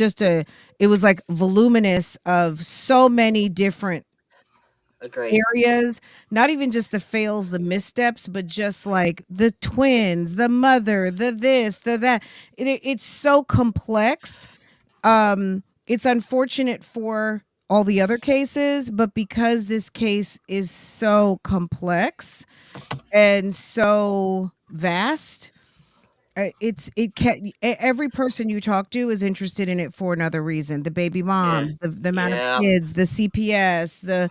it was like voluminous of so many different Agreed. areas, not even just the fails, the missteps, but just like the twins, the mother, the this, the that. It's so complex. It's unfortunate for all the other cases, but because this case is so complex and so vast, every person you talk to is interested in it for another reason. The baby Yeah. moms, the amount of Yeah. kids, the CPS, the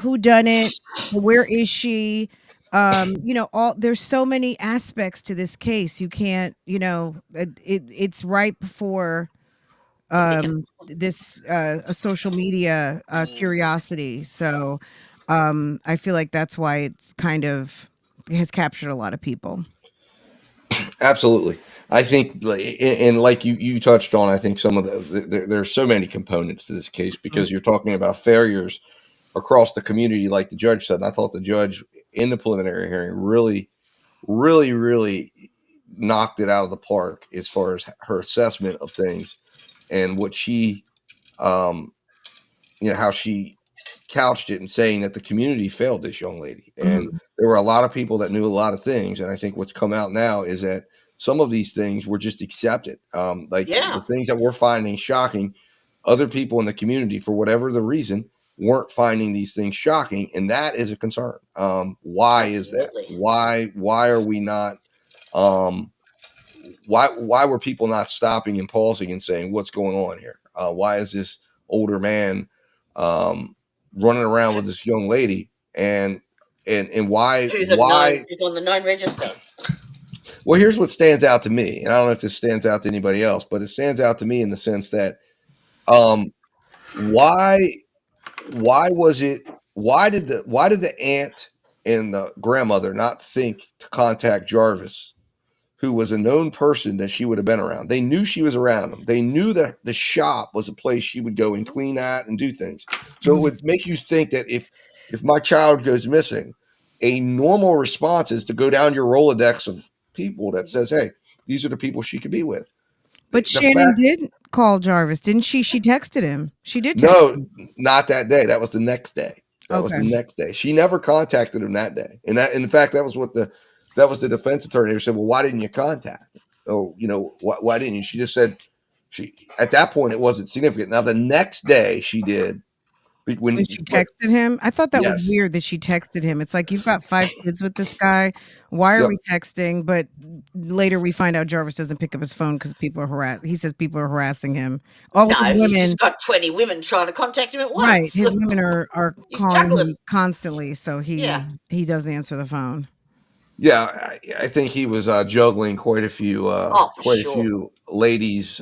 who done it, where is she, all there's so many aspects to this case. You can't, it's ripe for Nitpicking. this a social media curiosity. So I feel like that's why it's kind of has captured a lot of people. Absolutely. I think, and like you touched on, I think some of there's so many components to this case because you're talking about failures across the community, like the judge said. And I thought the judge in the preliminary hearing really knocked it out of the park as far as her assessment of things and what she, how she couched it in saying that the community failed this young lady. And Mhm. there were a lot of people that knew a lot of things. And I think what's come out now is that some of these things were just accepted. Like the Yeah. things that we're finding shocking, other people in the community, for whatever the reason, weren't finding these things shocking. And that is a concern. Why is that? Absolutely. Why are we not, why were people not stopping and pausing and saying, what's going on here? Why is this older man, running around with this young lady, and why Who's on the known register? Well, here's what stands out to me, and I don't know if this stands out to anybody else, but it stands out to me in the sense that why did the aunt and the grandmother not think to contact Jarvis, who was a known person that she would have been around? They knew she was around them. They knew that the shop was a place she would go and clean at and do things. So it would make you think that if my child goes missing, a normal response is to go down your Rolodex of people that says, hey, these are the people she could be with. But The Shannon fact, did call Jarvis, didn't she? She texted him. She did text no, him. not that day. That was the next day. That was Okay. the next day. She never contacted him that day. And in fact, that was the defense attorney who said, well, why didn't you contact him? Oh, why didn't you? She just said at that point, it wasn't significant. Now, the next day she did. When she texted him, I thought that was Yes. weird that she texted him. It's like, you've got 5 kids with this guy. Why are Yep. we texting? But later we find out Jarvis doesn't pick up his phone because he says people are harassing him. All of his He's women, just got 20 women trying to contact him at once. right? His women are He's calling juggling. him constantly, so Yeah. he doesn't answer the phone. Yeah, I think he was juggling quite a few For sure. few ladies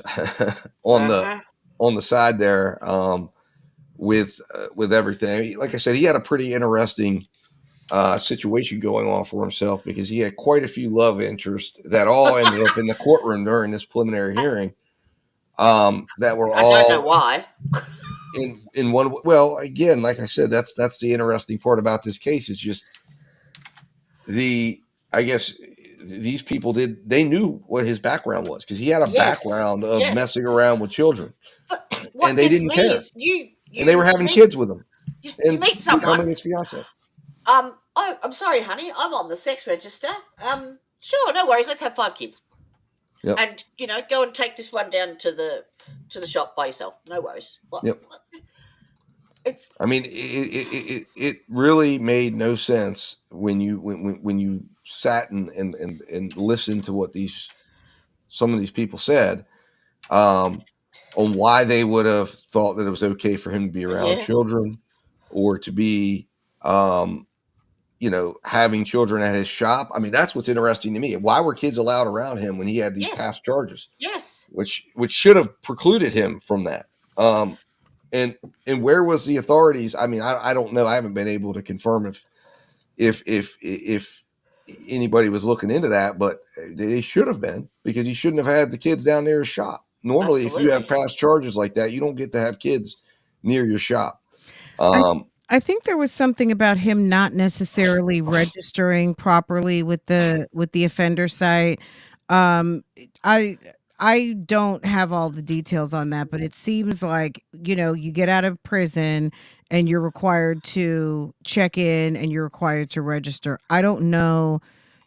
on the side there, with everything. Like I said, he had a pretty interesting situation going on for himself because he had quite a few love interests that all ended up in the courtroom during this preliminary hearing. That were all, I don't know why. in one. Well, again, like I said, that's the interesting part about this case is just I guess these people they knew what his background was because he had a background of messing around with children, but what and they gets didn't me care. is And they were having kids with him. You meet someone, becoming his fiance. Oh, I'm sorry, honey. I'm on the sex register. Sure, no worries. Let's have 5 kids. Yep. And go and take this one down to the shop by yourself. No worries. Yep. It's. I mean, it really made no sense when you sat and listened to what some of these people said, on why they would have thought that it was okay for him to be around children or to be, having children at his shop. I mean, that's what's interesting to me. Why were kids allowed around him when he had these past charges? Yes. Which should have precluded him from that. And where was the authorities? I mean, I don't know. I haven't been able to confirm if anybody was looking into that, but they should have been because he shouldn't have had the kids down near his shop. Normally, if you have past charges like that, you don't get to have kids near your shop. I think there was something about him not necessarily registering properly with the offender site. I I don't have all the details on that, but it seems like, you get out of prison and you're required to check in and you're required to register. I don't know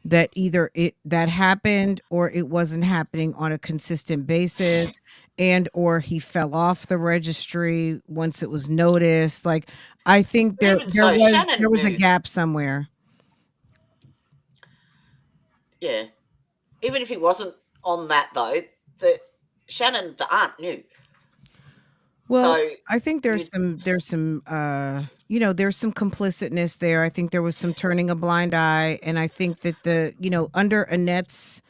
that either that happened or it wasn't happening on a consistent basis, and or he fell off the registry once it was noticed. Like, I think But there even there so, was Shannon there was a knew. gap somewhere. Yeah. Even if he wasn't on that though, that Shannon the aunt knew. Well, So I think you there's some complicitness there. I think there was some turning a blind eye, and I think that under Annette's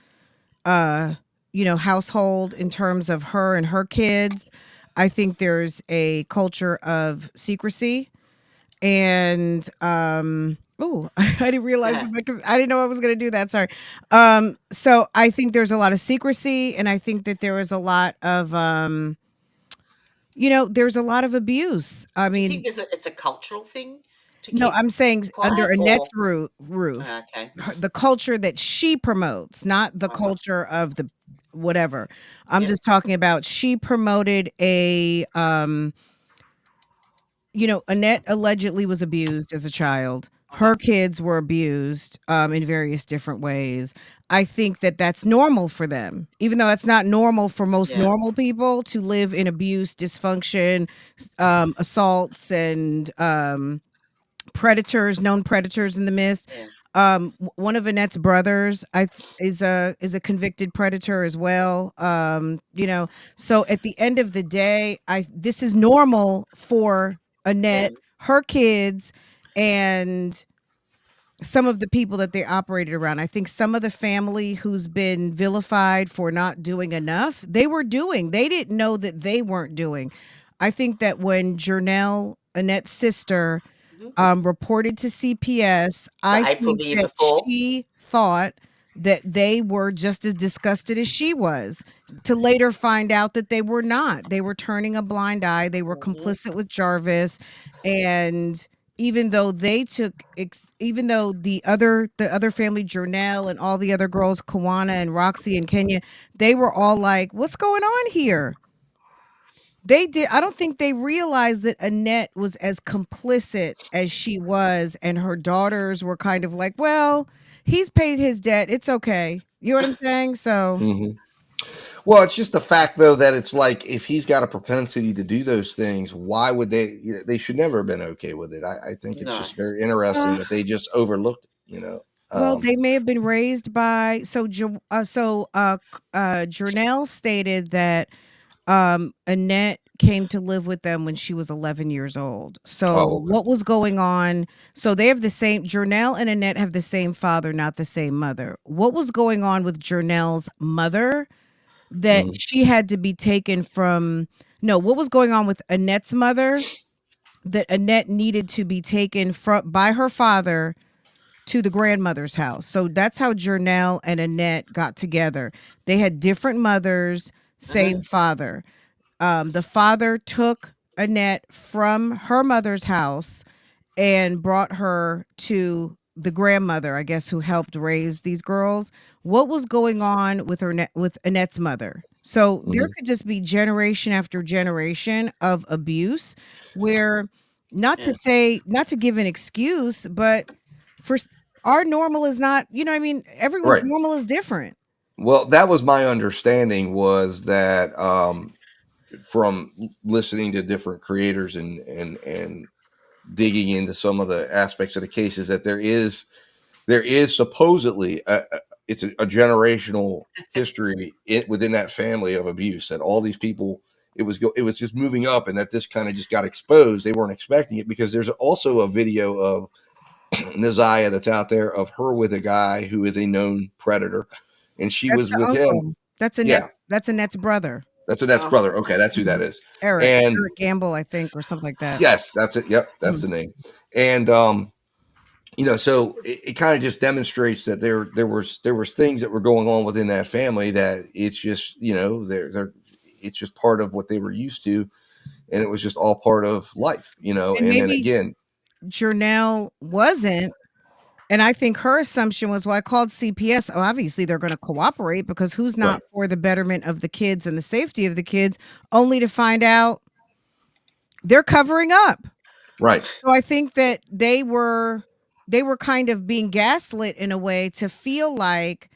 household, in terms of her and her kids, I think there's a culture of secrecy. And oh, I didn't realize I didn't know I was going to do that. Sorry. So I think there's a lot of secrecy, and I think that there was a lot of there's a lot of abuse. I do you think mean, it's a cultural thing to no, keep I'm saying under quiet Annette's or roof, okay. the culture that she promotes, not the Uh-huh. culture of the whatever. I'm Yep. just talking about, she promoted Annette allegedly was abused as a child. Uh-huh. Her kids were abused in various different ways. I think that that's normal for them, even though it's not normal for most Yeah. normal people to live in abuse, dysfunction, assaults, and known predators in the mist. Yeah. One of Annette's brothers, is a convicted predator as well. So at the end of the day, this is normal for Annette, Them. her kids, and some of the people that they operated around. I think some of the family who's been vilified for not doing enough, they were doing. They didn't know that they weren't doing. I think that when Jernell, Annette's sister, Mhm. reported to CPS, The I April think the year that before. she thought that they were just as disgusted as she was, to later find out that they were not. They were turning a blind eye. They were Mhm. complicit with Jarvis. And even though even though the other family, Jernell, and all the other girls, Kawana and Roxy and Kenya, they were all like, what's going on here? I don't think they realized that Annette was as complicit as she was, and her daughters were kind of like, well, he's paid his debt, it's okay. You know what I'm saying? So Mhm. Well, it's just the fact though that it's like, if he's got a propensity to do those things, why would they? They should never have been okay with it. I think it's No. just very interesting uh, that they just overlooked it. well, they may have been raised by Jernell stated that Annette came to live with them when she was 11 years old. So Oh, okay. what was going on? So they have the same, Jernell and Annette have the same father, not the same mother. What was going on with Jernell's mother that Mhm. she had to be taken from? No, what was going on with Annette's mother that Annette needed to be taken from by her father to the grandmother's house? So that's how Jernell and Annette got together. They had different mothers, Uh-huh. same father. The father took Annette from her mother's house and brought her to the grandmother, I guess, who helped raise these girls. What was going on with with Annette's mother? So there Mhm. could just be generation after generation of abuse, where, Yeah. not to give an excuse, but for our normal is not, what I mean, everyone's Right. normal is different. Well, that was my understanding, was that from listening to different creators and digging into some of the aspects of the cases, that there is supposedly it's a generational history within that family of abuse, that all these people, it was just moving up, and that this kind of just got exposed. They weren't expecting it, because there's also a video of Ziyah that's out there of her with a guy who is a known predator, and she That's was the with him. uncle. That's Annette. Yeah, That's Annette's brother. that's Annette's Oh. brother. Okay, that's who that Mhm. is. Eric. And Eric Gamble, I think, or something like that. yes, that's it. Yep, that's Mhm. the name. And so it kind of just demonstrates that there was things that were going on within that family, that it's just, they're it's just part of what they were used to, and it was just all part of life. And And then maybe again, Jernell wasn't And I think her assumption was, well, I called CPS. Oh, obviously they're going to cooperate because who's not Right. for the betterment of the kids and the safety of the kids, only to find out they're covering up. Right. So I think that they were kind of being gaslit in a way to feel like,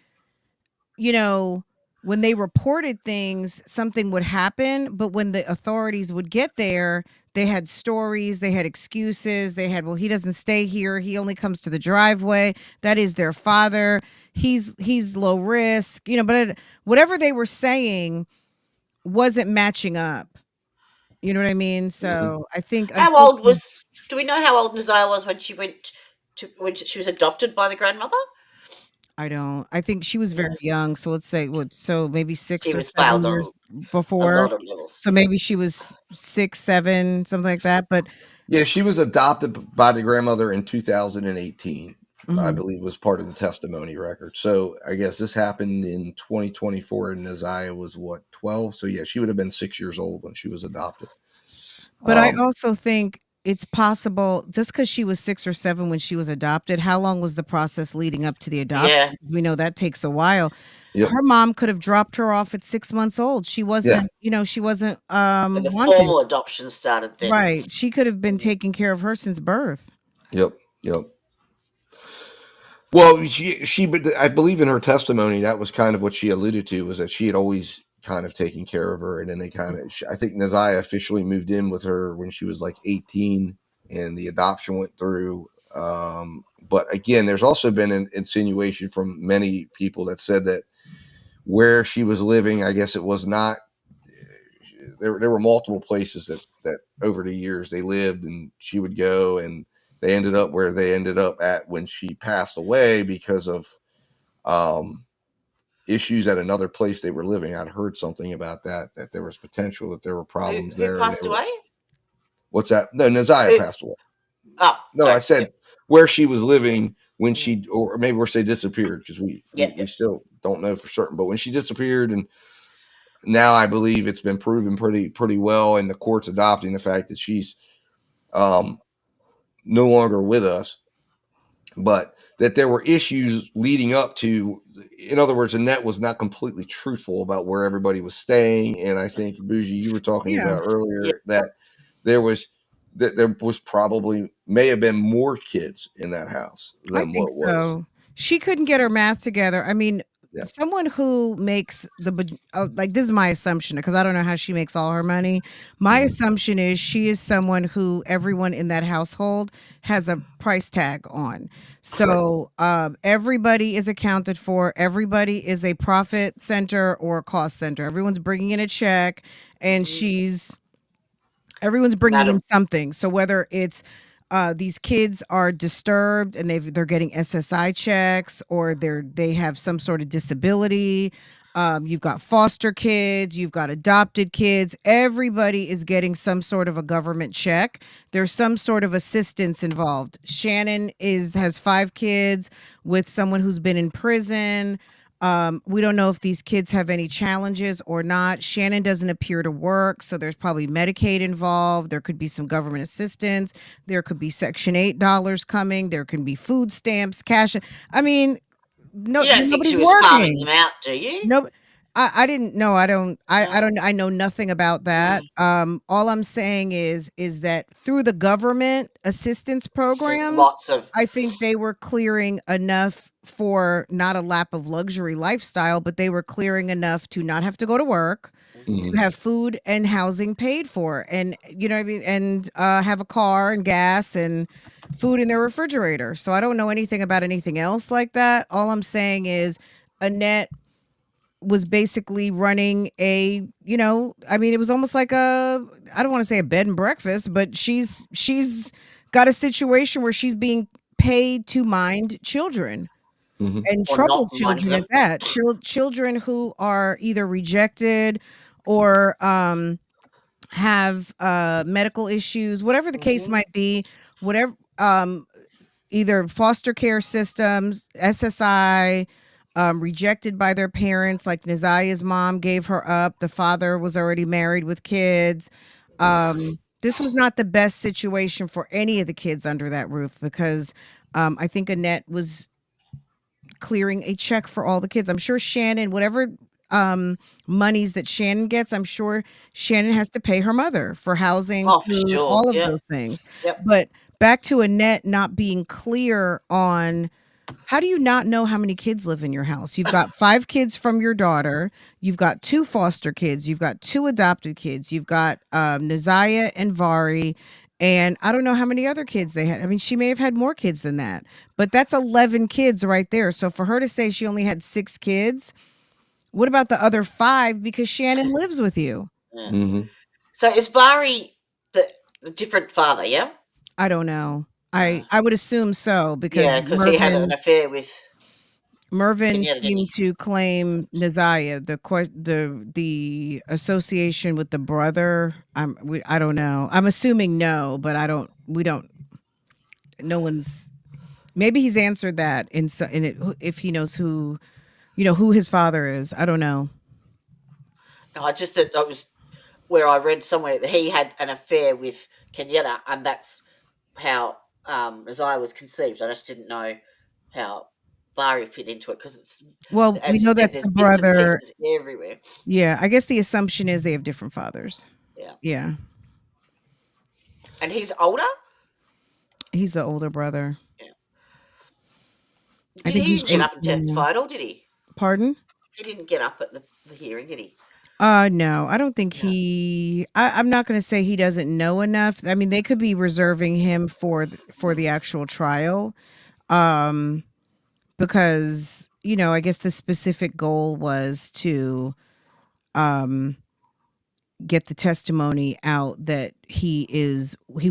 you know, when they reported things, something would happen, but when the authorities would get there, they had stories, they had excuses, they had, well, he doesn't stay here, he only comes to the driveway. That is their father. He's low risk, but whatever they were saying wasn't matching up. You know what I mean? Mhm. So I think How old unfortunately, was? Do we know how old Ziyah was when she was adopted by the grandmother? I don't. I think she was very No, young. So let's say what? So maybe she 6 or was 7 failed years on a before. lot of levels. So maybe she was 6, 7, something like that. But Yeah, she was adopted by the grandmother in 2018. I mhm. believe was part of the testimony record. So I guess this happened in 2024, and Naziah was what 12. So yeah, she would have been 6 years old when she was adopted. But I Um, also think it's possible just because she was 6 or 7 when she was adopted. How long was the process leading up to the adoption? Yeah, We know that takes a while. yep. Her mom could have dropped her off at 6 months old. She Yeah. wasn't, she wasn't but the wanted. formal adoption started then. Right. She could have been Mm. taking care of her since birth. Yep. Yep. Well, but I believe in her testimony that was kind of what she alluded to, was that she had always kind of taken care of her, and then they kind of. I think Naziah officially moved in with her when she was like 18, and the adoption went through. But again, there's also been an insinuation from many people that said that where she was living, I guess it was not. There were multiple places that over the years they lived, and she would go, and they ended up where they ended up at when she passed away because of um, issues at another place they were living. I'd heard something about that there was potential that there were problems Who there, and they passed were. away? What's that? No, Naziah Who? passed away. Oh, No, I sorry. said Yep. where she was living when Mm. she, or maybe we're say disappeared, because Yep. we Yep. still don't know for certain. But when she disappeared, and now I believe it's been proven pretty well, and the court's adopting the fact that she's um, no longer with us, but that there were issues leading up to. In other words, Annette was not completely truthful about where everybody was staying, and I think Bougie, you were talking Yeah. about Yeah. earlier there was there was probably may have been more kids in that house I than think what was. so. She couldn't get her math together. I mean, Yeah. someone who makes like this is my assumption because I don't know how she makes all her money. My Mhm. assumption is she is someone who everyone in that household has a price tag on. Right. So everybody is accounted for. Everybody is a profit center or a cost center. Everyone's bringing in a check, and Mhm. everyone's bringing in Madam. something. So whether it's these kids are disturbed and they're getting SSI checks, or they have some sort of disability. You've got foster kids, you've got adopted kids. Everybody is getting some sort of a government check. There's some sort of assistance involved. Shannon has 5 kids with someone who's been in prison. We don't know if these kids have any challenges or not. Shannon doesn't appear to work, so there's probably Medicaid involved. There could be some government assistance. There could be Section 8 dollars coming. There can be food stamps, cash. I mean, no, You don't think she nobody's was farming working. them out, do you? No, I didn't know. I No. don't. I know nothing about that. Mm. All I'm saying is that through the government assistance There's programs, lots of. I think they were clearing enough for not a lap of luxury lifestyle, but they were clearing enough to not have to go to work, to Mhm. have food and housing paid for, and you know what I mean, and have a car and gas and food in their refrigerator. So I don't know anything about anything else like that. All I'm saying is Annette was basically running I mean, it was almost like I don't want to say a bed and breakfast, but she's got a situation where she's being paid to mind children, Mhm. and Or not troubled mind children at them. that. Children who are either rejected or have medical issues, whatever the case Mhm. might be, whatever either foster care systems, SSI, rejected by their parents. Like Naziah's mom gave her up. The father was already married with kids. This was not the best situation for any of the kids under that roof because I think Annette was clearing a check for all the kids. I'm sure Shannon, whatever monies that Shannon gets, I'm sure Shannon has to pay her mother for housing, Oh, for food, sure. all of Yep. those things. Yep. But back to Annette not being clear on, how do you not know how many kids live in your house? You've got 5 kids from your daughter, you've got 2 foster kids, you've got 2 adopted kids, you've got Naziah and Vari, and I don't know how many other kids they had. I mean, she may have had more kids than that, but that's 11 kids right there. So for her to say she only had 6 kids, what about the other 5? Because Shannon lives with you. Yeah. Hmm. So is Vari the different father? Yeah. I don't know. Uh, I would assume so because yeah, because he had an affair with Mervyn Kenyatta, didn't seemed he? to claim Naziah, the association with the brother. I don't know. I'm assuming no, but I don't. We don't. No one's. Maybe he's answered that in it if he knows who, who his father is. I don't know. No, I just that was where I read somewhere that he had an affair with Kenyatta, and that's how Isaiah was conceived. I just didn't know how Vari fit into it because it's, Well, we as you know said, that's there's the bits and brother. pieces everywhere. Yeah, I guess the assumption is they have different fathers. Yeah, Yeah, and he's older. he's the older brother. Yeah. I Did think he he's didn't get up and 18 now. testify at all? Did he? Pardon? He didn't get up at the hearing, did he? No, I don't think No. I'm not going to say he doesn't know enough. I mean, they could be reserving him for the actual trial, um, because I guess the specific goal was to um get the testimony out that he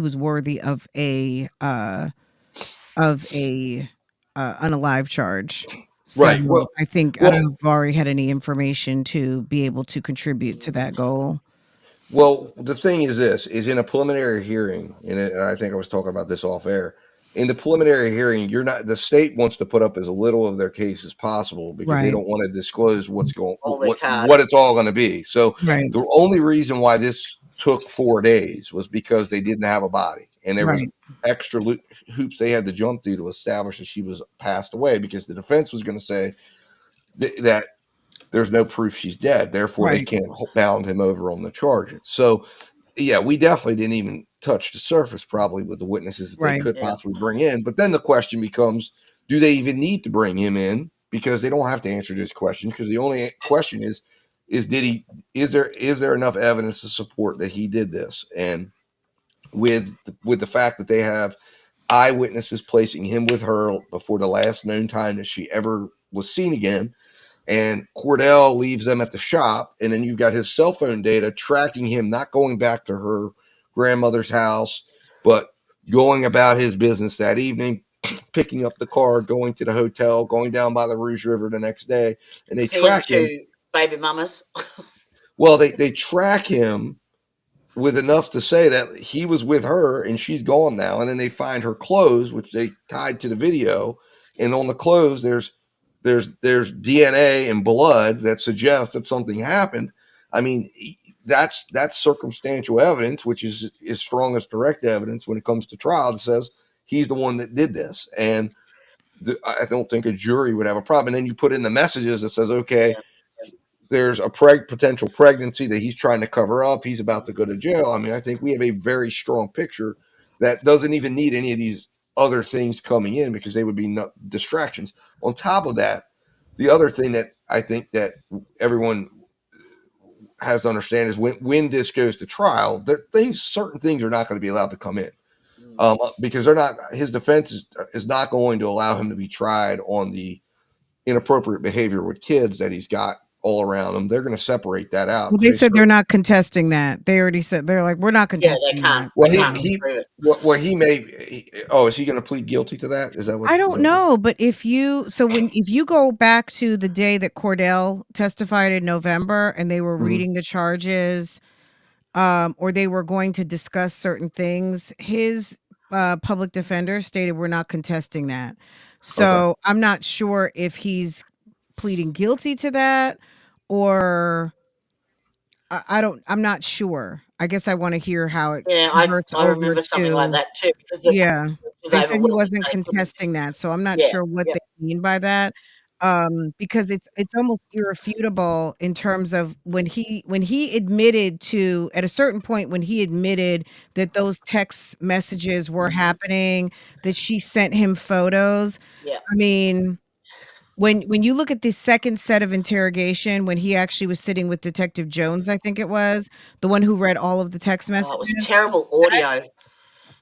was worthy of a unalive charge. So Right. Well, I don't well, know if Vari had any information to be able to contribute to that goal. Well, the thing is this is in a preliminary hearing, and I think I was talking about this off air. In the preliminary hearing, you're not the state wants to put up as little of their case as possible because they Right. don't want to disclose All their what cards. it's all going to be. So Right. the only reason why this took 4 days was because they didn't have a body, and there was Right. extra hoops they had to jump through to establish that she was passed away because the defense was going to say that there's no proof she's dead, therefore they Right. can't bound him over on the charges. So yeah, we definitely didn't even touch the surface probably with the witnesses that they Right. could Yeah. possibly bring in. But then the question becomes, do they even need to bring him in? Because they don't have to answer this question. Because the only question is did he is there enough evidence to support that he did this? And with the fact that they have eyewitnesses placing him with her before the last known time that she ever was seen again, and Cordell leaves them at the shop, and then you've got his cell phone data tracking him, not going back to her grandmother's house, but going about his business that evening, picking up the car, going to the hotel, going down by the Rouge River the next day, and they Seeing track him. two baby mamas. Well, they track him with enough to say that he was with her and she's gone now, and then they find her clothes, which they tied to the video, and on the clothes there's DNA and blood that suggests that something happened. I mean, that's circumstantial evidence, which is as strong as direct evidence when it comes to trial that says he's the one that did this. And I don't think a jury would have a problem. And then you put in the messages that says, okay, Yeah. there's a potential pregnancy that he's trying to cover up. He's about to go to jail. I mean, I think we have a very strong picture that doesn't even need any of these other things coming in because they would be distractions. On top of that, the other thing that I think that everyone has to understand is when this goes to trial, certain things are not going to be allowed to come in because they're not. His defense is not going to allow him to be tried on the inappropriate behavior with kids that he's got all around him. They're going to separate that out Well, because they they said start. they're not contesting that. They already said they're like, we're not Yeah, they contesting can't. that. Well, They he can't So he prove it. what he may. Is he going to plead guilty to that? Is that what? I Is don't that, know, but if you go back to the day that Cordell testified in November and they were Mhm. reading the charges, or they were going to discuss certain things, his public defender stated we're not contesting that. Okay. So I'm not sure if he's pleading guilty to that or I don't. I'm not sure. I guess I want to hear how it Yeah, converts I over remember something like to that too because yeah. was They said he overwhelming. wasn't They couldn't. contesting that, so I'm not Yeah, sure what yeah, they mean by that, because it's almost irrefutable in terms of when he admitted to at a certain point, when he admitted that those text messages were happening, that she sent him photos. yeah. I mean, when you look at the second set of interrogation, when he actually was sitting with Detective Jones, I think it was, the one who read all of the text Oh, it was messages. terrible audio.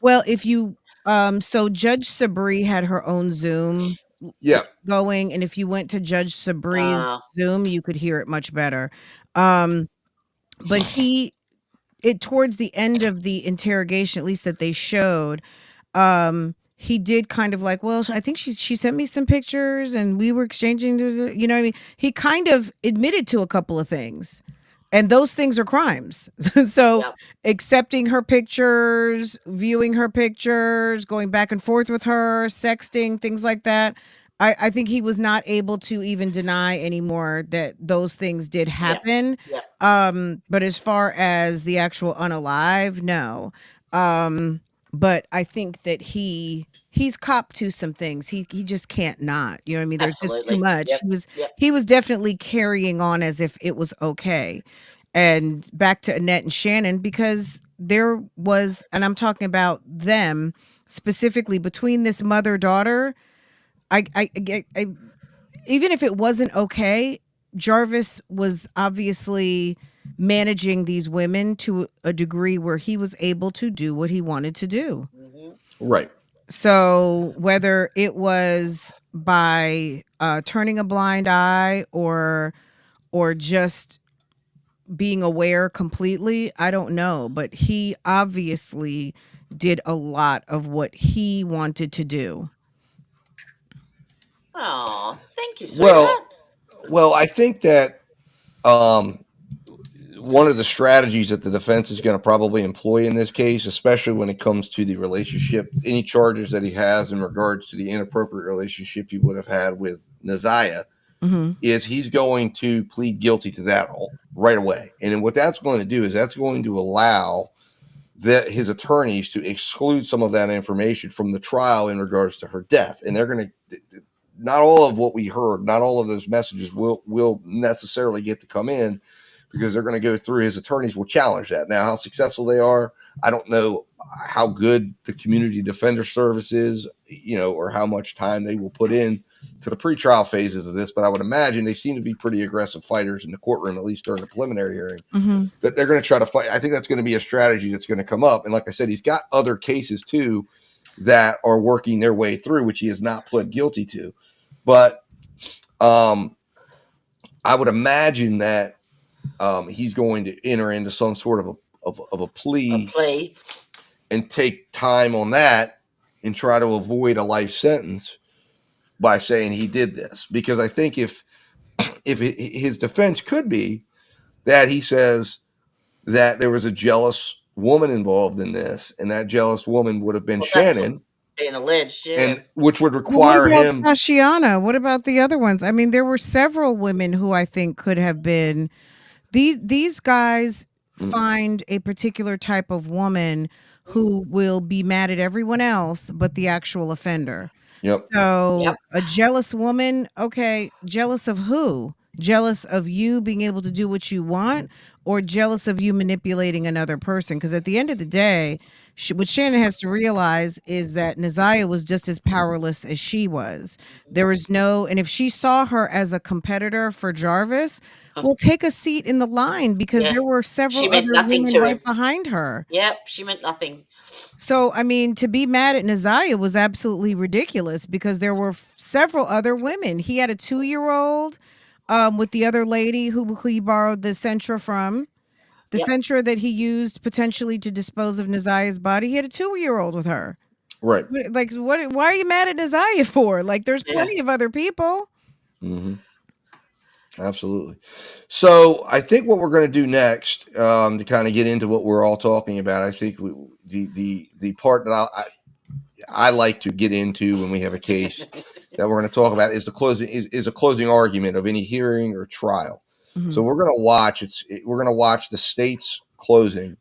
Well, if you so Judge Sabri had her own Zoom Yeah. going, and if you went to Judge Sabri's Uh, Zoom, you could hear it much better. Um, but it towards the end of the interrogation, at least that they showed, he did kind of like, well, I think she sent me some pictures and we were exchanging, you know what I mean? He kind of admitted to a couple of things. And those things are crimes. So yeah, accepting her pictures, viewing her pictures, going back and forth with her, sexting, things like that. I think he was not able to even deny anymore that those things did yeah, happen. yeah. But as far as the actual unalive, no. Um, but I think that he's copped to some things. He just can't not. You know what I mean? There's just too Absolutely. much. Yep, yep. He was definitely carrying on as if it was okay. And back to Annette and Shannon, because there was, and I'm talking about them specifically between this mother daughter. I even if it wasn't okay, Jarvis was obviously managing these women to a degree where he was able to do what he wanted to do. Hmm. Right. So whether it was by turning a blind eye or just being aware completely, I don't know, but he obviously did a lot of what he wanted to do. Oh, thank you, Well, sweetheart. I think that um, one of the strategies that the defense is going to probably employ in this case, especially when it comes to the relationship, any charges that he has in regards to the inappropriate relationship he would have had with Naziah, Mhm. is he's going to plead guilty to that right away. And what that's going to do is that's going to allow his attorneys to exclude some of that information from the trial in regards to her death. And they're going to, not all of what we heard, not all of those messages will necessarily get to come in, because they're going to go through, his attorneys will challenge that. Now, how successful they are, I don't know how good the community defender service is, or how much time they will put in to the pretrial phases of this, but I would imagine they seem to be pretty aggressive fighters in the courtroom, at least during the preliminary hearing, Mhm. that they're going to try to fight. I think that's going to be a strategy that's going to come up. And like I said, he's got other cases too that are working their way through, which he has not pled guilty to. But I would imagine that he's going to enter into some sort of a A plea plea. and take time on that and try to avoid a life sentence by saying he did this. Because I think if his defense could be that he says that there was a jealous woman involved in this, and that jealous woman would have been Well, that's what's Shannon, being alleged. Yeah. and which would Well, what require about him. Tashiana? What about the other ones? I mean, there were several women who I think could have been these guys find a particular type of woman who will be mad at everyone else but the actual offender. Yep. Yep. So, a jealous woman, okay, jealous of who? Jealous of you being able to do what you want, or jealous of you manipulating another person? Because at the end of the day, what Shannon has to realize is that Naziah was just as powerless as she was. There was no, and if she saw her as a competitor for Jarvis, well, take a seat in the line because Yeah. there were She several meant other nothing women to right him. behind her. Yep. She meant nothing. So, I mean, to be mad at Naziah was absolutely ridiculous because there were several other women. He had a 2-year-old with the other lady who he borrowed the Sentra from. The Yep. Sentra that he used potentially to dispose of Naziah's body. He had a 2-year-old with her. Right. Like, what? Why are you mad at Naziah for? Like, there's Yeah. plenty of other people. Mm-hmm. Absolutely. So I think what we're going to do next, to kind of get into what we're all talking about, I think the part that I like to get into when we have a case that we're going to talk about is the closing is a closing argument of any hearing or trial. So Mhm. we're going to watch we're going to watch the state's closing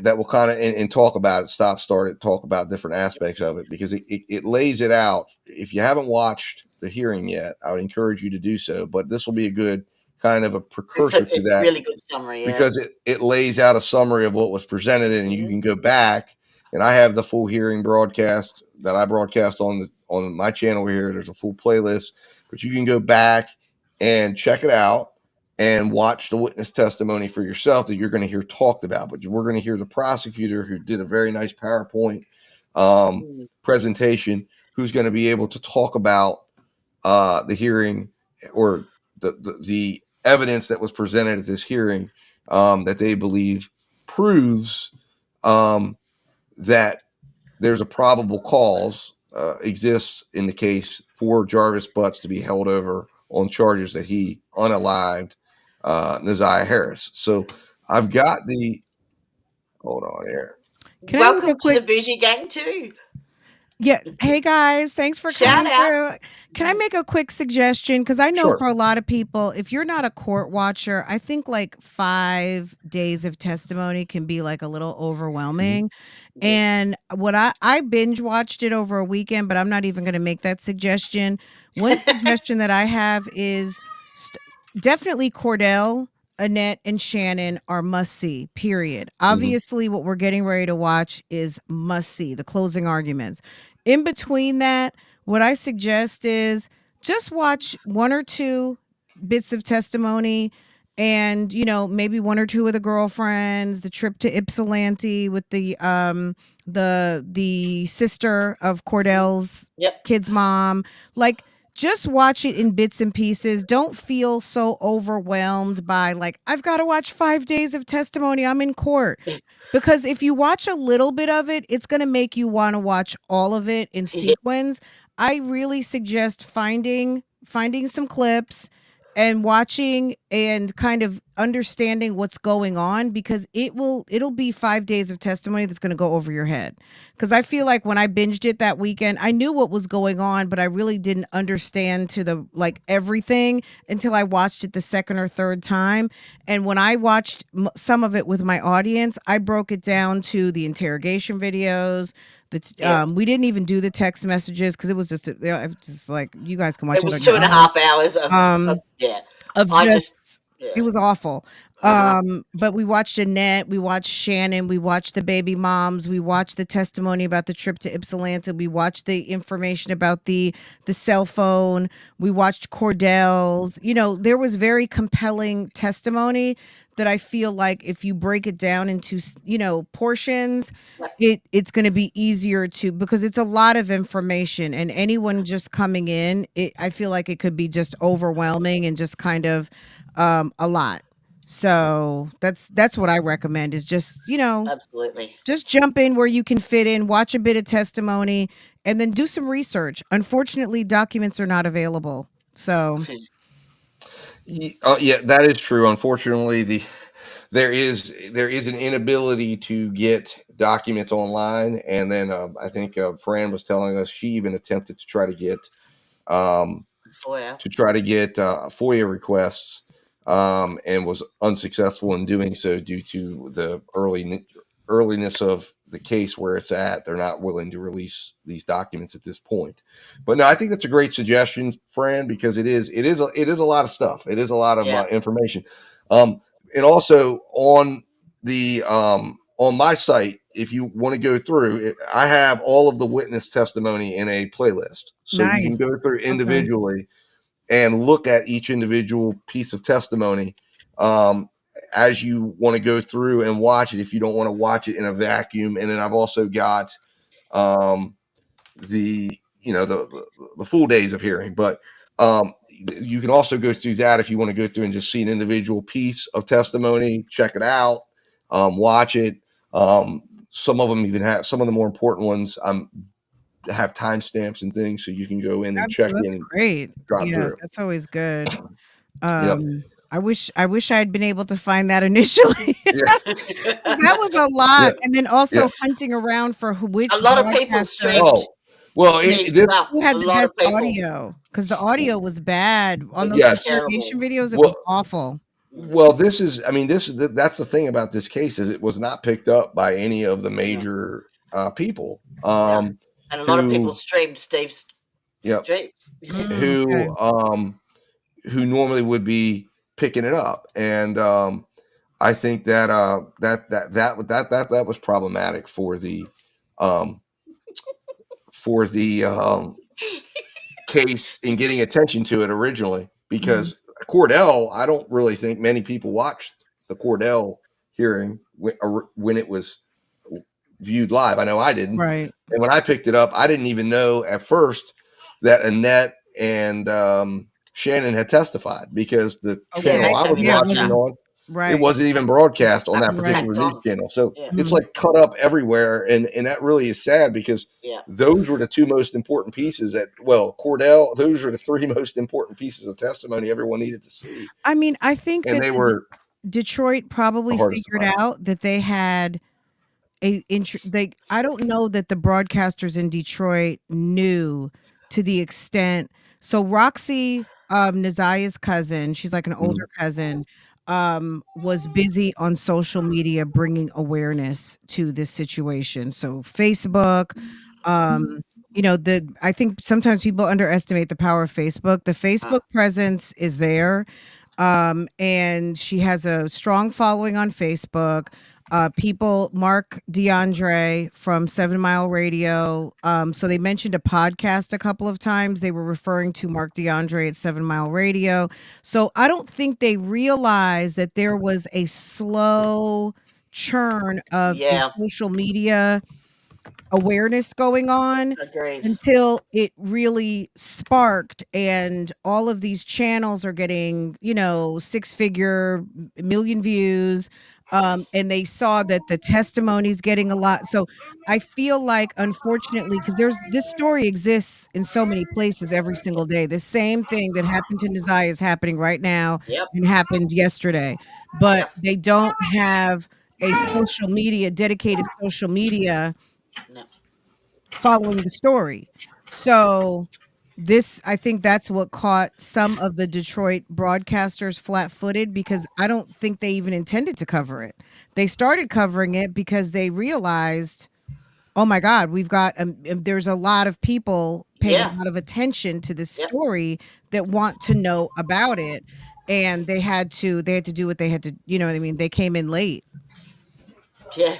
that will kind of and talk about it, stop, start it, talk about different aspects of it, because it lays it out. If you haven't watched the hearing yet, I would encourage you to do so. But this will be a good kind of a precursor to It's a that, really good summary. Yeah. because it lays out a summary of what was presented, and you can go back. And I have the full hearing broadcast that I broadcast on my channel here. There's a full playlist, but you can go back and check it out and watch the witness testimony for yourself that you're going to hear talked about. But we're going to hear the prosecutor, who did a very nice PowerPoint presentation, who's going to be able to talk about the hearing, or the evidence that was presented at this hearing, that they believe proves that there's a probable cause exists in the case for Jarvis Butts to be held over on charges that he unalived Ziyah Harris. So I've got the, hold on here. Can I make a Welcome to quick? the Bougie Gang too. Yeah. Hey guys, thanks for Shout coming out. through. Can I make a quick suggestion? Because I know Sure. for a lot of people, if you're not a court watcher, I think like 5 days of testimony can be like a little overwhelming. And what I binge watched it over a weekend, but I'm not even going to make that suggestion. One suggestion that I have is definitely Cordell, Annette, and Shannon are must see, period. Obviously, what we're getting ready to watch is must see, the closing arguments. In between that, what I suggest is just watch 1 or 2 bits of testimony, and maybe 1 or 2 of the girlfriends, the trip to Ypsilanti with the sister of Cordell's kid's mom. Like, just watch it in bits and pieces. Don't feel so overwhelmed by like, I've got to watch 5 days of testimony, I'm in court. Because if you watch a little bit of it, it's going to make you want to watch all of it in sequence. I really suggest finding some clips and watching and kind of understanding what's going on, because it'll be 5 days of testimony that's going to go over your head. Because I feel like when I binged it that weekend, I knew what was going on, but I really didn't understand to the like everything until I watched it the second or third time. And when I watched some of it with my audience, I broke it down to the interrogation videos. We didn't even do the text messages because it was just like, you guys can watch it. It was 2.5 hours of it was awful. But we watched Annette, we watched Shannon, we watched the baby moms, we watched the testimony about the trip to Ypsilanti, we watched the information about the cell phone, we watched Cordell's. There was very compelling testimony that I feel like if you break it down into portions, it's going to be easier to, because it's a lot of information, and anyone just coming in, I feel like it could be just overwhelming and just kind of a lot. So that's what I recommend, is just absolutely, just jump in where you can fit in, watch a bit of testimony, and then do some research. Unfortunately, documents are not available. So yeah, that is true. Unfortunately, there is an inability to get documents online, and then I think Fran was telling us she even attempted to try to get FOIA requests, and was unsuccessful in doing so due to the earliness of the case where it's at. They're not willing to release these documents at this point. But no, I think that's a great suggestion, Fran, because it is a lot of stuff. It is a lot of information. And also on the on my site, if you want to go through it, I have all of the witness testimony in a playlist, so you can go through individually and look at each individual piece of testimony as you want to go through and watch it, if you don't want to watch it in a vacuum. And then I've also got the full days of hearing, but you can also go through that if you want to go through and just see an individual piece of testimony, check it out, watch it. Some of them even have, some of the more important ones have timestamps and things, so you can go in and check in. Great. Drop through. That's always good. I wish I had been able to find that initially. That was a lot. And then also hunting around for which a lot of people streamed. Well, who had the best audio, because the audio was bad on those interrogation videos. It was awful. Well, this is, I mean, that's the thing about this case is it was not picked up by any of the No, major people, no. And a lot of people who, streamed Steve's yep, streets. Okay. who, who normally would be picking it up, and I think that that was problematic um, for the case in getting attention to it originally, Mhm. because Cordell, I don't really think many people watched the Cordell hearing when it was viewed live. I know I didn't. Right. And when I picked it up, I didn't even know at first that Annette and Shannon had testified, because the Yeah, channel Okay. they I was just Yeah, it picked it watching it up. wasn't on, it right. wasn't even broadcast on That that was Right. particular tacked news on. channel. So Yeah, it's Mhm. like cut up everywhere. And that really is sad, because yeah, those were the two most important pieces Cordell, those were the three most important pieces of testimony everyone needed to see. I mean, I think And that they were Detroit the probably hardest to figured find. out that they had I don't know that the broadcasters in Detroit knew to the extent. So Roxy, Naziah's cousin, she's like an older Mhm. cousin, was busy on social media bringing awareness to this situation. So Facebook, um, I think sometimes people underestimate the power of Facebook. The uh, Facebook presence is there, and she has a strong following on Facebook. Mark DeAndre from 7 Mile Radio. So they mentioned a podcast a couple of times. They were referring to Mark DeAndre at 7 Mile Radio. So I don't think they realized that there was a slow churn of a yeah, social media awareness going on agreed. until it really sparked, and all of these channels are getting, six figure million views, and they saw that the testimonies getting a lot. So I feel like, unfortunately, because there's this story exists in so many places every single day, the same thing that happened to Naziah is happening right now Yep, and happened yesterday, but yep. they don't have a dedicated social media No, following the story. So I think that's what caught some of the Detroit broadcasters flat-footed, because I don't think they even intended to cover it. They started covering it because they realized, oh my God, there's a lot of people paying yeah, a lot of attention to this yep, story that want to know about it, and they had to do what they had to. You know what I mean? They came in late. yeah,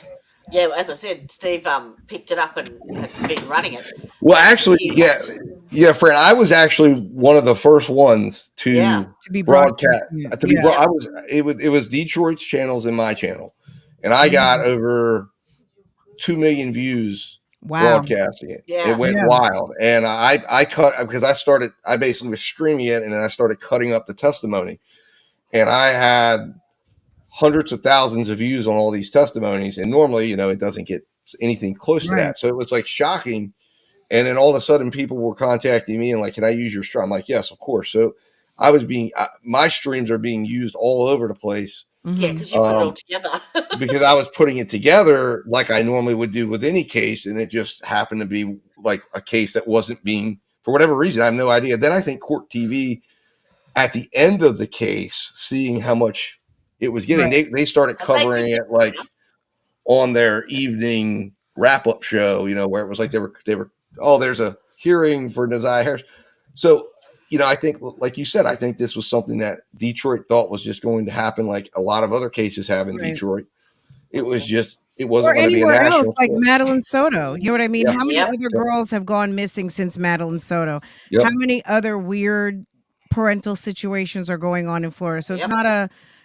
yeah. As I said, Steve picked it up and had been running it, Well, and actually, he yeah, had yeah, Fran. I was actually one of the first ones yeah, to To be broadcast. broadcasting it. To be Yeah. brought, yep, I was. It was Detroit's channels and my channel, and I got Mhm. over 2 million views Wow. broadcasting it. It yeah, went Yeah. wild, and I cut, because I started. I basically was streaming it, and then I started cutting up the testimony, and I had hundreds of thousands of views on all these testimonies, and normally, it doesn't get anything close to Right. that. So it was like shocking. And then all of a sudden, people were contacting me and like, "Can I use your stream?" I'm like, "Yes, of course." So my streams are being used all over the place, yeah. Mhm. Because you put it all um, together. because I was putting it together like I normally would do with any case, and it just happened to be like a case that wasn't being, for whatever reason, I have no idea. Then I think Court TV, at the end of the case, seeing how much it was getting, Right. they started And they covering picked it it like on their evening wrap up show, where it was like they were, oh, there's a hearing for Naziah Harris. So, I think, like you said, I think this was something that Detroit thought was just going to happen, like a lot of other cases have in Right. Detroit. Mhm. It wasn't Or going to be a anywhere else, national like story. Madeline Soto. You know what I mean? Yeah. How many Yep, other Yep. girls have gone missing since Madeline Soto? How Yep. many other weird parental situations are going on in Florida? So yep.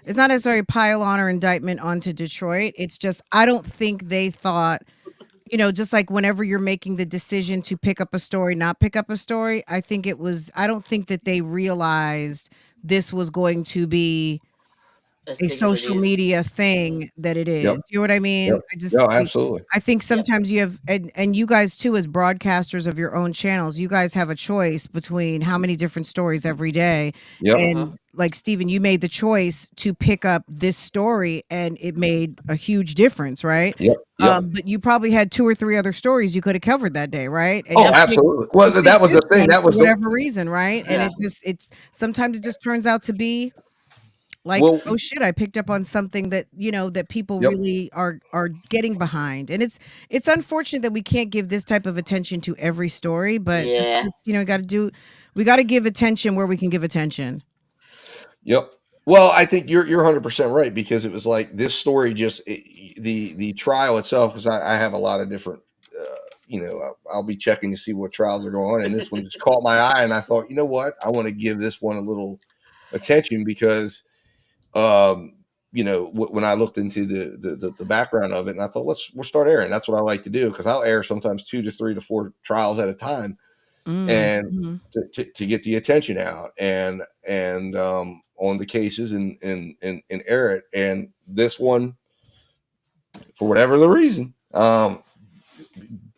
it's not necessarily a pile on or indictment onto Detroit. It's just I don't think they thought, just like whenever you're making the decision to pick up a story, not pick up a story, I don't think that they realized this was going to be As a big as it social is. media thing that it Yep. is. You know what I Yep. mean? No, absolutely. I think Yep. sometimes you have, and you guys too, as broadcasters of your own channels, you guys have a choice between how many different stories every day. Yep. Uh-huh. And like Steven, you made the choice to pick up this story and it made a huge difference, right? Yep. Yep. But you probably had two or three other stories you could have covered that day, right? And Oh, Yep. absolutely. you Well, that picked was the this thing. one That for was the whatever reason, right? And Yeah. it's sometimes it just turns out to be like, Well, oh shit, I picked up on something that, that people yep, really are getting behind. And it's unfortunate that we can't give this type of attention to every story, but that's Yeah. just, we got to give attention where we can give attention. yep. Well, I think you're 100% right, because it was like this story the trial itself, because I have a lot of different, I'll be checking to see what trials are going on, and this one just caught my eye, and I thought, you know what, I want to give this one a little attention, because um, when I looked into the background of it, and I thought, we'll start airing. That's what I like to do, because I'll air sometimes 2 to 3 to 4 trials at a time, and Mm-hmm. to get the attention out, and on the cases, and air it. And this one, for whatever the reason,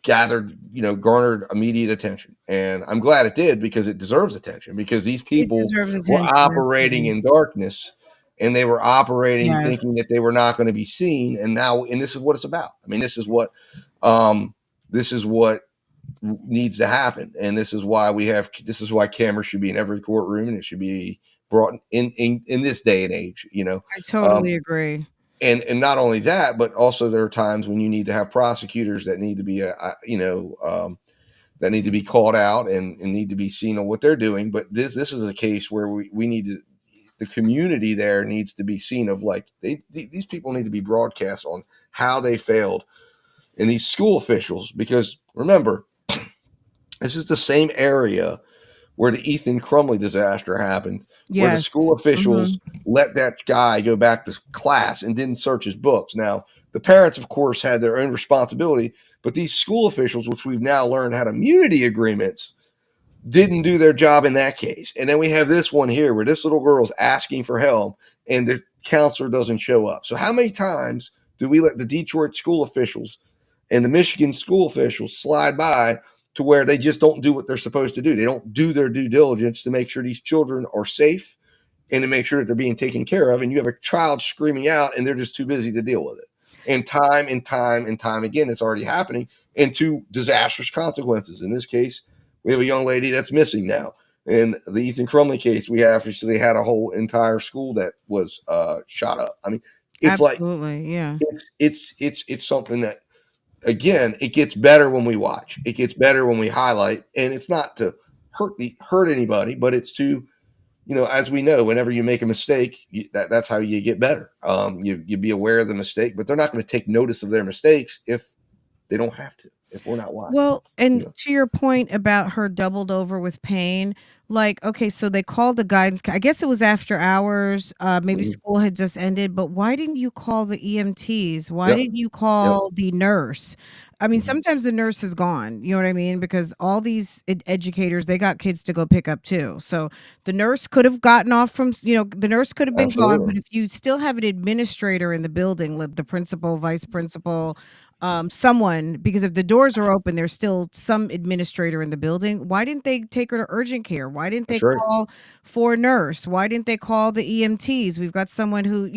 garnered immediate attention, and I'm glad it did, because it deserves attention, because these It people deserves were attention. operating Absolutely. in darkness, and they were operating thinking Yes. that they were not going to be seen, and this is what it's about. I mean, this is what needs to happen, and this is why cameras should be in every courtroom, and it should be brought in this day and age, I um, totally agree. and not only that, but also there are times when you need to have prosecutors that need to be that need to be called out, and need to be seen on what they're doing. But this is a case where we need to, the community there needs to be seen, of like, these people need to be broadcast on how they failed, and these school officials, because remember, this is the same area where the Ethan Crumley disaster happened, where the Yes. school officials Mhm. let that guy go back to class and didn't search his books. Now, the parents, of course, had their own responsibility, but these school officials, which we've now learned had immunity agreements, didn't do their job in that case. And then we have this one here where this little girl is asking for help, and the counselor doesn't show up. So how many times do we let the Detroit school officials and the Michigan school officials slide by, to where they just don't do what they're supposed to do? They don't do their due diligence to make sure these children are safe, and to make sure that they're being taken care of. And you have a child screaming out, and they're just too busy to deal with it. And time again, it's already happening, into disastrous consequences. In this case, we have a young lady that's missing now. In the Ethan Crumley case, we actually had a whole entire school that was shot up. I mean, it's like, Absolutely. Yeah. it's something that, again, it gets better when we watch. It gets better when we highlight, and it's not to hurt anybody, but it's to, as we know, whenever you make a mistake, that's how you get better. You be aware of the mistake, but they're not going to take notice of their mistakes if they don't have to, if we're not watching. Well, and to your point about her doubled over with pain, like, okay, so they called the guidance. I guess it was after hours. Maybe Mhm. school had just ended, but why didn't you call the EMTs? Why Yep. didn't you Yep. call the nurse? I mean, Mhm. sometimes the nurse is gone. You know what I mean? Because all these educators, they got kids to go pick up too. So the nurse could have gotten off from, the nurse could have been gone. Absolutely. But if you still have an administrator in the building, like the principal, vice principal, someone, because if the doors are open, there's still some administrator in the building. Why didn't they take her to urgent care? Why didn't they That's right. call for a nurse? Why didn't they call the EMTs? We've got someone who,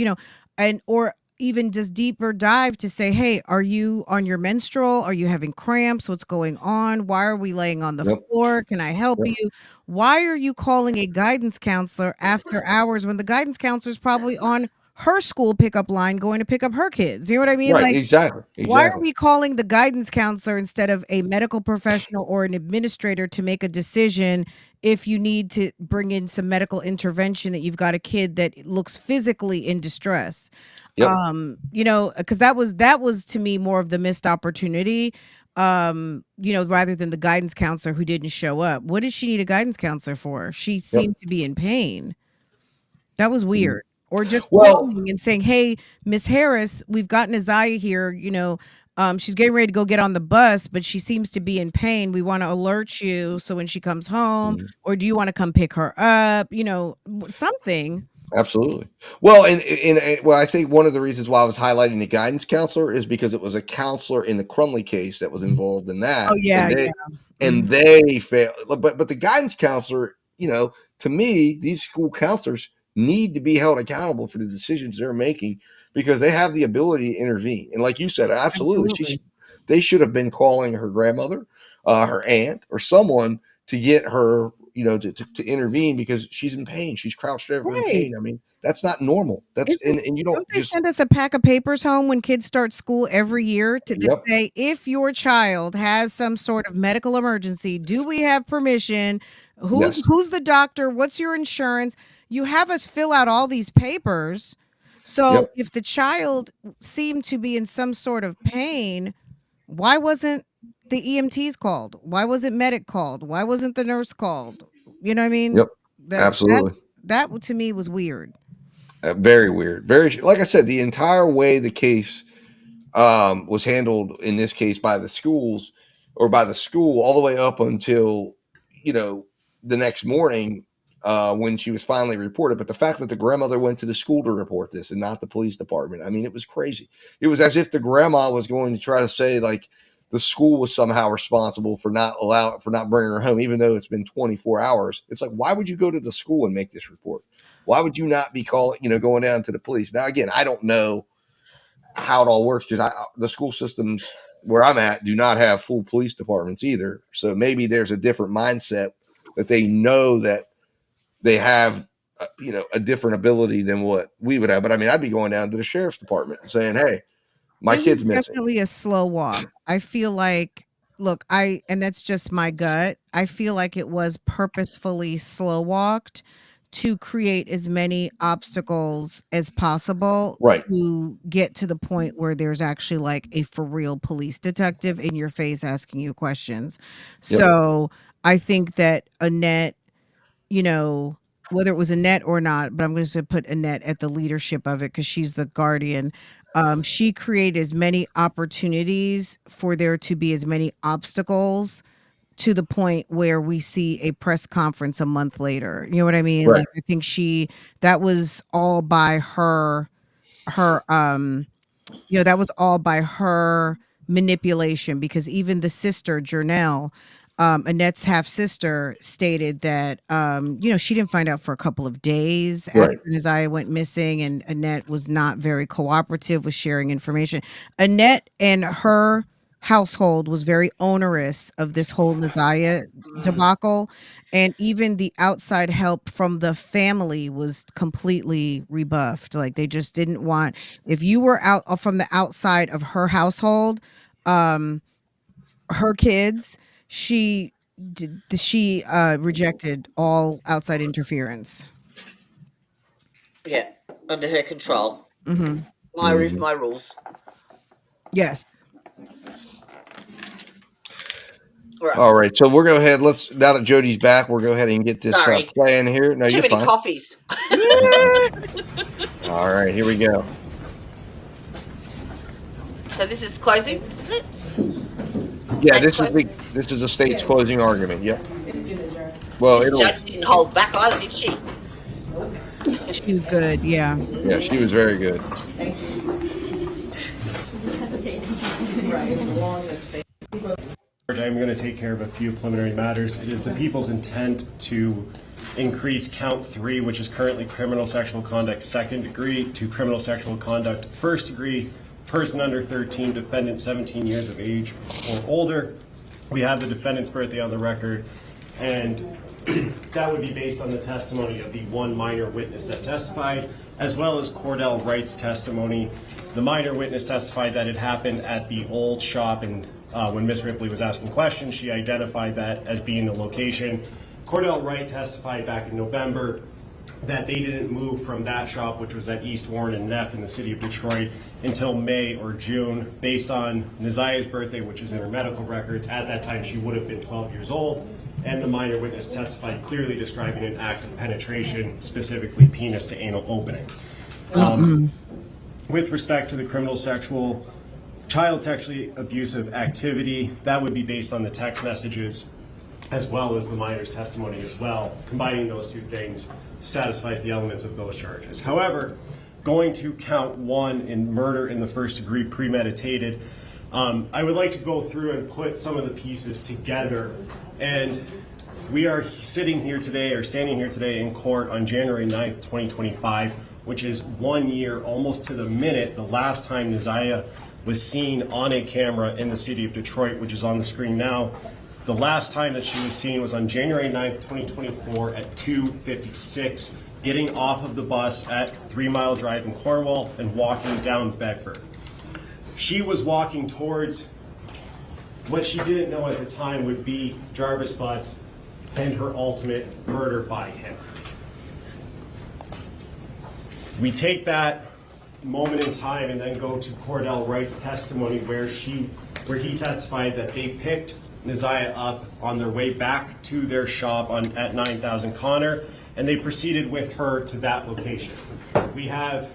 and or even just deeper dive to say, hey, are you on your menstrual? Are you having cramps? What's going on? Why are we laying on the Yep. floor? Can I help Yep. you? Why are you calling a guidance counselor after hours when the guidance counselor is probably on her school pickup line going to pick up her kids? You know what I mean? Right. Like, Exactly. why are Exactly. we calling the guidance counselor instead of a medical professional or an administrator to make a decision if you need to bring in some medical intervention that you've got a kid that looks physically in distress? Yep. Because that was to me more of the missed opportunity. Rather than the guidance counselor who didn't show up. What did she need a guidance counselor for? She Yep. seemed to be in pain. That was Mhm. weird. Or just Well, calling and saying, "Hey, Miss Harris, we've gotten a Ziyah here, she's getting ready to go get on the bus, but she seems to be in pain. We want to alert you so when she comes home, mhm. or do you want to come pick her up? Something." Absolutely. Well, I think one of the reasons why I was highlighting the guidance counselor is because it was a counselor in the Crumley case that was involved in Oh, that, yeah, yeah. and Mhm. they failed. But the guidance counselor, to me, these school counselors need to be held accountable for the decisions they're making, because they have the ability to intervene. And like you said, absolutely, Absolutely. they should have been calling her grandmother, her aunt, or someone to get her, to intervene, because she's in pain. She's crouched over in Right. pain. I mean, That's not normal. That's Isn't and you don't Don't they just send us a pack of papers home when kids start school every year to that Yep. say, if your child has some sort of medical emergency, do we have permission? Yes. Who's the doctor? What's your insurance? You have us fill out all these papers. So Yep. if the child seemed to be in some sort of pain, why wasn't the EMTs called? Why wasn't medic called? Why wasn't the nurse called? You know what I mean? Yep. That that Absolutely. that to me was weird. Very weird. Very like I said, the entire way the case was handled in this case by the schools or by the school all the way up until the next morning when she was finally reported. But the fact that the grandmother went to the school to report this and not the police department, I mean, it was crazy. It was as if the grandma was going to try to say like the school was somehow responsible for not bringing her home, even though it's been 24 hours. It's like, why would you go to the school and make this report? Why would you not be going down to the police? Now, again, I don't know how it all works because the school systems where I'm at do not have full police departments either. So maybe there's a different mindset that they know that they have, a different ability than what we would have. But I mean, I'd be going down to the sheriff's department and saying, "Hey, my It kid's was missing." definitely a slow walk. I feel like and that's just my gut. I feel like it was purposefully slow walked to create as many obstacles as possible Right. to get to the point where there's actually like a for real police detective in your face asking you questions. Yep. So I think that Annette, whether it was Annette or not, but I'm going to put Annette at the leadership of it because she's the guardian. She created as many opportunities for there to be as many obstacles to the point where we see a press conference a month later. You know what I mean? Right. Like I think that was all by her that was all by her manipulation because even the sister, Jernell, Annette's half sister, stated that she didn't find out for a couple of days after Right. Ziyah went missing, and Annette was not very cooperative with sharing information. Annette and her household was very onerous of this whole Ziyah debacle, and even the outside help from the family was completely rebuffed. Like they just didn't want, if you were out from the outside of her household, her kids, she rejected all outside interference. Yeah, under her control. Hmm. My roof, my rules. Yes. All right. So we'll go ahead. Now that Jody's back, we'll go ahead and get this playing here. No, Too you're many fine. coffees. All right, here we go. So this is closing, is it? Yeah, State's this is a state's closing argument. Yep. Well, This judge didn't hold back either, did she? She was good. Yeah. Yeah, she was very good. I'm going to take care of a few preliminary matters. It is the people's intent to increase count 3, which is currently criminal sexual conduct second degree, to criminal sexual conduct first degree, person under 13, defendant 17 years of age or older. We have the defendant's birthday on the record, and that would be based on the testimony of the one minor witness that testified, as well as Cordell Wright's testimony. The minor witness testified that it happened at the old shop, and when Ms. Ripley was asking questions, she identified that as being the location. Cordell Wright testified back in November that they didn't move from that shop, which was at East Warren and Neff in the city of Detroit, until May or June, based on Ziyah's birthday, which is in her medical records. At that time, she would have been 12 years old, and the minor witness testified clearly describing an act of penetration, specifically penis to anal opening. With respect to the criminal sexual child sexually abusive activity, that would be based on the text messages as well as the minor's testimony as well. Combining those two things satisfies the elements of those charges. However, going to count 1 in murder in the first degree premeditated, I would like to go through and put some of the pieces together. And we are standing here today in court on January 9th, 2025, which is 1 year, almost to the minute, the last time Ziyah was seen on a camera in the city of Detroit, which is on the screen now. The last time that she was seen was on January 9th, 2024 at 2:56 getting off of the bus at 3 Mile Drive in Cornwall and walking down Bedford. She was walking towards what she didn't know at the time would be Jarvis Butts and her ultimate murder by him. We take that moment in time and then go to Cordell Wright's testimony where he testified that they picked Ziyah up on their way back to their shop at 9000 Connor, and they proceeded with her to that location. We have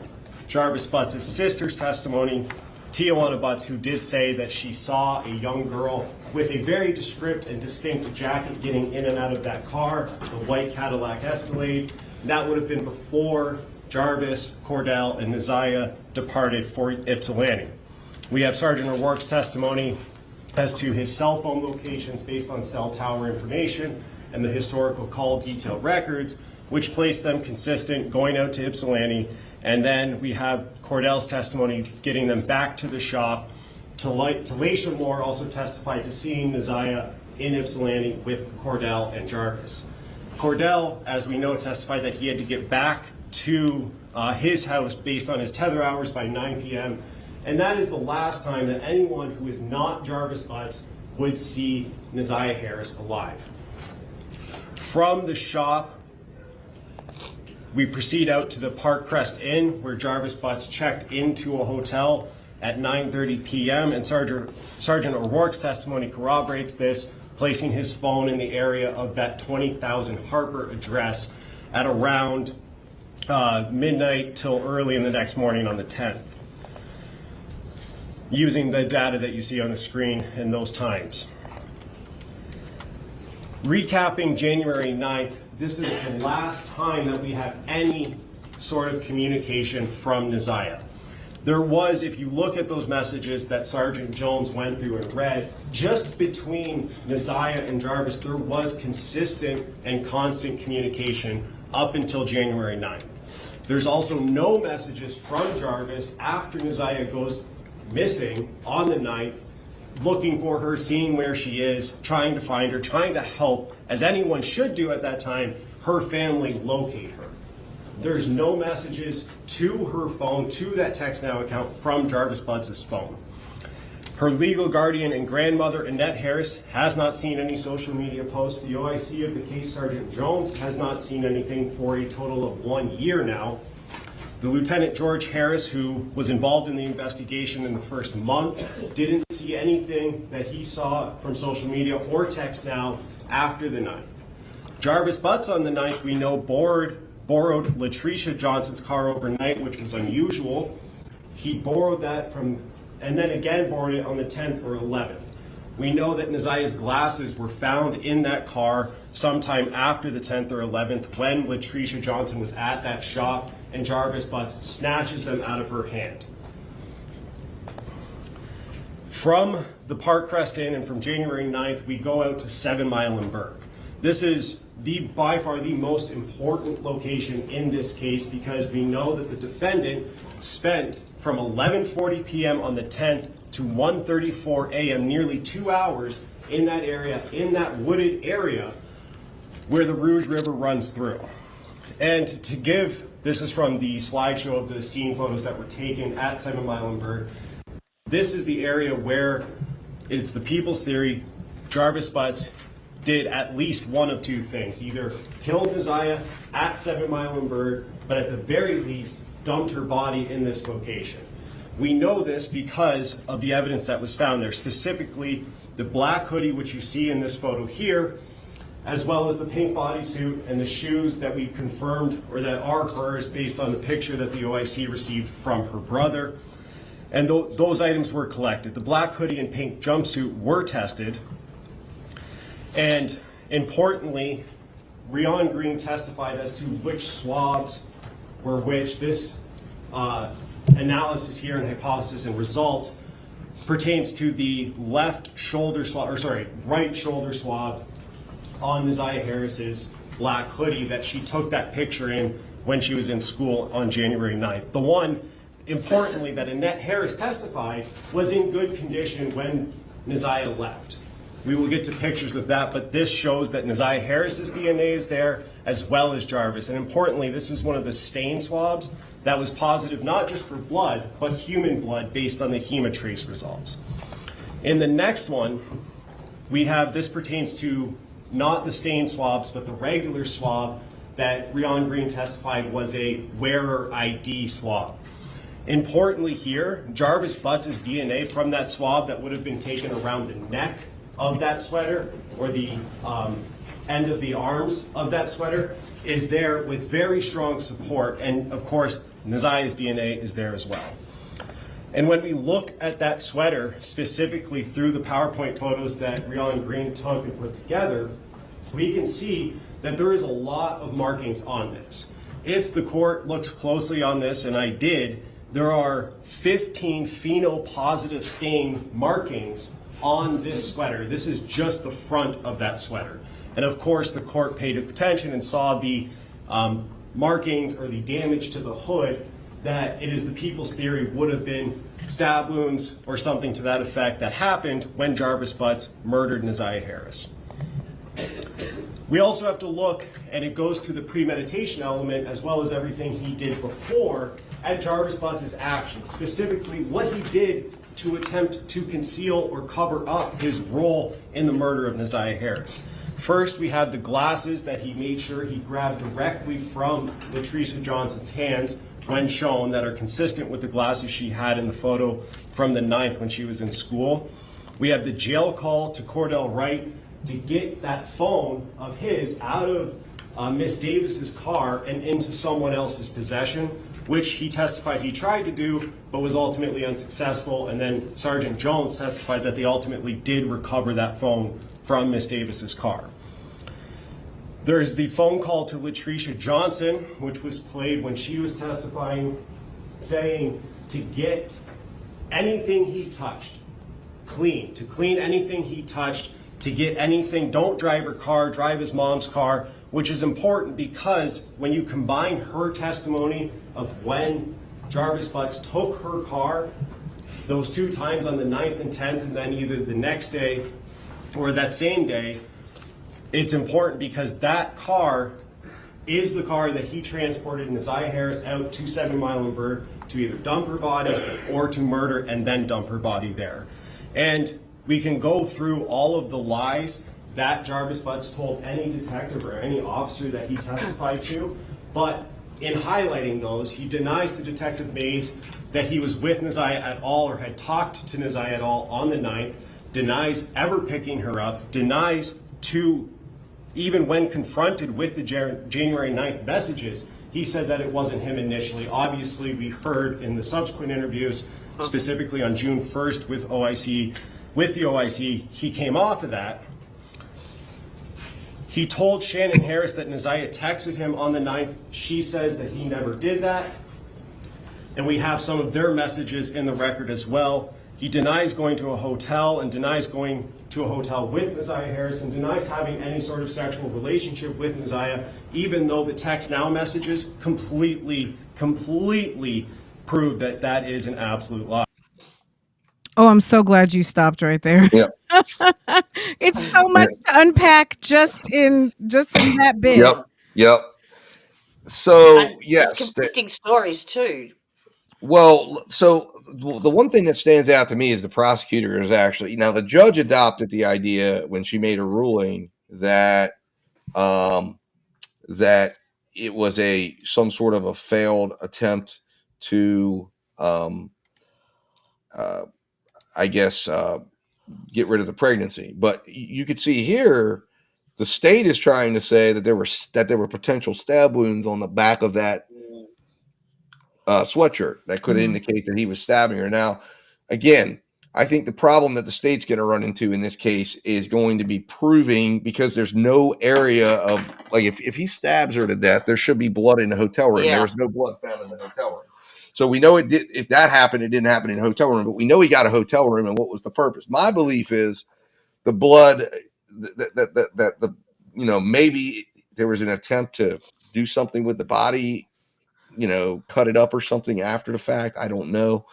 Jarvis Butts' sister's testimony, Tijuana Butts, who did say that she saw a young girl with a very descriptive and distinct jacket getting in and out of that car, the white Cadillac Escalade. That would have been before Jarvis, Cordell, and Ziyah departed for Ypsilanti. We have Sergeant O'Rourke's testimony as to his cell phone locations based on cell tower information and the historical call detail records, which placed them consistent going out to Ypsilanti. And then we have Cordell's testimony getting them back to the shop. Talacia Moore also testified to seeing Ziyah in Ypsilanti with Cordell and Jarvis. Cordell, as we know, testified that he had to get back to his house based on his tether hours by 9 p.m. And that is the last time that anyone who is not Jarvis Butts would see Ziyah Harris alive. From the shop, we proceed out to the Park Crest Inn, where Jarvis Butts checked into a hotel at 9:30 p.m. And Sergeant O'Rourke's testimony corroborates this, placing his phone in the area of that 20,000 Harper address at around midnight till early in the next morning on the 10th, using the data that you see on the screen in those times. Recapping January 9th, this is the last time that we have any sort of communication from Ziyah. There was, if you look at those messages that Sergeant Jones went through and read, just between Ziyah and Jarvis, there was consistent and constant communication up until January 9th. There's also no messages from Jarvis after Ziyah goes missing on the 9th, looking for her, seeing where she is, trying to find her, trying to help, as anyone should do at that time, her family locate her. There's no messages to her phone, to that Text Now account from Jarvis Butts' phone. Her legal guardian and grandmother, Annette Harris, has not seen any social media posts. The OIC of the case, Sergeant Jones, has not seen anything for a total of 1 year now. The Lieutenant George Harris, who was involved in the investigation in the first month, didn't see anything that he saw from social media or Text Now after the 9th. Jarvis Butts on the 9th, we know, borrowed Latricia Johnson's car overnight, which was unusual. He borrowed that and then again borrowed it on the 10th or 11th. We know that Ziyah's glasses were found in that car sometime after the 10th or 11th when Latricia Johnson was at that shop and Jarvis Butts snatches them out of her hand. From the Park Crest Inn and from January 9th, we go out to 7 Mile and Berg. This is by far the most important location in this case because we know that the defendant spent from 11:40 p.m. on the 10th to 1:34 a.m., nearly 2 hours in that area, in that wooded area where the Rouge River runs through. And to give, this is from the slideshow of the scene photos that were taken at 7 Mile and Berg. This is the area where it's the people's theory Jarvis Butts did at least one of two things. Either killed Ziyah at 7 Mile and Berg, but at the very least dumped her body in this location. We know this because of the evidence that was found there, specifically the black hoodie, which you see in this photo here, as well as the pink bodysuit and the shoes that we confirmed or that are hers based on the picture that the OIC received from her brother. And those items were collected. The black hoodie and pink jumpsuit were tested. And importantly, Rion Green testified as to which swabs were which. This analysis here and hypothesis and result pertains to the right shoulder swab on Ziyah Harris's black hoodie that she took that picture in when she was in school on January 9th. The one, importantly, that Annette Harris testified was in good condition when Ziyah left. We will get to pictures of that, but this shows that Ziyah Harris's DNA is there, as well as Jarvis. And importantly, this is one of the stain swabs that was positive not just for blood, but human blood based on the hemotrace results. In the next one, we have, this pertains to not the stain swabs, but the regular swab that Rion Green testified was a wearer ID swab. Importantly here, Jarvis Butts' DNA from that swab that would have been taken around the neck of that sweater, or the end of the arms of that sweater, is there with very strong support, and of course, Ziyah's DNA is there as well. And when we look at that sweater, specifically through the PowerPoint photos that Rion Green took and put together, we can see that there is a lot of markings on this. If the court looks closely on this, and I did, there are 15 phenol-positive stain markings on this sweater. This is just the front of that sweater. And of course, the court paid attention and saw the markings or the damage to the hood, that it is the people's theory would have been stab wounds or something to that effect that happened when Jarvis Butts murdered Ziyah Harris. We also have to look, and it goes to the premeditation element as well as everything he did before, at Jarvis Butts' actions, specifically what he did to attempt to conceal or cover up his role in the murder of Ziyah Harris. First, we have the glasses that he made sure he grabbed directly from Latricia Johnson's hands when shown, that are consistent with the glasses she had in the photo from the 9th when she was in school. We have the jail call to Cordell Wright to get that phone of his out of Miss Davis's car and into someone else's possession, which he testified he tried to do, but was ultimately unsuccessful. And then Sergeant Jones testified that they ultimately did recover that phone from Miss Davis's car. There's the phone call to Latricia Johnson, which was played when she was testifying, saying to get anything he touched clean, to clean anything he touched, to get anything, don't drive her car, drive his mom's car, which is important because when you combine her testimony of when Jarvis Butts took her car, those 2 times on the 9th and 10th, and then either the next day or that same day, it's important because that car is the car that he transported Ziyah Harris out to 7 Mile and Bird to either dump her body or to murder and then dump her body there. And we can go through all of the lies that Jarvis Butts told any detective or any officer that he testified to, but in highlighting those, he denies to Detective Mays that he was with Ziyah at all or had talked to Ziyah at all on the 9th, denies ever picking her up, denies to, even when confronted with the January 9th messages, he said that it wasn't him initially. Obviously, we heard in the subsequent interviews, specifically on June 1st with the OIC, he came off of that. He told Shannon Harris that Ziyah texted him on the 9th. She says that he never did that. And we have some of their messages in the record as well. He denies going to a hotel and denies going to a hotel with Ziyah Harris and denies having any sort of sexual relationship with Ziyah, even though the text now messages completely prove that that is an absolute lie. Oh, I'm so glad you stopped right there. Yep. It's so much to unpack just in that bit. Yep. So And yes, there's conflicting stories too. well, so the one thing that stands out to me is the prosecutor is actually, now the judge adopted the idea when she made a ruling that that it was some sort of a failed attempt to get rid of the pregnancy. But you could see here, the state is trying to say that there were potential stab wounds on the back of that sweatshirt that could indicate that he was stabbing her. Now, again, I think the problem that the state's going to run into in this case is going to be proving, because there's no area of, like, if he stabs her to death, there should be blood in the hotel room. Yeah. There was no blood found in the hotel room. So we know it did. If that happened, it didn't happen in a hotel room, but we know he got a hotel room, and what was the purpose? My belief is the blood that maybe there was an attempt to do something with the body, cut it up or something after the fact. I don't know.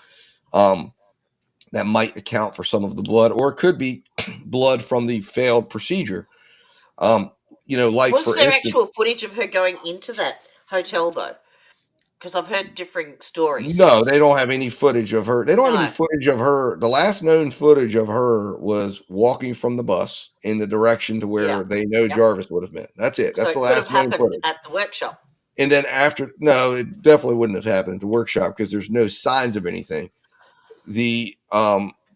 That might account for some of the blood, or it could be blood from the failed procedure. Like Was for there instance, actual footage of her going into that hotel though? Because I've heard differing stories. no, they don't have any footage of her. They don't have any No. footage of her. The last known footage of her was walking from the bus in the direction to Yeah. where they know Yep. Jarvis would have been. That's it. So That's the it could have last known happened footage. at the workshop. And then no, it definitely wouldn't have happened at the workshop because there's no signs of anything.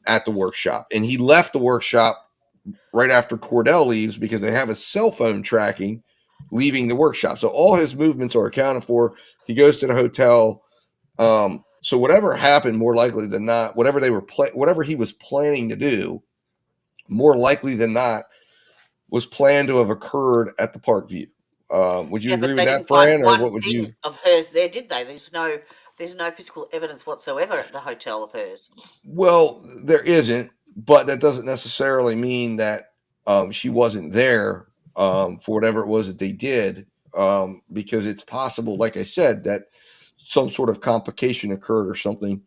At the workshop, and he left the workshop right after Cordell leaves because they have a cell phone tracking leaving the workshop. So all his movements are accounted for. He goes to the hotel. So whatever happened, more likely than not, whatever he was planning to do, more likely than not, was planned to have occurred at the Park View. Would you Yeah, agree but with they that, didn't find Fran, or one what would thing you? of hers there, did they? There's no physical evidence whatsoever at the hotel of hers. Well, there isn't, but that doesn't necessarily mean that she wasn't there for whatever it was that they did, because it's possible, like I said, that some sort of complication occurred or something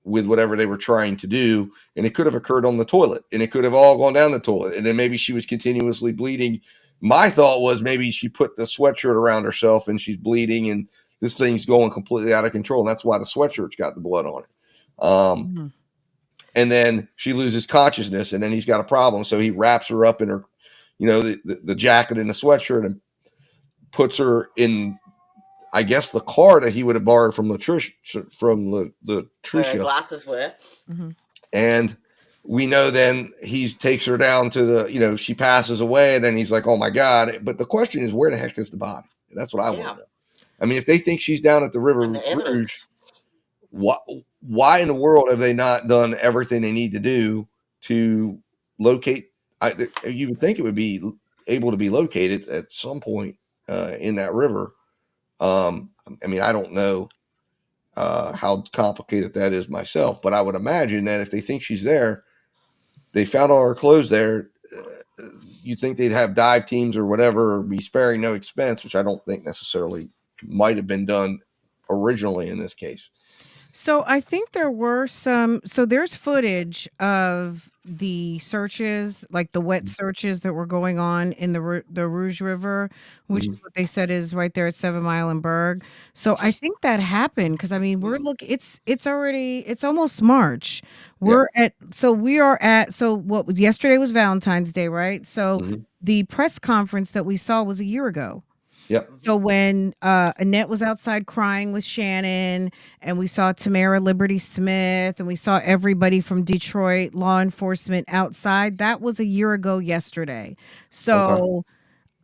with whatever they were trying to do, and it could have occurred on the toilet, and it could have all gone down the toilet, and then maybe she was continuously bleeding. My thought was maybe she put the sweatshirt around herself and she's bleeding, and this thing's going completely out of control, and that's why the sweatshirt's got the blood on it. And then she loses consciousness, and then he's got a problem. So he wraps her up in her, the jacket and the sweatshirt, and puts her in, I guess, the car that he would have borrowed from Latricia. Where her glasses were. And we know then he takes her down to the, she passes away, and then he's like, oh my God. But the question is, where the heck is the body? That's what I want to know. I mean, if they think she's down at the River Rouge, why in the world have they not done everything they need to do to locate? You would think it would be able to be located at some point in that river. I mean, I don't know how complicated that is myself, but I would imagine that if they think she's there, they found all her clothes there. You'd think they'd have dive teams or whatever, or be sparing no expense, which I don't think necessarily might have been done originally in this case. So I think there were there's footage of the searches, like the wet searches that were going on in the Rouge River, which is what they said is right there at 7 Mile and Berg. So I think that happened because I mean it's almost March. We are at what was yesterday was Valentine's Day, right? So the press conference that we saw was a year ago. Yep. So when Annette was outside crying with Shannon, and we saw Tamara Liberty Smith, and we saw everybody from Detroit law enforcement outside, that was a year ago yesterday. So,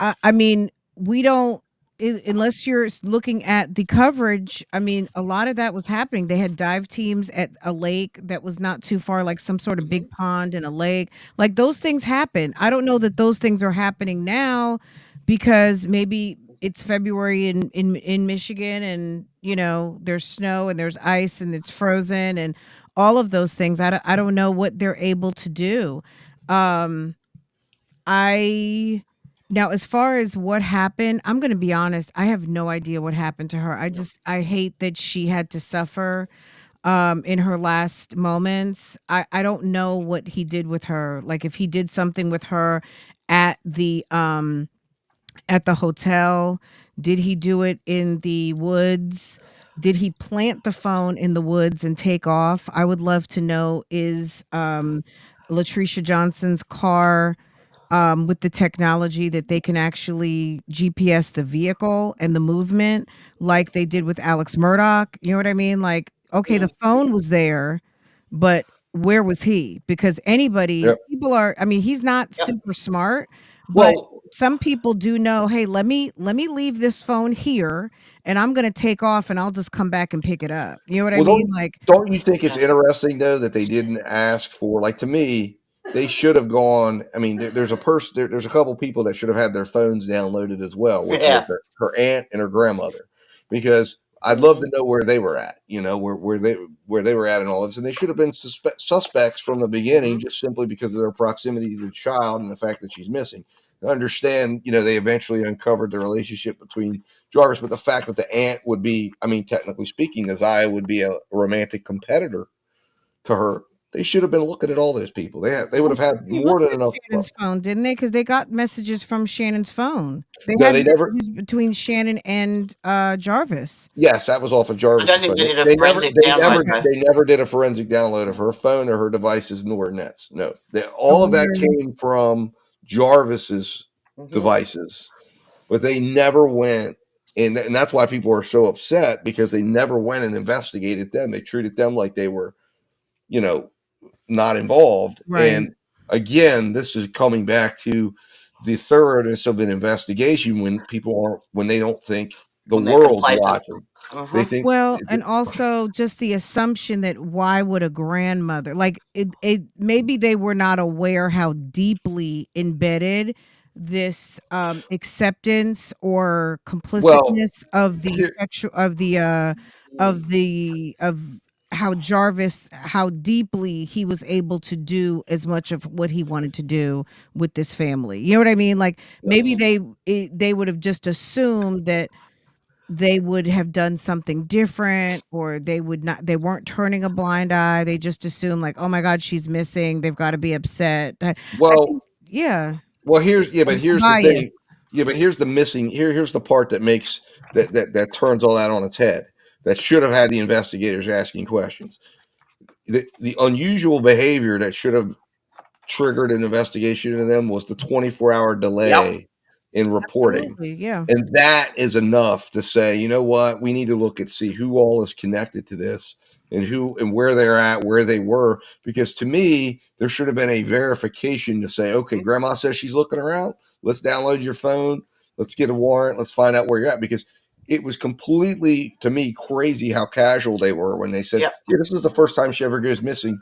I mean, we don't, unless you're looking at the coverage, I mean, a lot of that was happening. They had dive teams at a lake that was not too far, like some sort of big pond in a lake. Like those things happen. I don't know that those things are happening now because maybe it's February in Michigan, and there's snow and there's ice and it's frozen and all of those things. I don't know what they're able to do. I Now, as far as what happened, I'm going to be honest, I have no idea what happened to her. I hate that she had to suffer in her last moments. I don't know what he did with her. Like if he did something with her at the hotel? Did he do it in the woods? Did he plant the phone in the woods and take off? I would love to know, is Latricia Johnson's car with the technology that they can actually GPS the vehicle and the movement like they did with Alex Murdoch? You know what I mean? Like, okay, the phone was there, but where was he? Because people are, I mean, he's not super smart, but some people do know, hey, let me leave this phone here and I'm going to take off and I'll just come back and pick it up. You know what I mean? Like, don't you think it's interesting though that they didn't ask for, like, to me, they should have gone. I mean, there's a couple people that should have had their phones downloaded as well, which was her aunt and her grandmother, because I'd love to know where they were at, where they were at and all this, and they should have been suspects from the beginning, just simply because of their proximity to the child and the fact that she's missing. I understand, they eventually uncovered the relationship between Jarvis, but the fact that the aunt would be, I mean, technically speaking, Ziyah would be a romantic competitor to her, They should have been looking at all those people. They would have had They more looked than at enough. Shannon's phone, didn't they? Because they got messages from Shannon's phone. They No, had they never. messages between Shannon and Jarvis. Yes, that was off of I Jarvis's don't phone. think they did a They never, forensic they download never, Okay. though. they never did a forensic download of her phone or her devices nor nets. No, I all of that wonder. came from Jarvis's Mhm. devices, but they never went, and that's why people are so upset because they never went and investigated them. They treated them like they were, you know, not involved. Right. And again, this is coming back to the thoroughness of an investigation when they don't think the When they're world's complacent. watching. They think Well, and also just the assumption that why would a grandmother like it maybe they were not aware how deeply embedded this acceptance or well complicitness of the here, sexual of how Jarvis how deeply he was able to do as much of what he wanted to do with this family. You know what I mean? Like maybe they would have just assumed that they would have done something different or they weren't turning a blind eye. They just assumed like, "Oh my god, she's missing. They've got to be upset." I think well yeah, well here's the bias. thing. Yeah, but here's the missing here's the part that makes that turns all that on its head. That should have had the investigators asking questions. The unusual behavior that should have triggered an investigation into them was the 24-hour Yep. delay in reporting. Absolutely. Yeah. And that is enough to say, you know what, we need to look and see who all is connected to this and who and where they're at, where they were. Because to me, there should have been a verification to say, okay, grandma says she's looking around. Let's download your phone. Let's get a warrant. Let's find out where you're at. Because it was completely, to me, crazy how casual they were when they said, Yep. yeah, this is the first time she ever goes missing.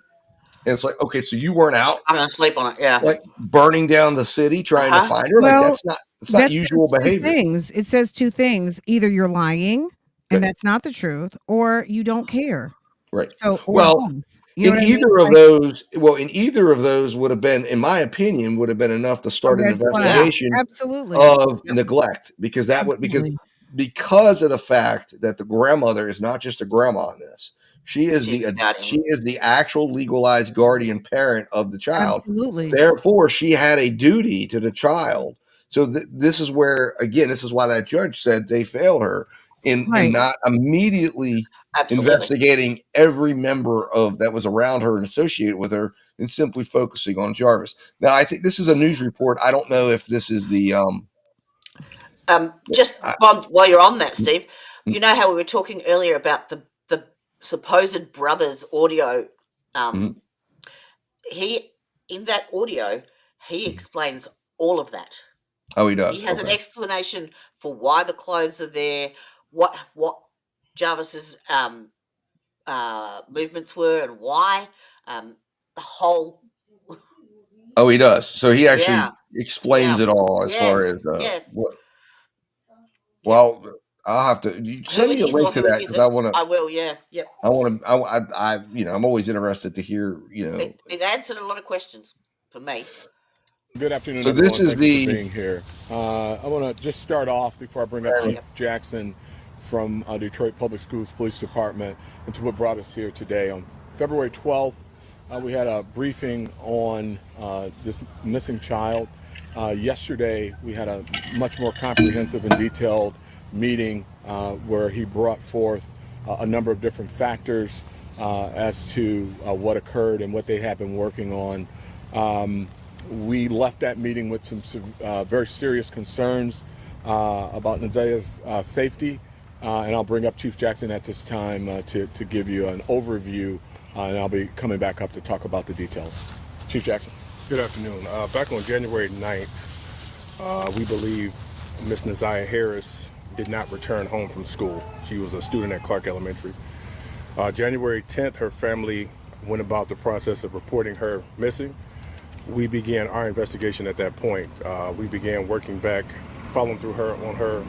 And it's like, okay, so you weren't out I'm gonna sleep on it. Yeah. like burning down the city trying to find her. Like Well, that's not that usual says two behavior. things. It says two things. Either you're lying and Okay. that's not the truth, or you don't care. Right. So or Well, both. You know in what I mean? either of those would have been, in my opinion, would have been enough to A start an red flag. investigation Absolutely. of Yep. neglect because that would Absolutely. because of the fact that the grandmother is not just a grandma in this. She's the guardian. She is the actual legalized guardian parent of the child. Absolutely. Therefore, she had a duty to the child. So this is where, again, this is why that judge said they failed her in Right. not immediately Absolutely. investigating every member of that was around her and associated with her, and simply focusing on Jarvis. Now, I think this is a news report. I don't know if this is the Just I- while you're on that, Steve, you know how we were talking earlier about the supposed brother's audio. Mhm. He in that audio he explains all of that. Oh, he does. He has an Okay. explanation for why the clothes are there, what Jarvis's movements were, and why the whole. Oh, he does. So he actually Yeah. explains Yeah. it all as far Yes. as Yes. what. Well, I'll have to send me a link to that because I want I to. will. Yeah. Yep. I want to. I'm always interested to hear. It answered a lot of questions for me. Good afternoon, So everyone. this is Thank you the- for being here. I want to just start off before I bring up Chief Jackson from Detroit Public Schools Police Department and to what brought us here today. On February 12th, we had a briefing on this missing child. Yesterday, we had a much more comprehensive and detailed meeting where he brought forth a number of different factors as to what occurred and what they have been working on. We left that meeting with some very serious concerns about Ziyah's safety, and I'll bring up Chief Jackson at this time to give you an overview, and I'll be coming back up to talk about the details. Chief Jackson. Good afternoon. Back on January 9th, we believe Miss Ziyah Harris did not return home from school. She was a student at Clark Elementary. January 10th, her family went about the process of reporting her missing. We began our investigation at that point. We began working back, following through her on her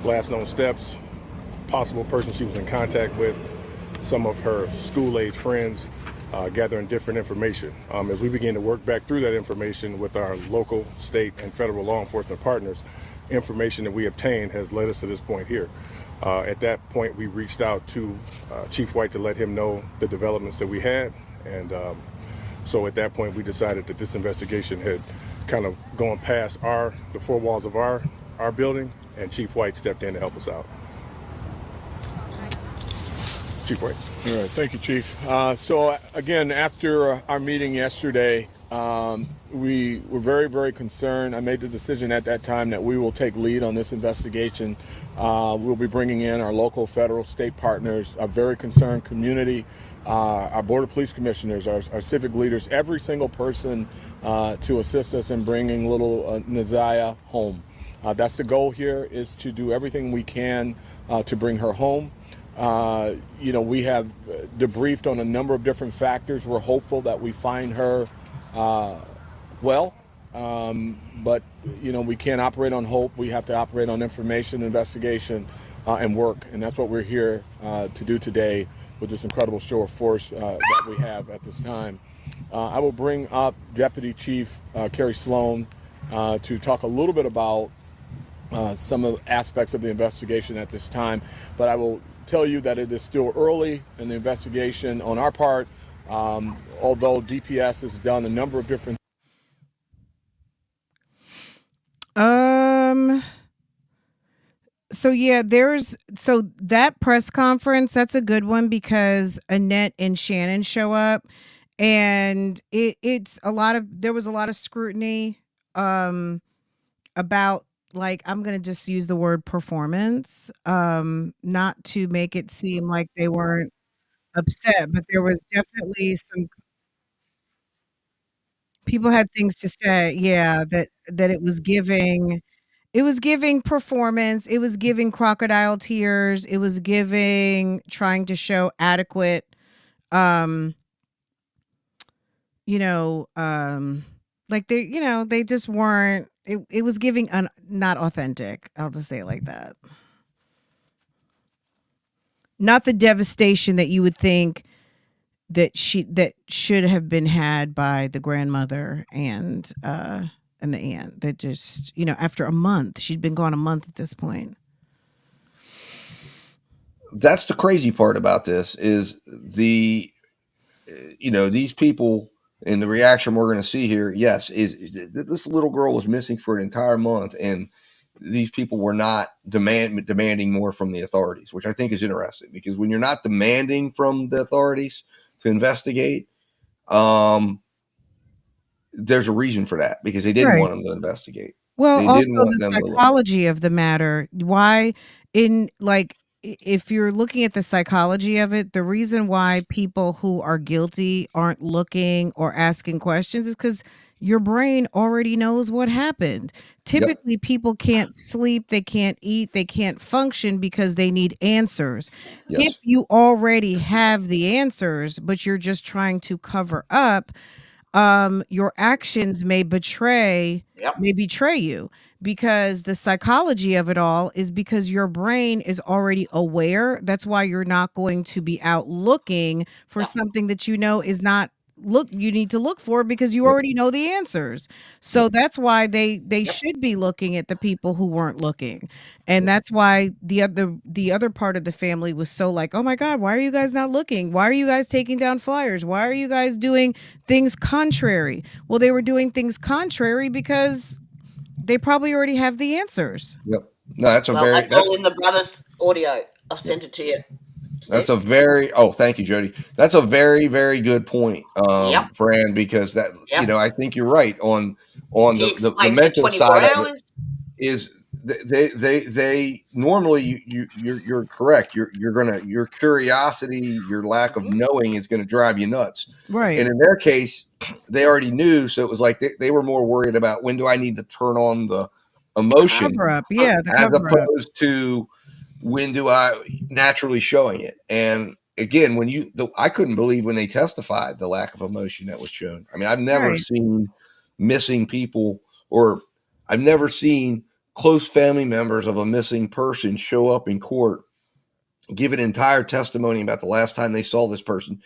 last known steps, possible person she was in contact with, some of her school-age friends, gathering different information. As we began to work back through that information with our local, state, and federal law enforcement partners, information that we obtained has led us to this point here. At that point, we reached out to Chief White to let him know the developments that we had, and So at that point, we decided that this investigation had kind of gone past the four walls of our building, and Chief White stepped in to help us out. Chief White. All right, thank you, Chief. So again, after our meeting yesterday, we were very, very concerned. I made the decision at that time that we will take lead on this investigation. We'll be bringing in our local, federal, state partners, a very concerned community, our Board of Police Commissioners, our civic leaders, every single person to assist us in bringing little Ziyah home. That's the goal here, is to do everything we can to bring her home. We have debriefed on a number of different factors. We're hopeful that we find her well, but we can't operate on hope. We have to operate on information, investigation, and work, and that's what we're here to do today with this incredible show of force that we have at this time. I will bring up Deputy Chief Carrie Sloan to talk a little bit about some of the aspects of the investigation at this time, but I will tell you that it is still early in the investigation on our part, although DPS has done a number of different So yeah, so that press conference, that's a good one because Annette and Shannon show up, and there was a lot of scrutiny about, like, I'm gonna just use the word performance, not to make it seem like they weren't upset, but there was definitely some people had things to say, yeah, that it was giving performance, it was giving crocodile tears, it was giving trying to show adequate, um, you know, like they just weren't, it was giving not authentic. I'll just say it like that. Not the devastation that you would think that should have been had by the grandmother and the aunt, that just, after a month, she'd been gone a month at this point. That's the crazy part about this is these people and the reaction we're going to see here. Yes, is this little girl was missing for an entire month, and these people were not demanding more from the authorities, which I think is interesting, because when you're not demanding from the authorities to investigate, there's a reason for that, because they didn't want them to investigate. Well, They also didn't want the them to look. psychology of the matter. Why, if you're looking at the psychology of it, the reason why people who are guilty aren't looking or asking questions is because your brain already knows what happened. Typically, people can't sleep, they can't eat, they can't function because they need answers. If Yes. you already have the answers, but you're just trying to cover up, your actions may betray you, because the psychology of it all is because your brain is already aware. That's why you're not going to be out looking for something that is not you need to look for, because you already know the answers. So that's why they should be looking at the people who weren't looking. And that's why the other part of the family was so like, oh my God, why are you guys not looking? Why are you guys taking down flyers? Why are you guys doing things contrary? Well, they were doing things contrary because they probably already have the answers. Yep. No, that's that's all in the brother's audio. I've sent it to you. That's a very, thank you, Jody. That's a very, very good point, Fran, because that, I think you're right on the mental side of it. Is they normally you're correct. Your curiosity, your lack of knowing is going to drive you nuts. Right. And in their case, they already knew, so it was like they were more worried about, when do I need to turn on the emotion, cover up, the as cover up. opposed to when do I naturally showing it. And again, I couldn't believe when they testified the lack of emotion that was shown. I mean, I've never seen missing people, or I've never seen close family members of a missing person show up in court, give an entire testimony about the last time they saw this person,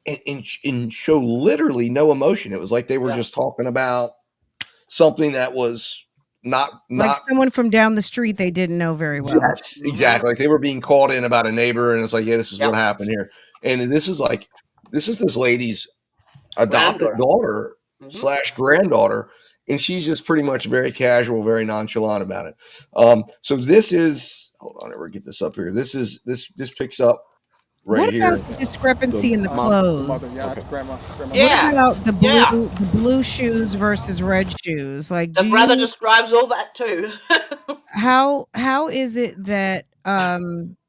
and show literally no emotion. It was like they were just talking about something that was not like someone from down the street they didn't know very well. Yes, exactly. Like they were being called in about a neighbor, and it's like, yeah, this is what happened here. And this is this lady's adopted Granddaughter. daughter Mhm. / granddaughter, and she's just pretty much very casual, very nonchalant about it. So this is, hold on, I'll get this up here. This picks up right What here. about the discrepancy in the The clothes? Yeah, grandma. What Yeah, about the yeah. blue shoes versus red shoes? Like, The do brother you describes all that too. how is it that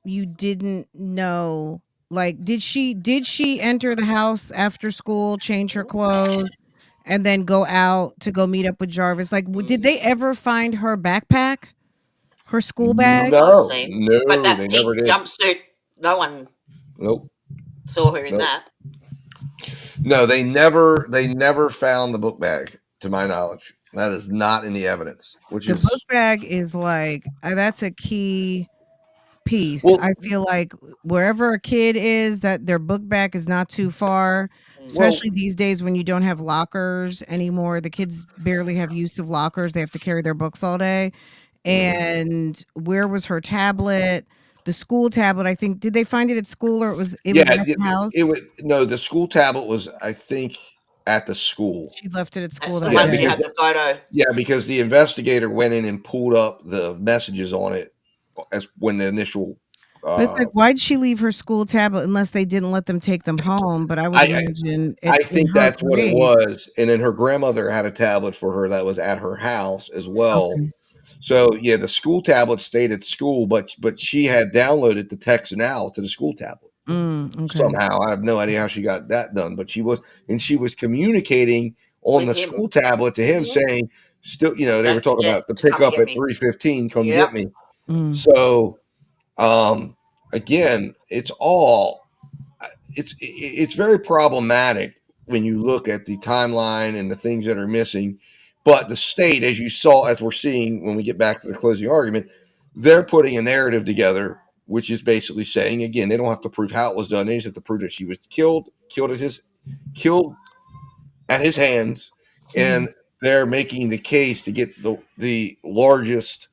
you didn't know? Like, did she enter the house after school, change her clothes, and then go out to go meet up with Jarvis? Like, did they ever find her backpack, her school bag? I've No, seen, but no, that they pink never did. jumpsuit, no one Nope, saw her in nope. that. No, they never found the book bag, to my knowledge. That is not in the evidence, which The book is bag is like that's a key piece. well, I feel like wherever a kid is, that their book bag is not too far, well, especially these days when you don't have lockers anymore. The kids barely have use of lockers. They have to carry their books all day. And where was her tablet? The school tablet, I think. Did they find it at school or it was yeah, at the it house? was no. The school tablet was, I think, at the school. She left it at That's school the that Yeah, one she day. because had the photo. because the investigator went in and pulled up the messages on it as when the initial. But it's Uh, like, why'd she leave her school tablet unless they didn't let them take them home? But I would I imagine I in think her that's what it grade. was, and then her grandmother had a tablet for her that was at her house as well. Okay. So yeah, the school tablet stayed at school, but she had downloaded the text now to the school tablet Okay. somehow. I have no idea how she got that done, but she was communicating on With the him. school tablet to him, Mhm. saying, still, they were Don't talking forget about the to come pickup get at me. 3:15. Come Yep. get me. Mm. So again, it's very problematic when you look at the timeline and the things that are missing. But the state, as we're seeing when we get back to the closing argument, they're putting a narrative together, which is basically saying, again, they don't have to prove how it was done. They just have to prove that she was killed at his hands, Mhm. and they're making the case to get the largest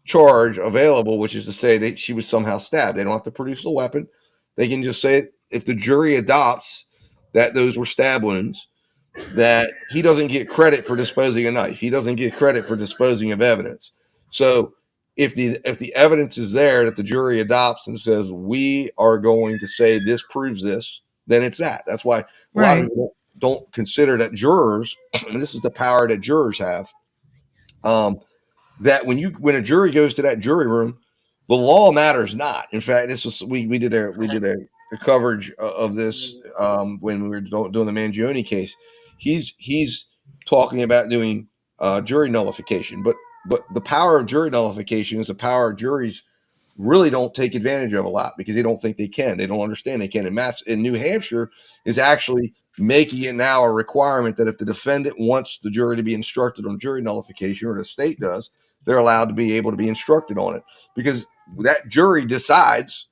charge available, which is to say that she was somehow stabbed. They don't have to produce the weapon. They can just say, if the jury adopts that those were stab wounds, that he doesn't get credit for disposing a knife. He doesn't get credit for disposing of evidence. So if the evidence is there that the jury adopts and says, we are going to say this proves this, then it's that. That's why a lot of Right. people don't consider that jurors, and this is the power that jurors have, that when a jury goes to that jury room, the law matters not. In fact, this was we did a coverage of this when we were doing the Mangione case. He's talking about doing jury nullification, but the power of jury nullification is the power of juries really don't take advantage of a lot because they don't think they can. They don't understand they can. In New Hampshire is actually making it now a requirement that if the defendant wants the jury to be instructed on jury nullification, or the state does, they're allowed to be able to be instructed on it because that jury decides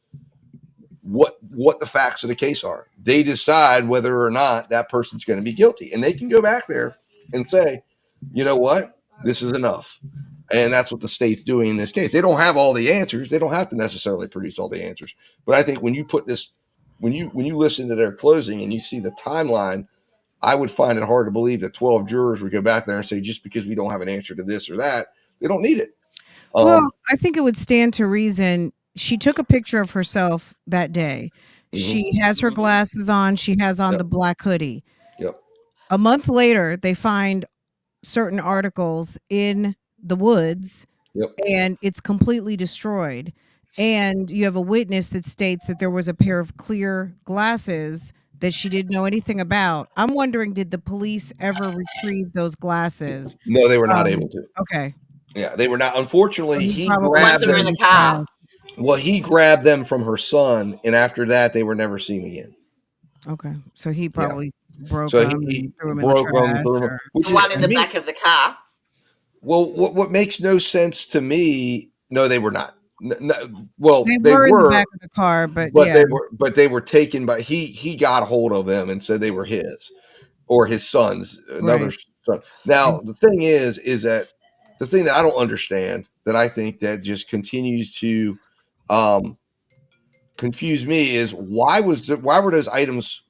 what the facts of the case are. They decide whether or not that person's going to be guilty, and they can go back there and say, you know what, this is enough. And that's what the state's doing in this case. They don't have all the answers. They don't have to necessarily produce all the answers. But I think when you put this, when you listen to their closing and you see the timeline, I would find it hard to believe that 12 jurors would go back there and say, just because we don't have an answer to this or that, they don't need it. Well, I think it would stand to reason. She took a picture of herself that day. Mhm. She has her glasses on. She has on Yep. the black hoodie. Yep. A month later, they find certain articles in the woods Yep. and it's completely destroyed. And you have a witness that states that there was a pair of clear glasses that she didn't know anything about. I'm wondering, did the police ever retrieve those glasses? No, they were not able to. Okay. Yeah, they were not. So Unfortunately, he he probably The ones grabbed that were put in them them. the in car. trash. Well, he grabbed them from her son, and after that, they were never seen again. Okay. So he Yeah. probably broke So them he and threw them in the broke them, trash or which The is one in to the me. back of the car. Well, what makes no sense to me? No, they were not. Well, they they were in the were, back of the car, but but yeah, they were taken by he got hold of them and said they were his or his son's, another right. son. Now And the thing is that the thing that I don't understand, that I think that just continues to confuse me, is why were those items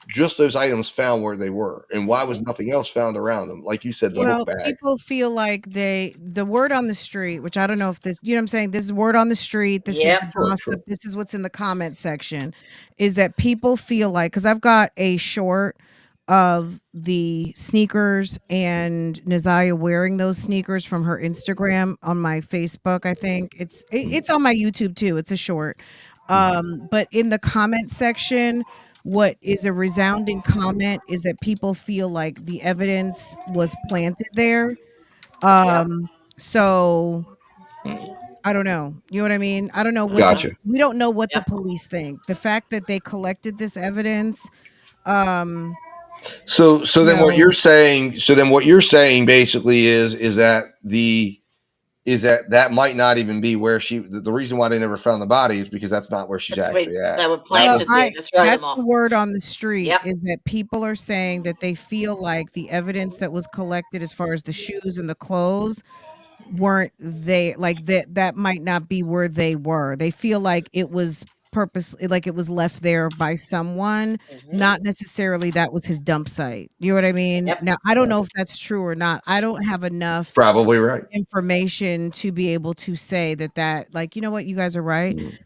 just those items found where they were, and why was nothing else found around them? Like you said, the Yeah. book Well, bag. people feel like the word on the street, which I don't know if this, you know what I'm saying? This is word on the street. This is Yep. the Sure, sure. gossip. This is what's in the comment section. Is that people feel like, because I've got a short of the sneakers and Naziah wearing those sneakers from her Instagram on my Facebook. I think it's on my YouTube too. It's a short. But in the comment section, what is a resounding comment is that people feel like the evidence was planted there. Yep. So I don't know. You know what I mean? I don't know what Uh-huh. Gotcha. we don't know what the Yep. police think. The fact that they collected this evidence, um, So you then what know, you're saying, basically is that that might not even be where the reason why they never found the body is because that's not where she's That's where actually at. they were That well, was planted there to throw that's them off. the word on the street Yep. is that people are saying that they feel like the evidence that was collected as far as the shoes and the clothes weren't they like that might not be where they were. They feel like it was purposely like it was left there by someone, Hmm. not necessarily that was his dump site. You know what I mean? Yep. Now, I don't know if that's true or not. I don't have enough probably right. information to be able to say that like, you know what, you guys are right. Mm.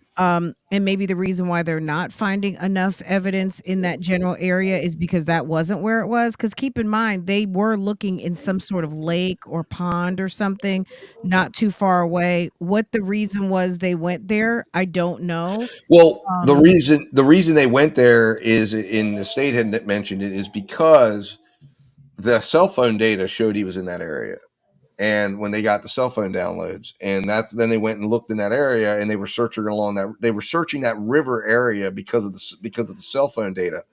And maybe the reason why they're not finding enough evidence in that general area is because that wasn't where it was. Because keep in mind, they were looking in some sort of lake or pond or something not too far away. What the reason was they went there, I don't know. Well, Um, the reason they went there is in the state had mentioned it is because the cell phone data showed he was in that area. And when they got the cell phone downloads, and then they went and looked in that area, and they were searching along that they were searching that river area because of the cell phone data.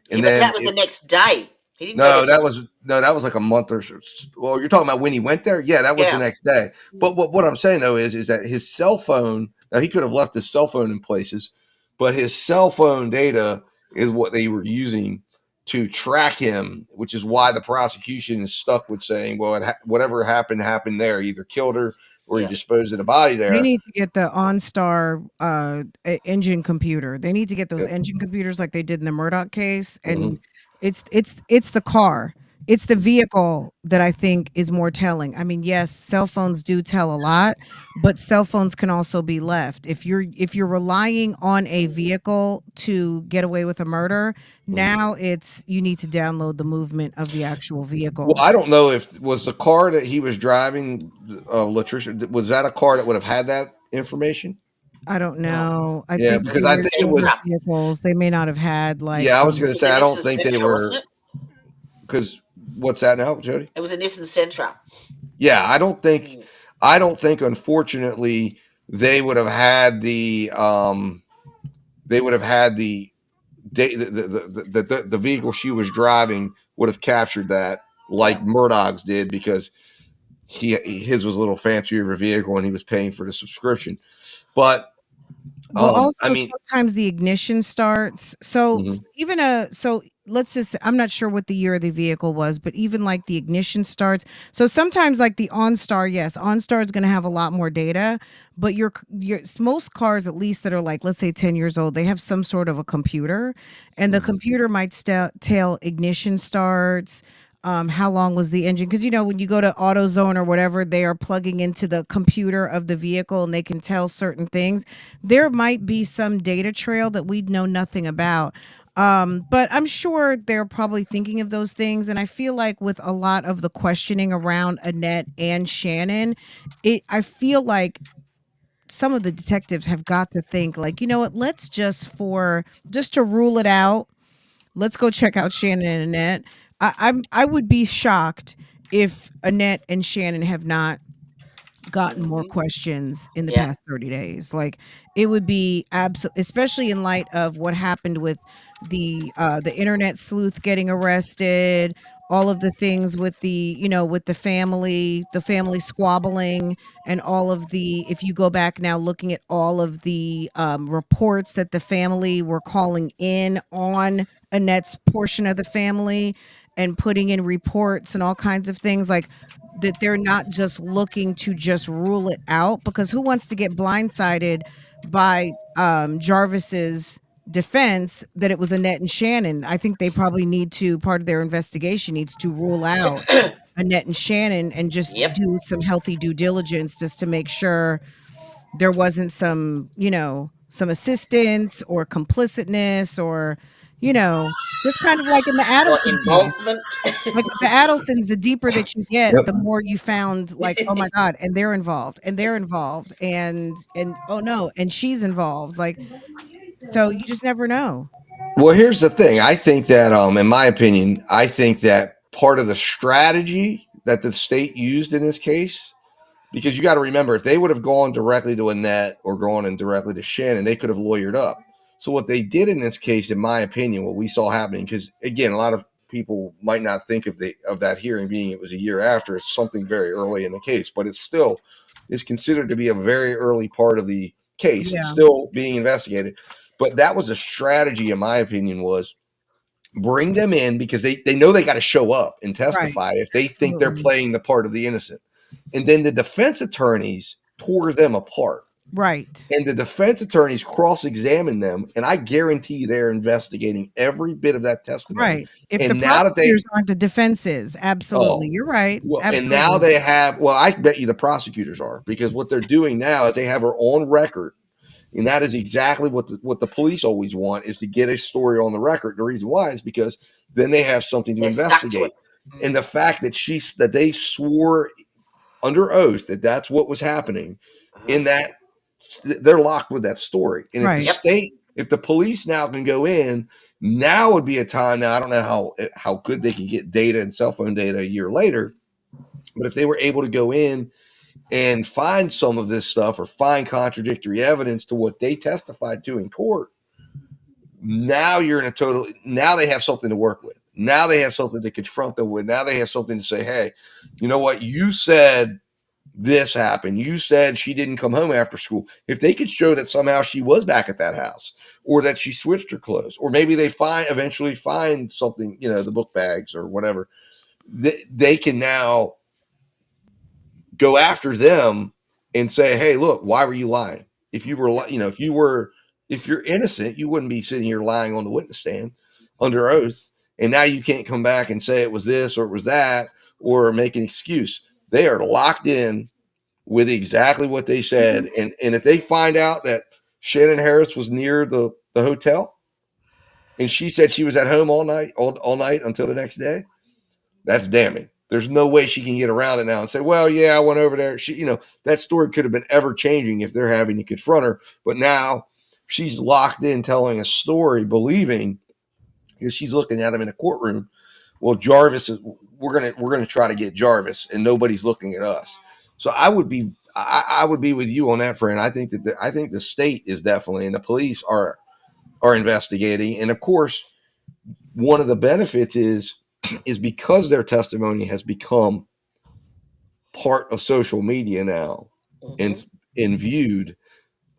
Yeah, And but then that was the next day. He didn't go there till that was like a month or so. Well, you're talking about when he went there. Yeah, that was the yeah. next day. But what I'm saying though is that his cell phone. Now he could have left his cell phone in places, but his cell phone data is what they were using to track him, which is why the prosecution is stuck with saying, well, whatever happened there, either killed her or he Yeah. disposed of the body they there. need to get the OnStar engine computer. They need to get those Yeah. engine computers like they did in the Murdoch case. Mhm. And it's the car. It's the vehicle that I think is more telling. I mean, yes, cell phones do tell a lot, but cell phones can also be left. If you're relying on a vehicle to get away with a murder, now it's you need to download the movement of the actual Well, vehicle. I don't know if was the car that he was driving, Latricia, was that a car that would have had that information? I don't No. know. I Yeah, think they because I were think it was. used vehicles. They may not have had like Yeah, I was going It to was say a I don't Nissan think they Sentra, wasn't were it? because what's that now, Jody? It was a Nissan Sentra. Yeah, Mm. I don't think unfortunately they would have had they would have had the vehicle she was driving would have captured that like Yeah. Murdoch's did because his was a little fancier of a vehicle and he was paying for the subscription. But well, I also mean, sometimes the ignition starts. So mhm, even so let's just I'm not sure what the year of the vehicle was, but even like the ignition starts. So sometimes like the OnStar, yes, OnStar is going to have a lot more data, but your most cars at least that are like let's say 10 years old, they have some sort of a computer and the mhm. computer might tell ignition starts. How long was the engine? Because when you go to AutoZone or whatever, they are plugging into the computer of the vehicle and they can tell certain things. There might be some data trail that we know nothing about. But I'm sure they're probably thinking of those things. And I feel like with a lot of the questioning around Annette and Shannon, I feel like some of the detectives have got to think like, you know what, let's just to rule it out, let's go check out Shannon and Annette. I would be shocked if Annette and Shannon have not gotten more Hmm. questions in the Yeah. past 30 days. Like it would be especially in light of what happened with the internet sleuth getting arrested, all of the things with the family squabbling and all of the if you go back now looking at all of the reports that the family were calling in on Annette's portion of the family and putting in reports and all kinds of things like that they're not just looking to just rule it out because who wants to get blindsided by Jarvis's defense that it was Annette and Shannon. I think they probably need to, part of their investigation needs to rule out Annette and Shannon and just Yep. do some healthy due diligence just to make sure there wasn't some, some assistance or complicitness or, just kind of like in the Or Adelson case. involvement. Like with the Adelsons, the deeper that you get, Yep. the more you found like, oh my God, and they're involved, and they're involved, and oh no, and she's involved. Like, so you just never know. Well, here's the thing. I think that, in my opinion, I think that part of the strategy that the state used in this case, because you got to remember, if they would have gone directly to Annette or gone in directly to Shannon, they could have lawyered up. So what they did in this case, in my opinion, what we saw happening, because again, a lot of people might not think of that hearing being it was a year after. It's something very early in the case, but it still is considered to be a very early part of the case. It's Yeah. still being investigated. But that was a strategy, in my opinion, was bring them in because they know they got to show up and testify if they think they're Absolutely. playing the part of the innocent. And then the defense attorneys tore them apart. Right. And the defense attorneys cross-examined them, and I guarantee they're investigating every bit of that testimony. Right. If the And now that they prosecutors aren't, the defense is. Absolutely. oh You're right. well, and Absolutely. now they have I bet you the prosecutors are, because what they're doing now is they have her on record. And that is exactly what the police always want, is to get a story on the record. The reason why is because then they have something to They're stuck to investigate. it. And the fact that they swore under oath that that's what was happening, in that they're locked with that story. And Right. if the Yep. state, if the police now can go in, now would be a time. Now I don't know how good they can get data and cell phone data a year later, but if they were able to go in and find some of this stuff or find contradictory evidence to what they testified to in court, now you're in a total, now they have something to work with. Now they have something to confront them with. Now they have something to say, hey, you know what? You said this happened. You said she didn't come home after school. If they could show that somehow she was back at that house, or that she switched her clothes, or maybe they eventually find something, the book bags or whatever, they can now go after them and say, hey, look, why were you lying? If you were, if you're innocent, you wouldn't be sitting here lying on the witness stand under oath. And now you can't come back and say it was this or it was that, or make an excuse. They are locked in with exactly what they said. And if they find out that Shannon Harris was near the hotel and she said she was at home all night until the next day, that's damning. There's no way she can get around it now and say, well, yeah, I went over there. That story could have been ever changing if they're having to confront her. But now she's locked in telling a story, believing, because she's looking at him in a courtroom. Well, Jarvis is, we're gonna try to get Jarvis, and nobody's looking at us. So I would be with you on that, friend. I think the state is definitely, and the police are investigating, and of course, one of the benefits is because their testimony has become part of social media now, Mhm. and viewed.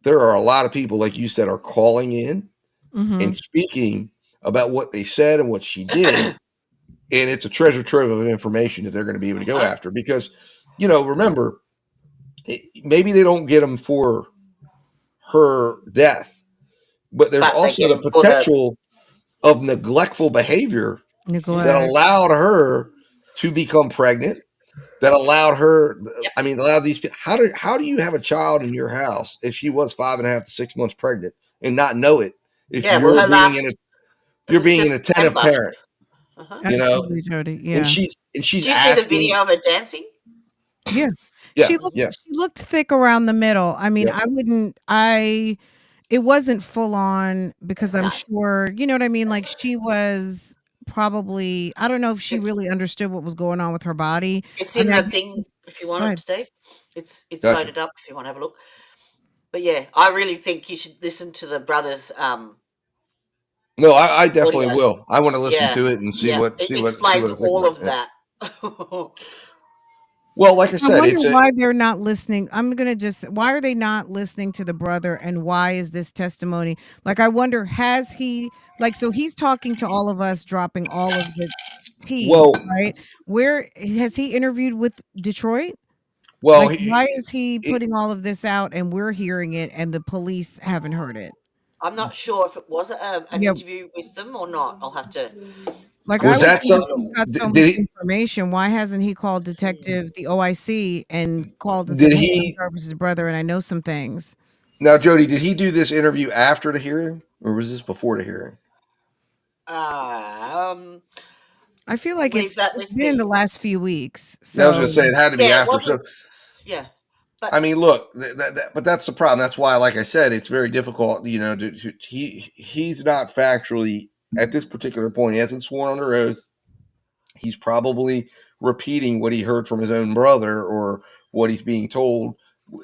There are a lot of people, like you said, are calling in and speaking about what they said and what she did. And it's a treasure trove of information that they're going to be able to go after, because, remember, maybe they don't get them for her death, but there's But they also get the him for the potential of neglectful behavior that Neglect. allowed her to become pregnant, that allowed her, Yep. allowed these people. How do you have a child in your house if she was 5.5 to 6 months pregnant and not know it? If Yeah, well, you're her being last you're being an attentive September. parent, Uh-huh. Absolutely, Jody. and Yeah. she's Did you see the asking. video of her dancing? Yeah. Yeah, She yeah, looked thick around the middle. I mean, Yep. it wasn't full on, because I'm No. sure, you know what I mean? Like, she was probably, I don't know if she It's really understood what was going on with her body. it's I in mean, I the get, thing if you go want it, ahead. Steve. It's Gotcha. loaded up if you want to have a look. But yeah, I really think you should listen to the brothers' No, I definitely audio. will. I want to listen Yeah, to it and see yeah. what It see what explains I think all about of it. that. Well, like I I said, wonder it's why they're not listening. Why are they not listening to the brother, and why is this testimony? Like, I wonder, has he, so he's talking to all of us, dropping all of the tea, well, right? Where has he interviewed with Detroit? well, Like, why is he putting all of this out and we're hearing it and the police haven't heard it? I'm not sure if it was an Yeah, interview with them or not. I'll have to. like, I'll I Was would that think some? if he's got so Did much information, why hasn't he called detective the OIC and called and said, did "Hey, I'm he Jarvis's brother, and I know some things." now, Jody? Did he do this interview after the hearing, or was this before the hearing? um I feel like leave that it's with been in the me. last few weeks, I was going so to say it had to be Yeah, it after. So wasn't. Yeah, but I mean, look, but that's the problem. That's why, like I said, it's very difficult. He's not factually at this particular point. He hasn't sworn under oath. He's probably repeating what he heard from his own brother or what he's being told.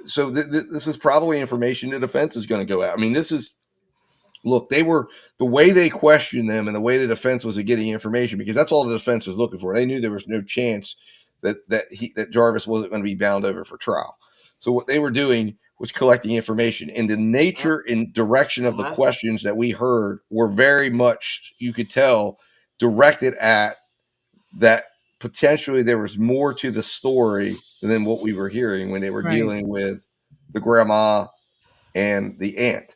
So this is probably information the defense is going to go out. I mean, this is look, they were the way they questioned them and the way the defense was getting information because that's all the defense was looking for. They knew there was no chance that Jarvis wasn't going to be bound over for trial. So what they were doing was collecting information, and the nature and direction of the questions that we heard were very much, you could tell, directed at that potentially there was more to the story than what we were hearing when they were right, dealing with the grandma and the aunt.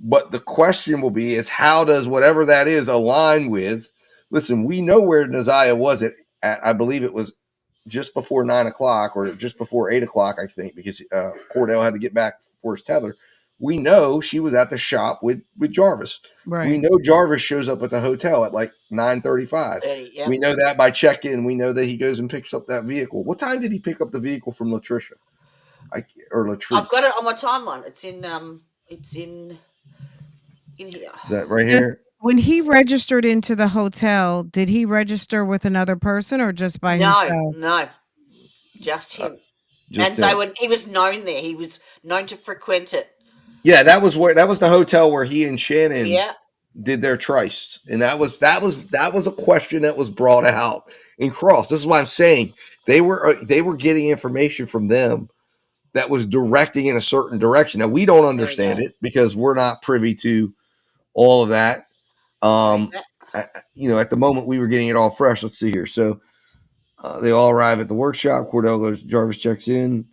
But the question will be is how does whatever that is align with? Listen, we know where Naziah was at I believe it was just before 9 o'clock or just before 8 o'clock, I think, because Cordell had to get back for his tether. We know she was at the shop with Jarvis. We right. know Jarvis shows up at the hotel at like 9:35. 30. Yep. We know that by check-in. We know that he goes and picks up that vehicle. What time did he pick up the vehicle from Latricia? Or Latrice? I've got it on my timeline. It's in here. Is that right Just here? when he registered into the hotel, did he register with another person or just by himself? No, just him. Just And he was known there. He was known to frequent it. yeah, that was the hotel where he and Shannon Yeah, did their trysts, and that was a question that was brought out in Cross. This is why I'm saying they were getting information from them that was directing in a certain direction. Now we don't there we go. understand it because we're not privy to all of that. Read that. At the moment we were getting it all fresh. Let's see here. So they all arrive at the workshop. Cordell goes. Jarvis checks in,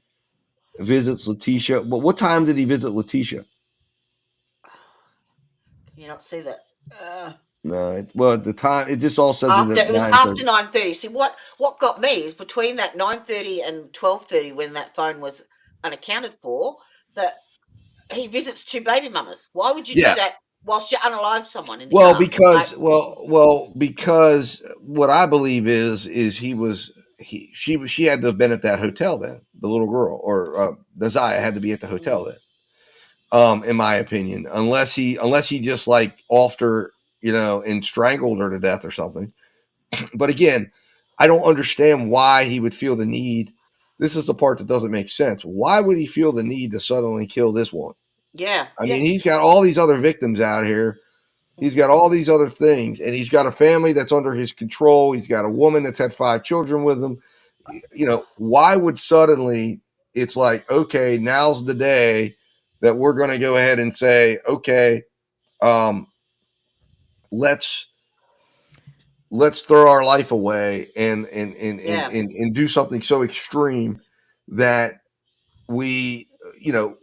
visits Letitia. But what time did he visit Letitia? Can you not see that? No, well, at the time it just all says It was 9:30. after 9:30. See what got me is between that 9:30 and 12:30 when that phone was unaccounted for that he visits two baby mamas. Why would you do Yeah. that whilst you unalive someone in the Well, car? because what I believe is she had to have been at that hotel then. The little girl or Naziah had to be at the hotel then. In my opinion, unless he just like offed her, and strangled her to death or something. But again, I don't understand why he would feel the need. This is the part that doesn't make sense. Why would he feel the need to suddenly kill this one? Yeah. I mean, he's got all these other victims out here. He's got all these other things, and he's got a family that's under his control. He's got a woman that's had 5 children with him. Why would suddenly it's like, okay, now's the day that we're going to go ahead and say, okay, let's throw our life away and do something so extreme that we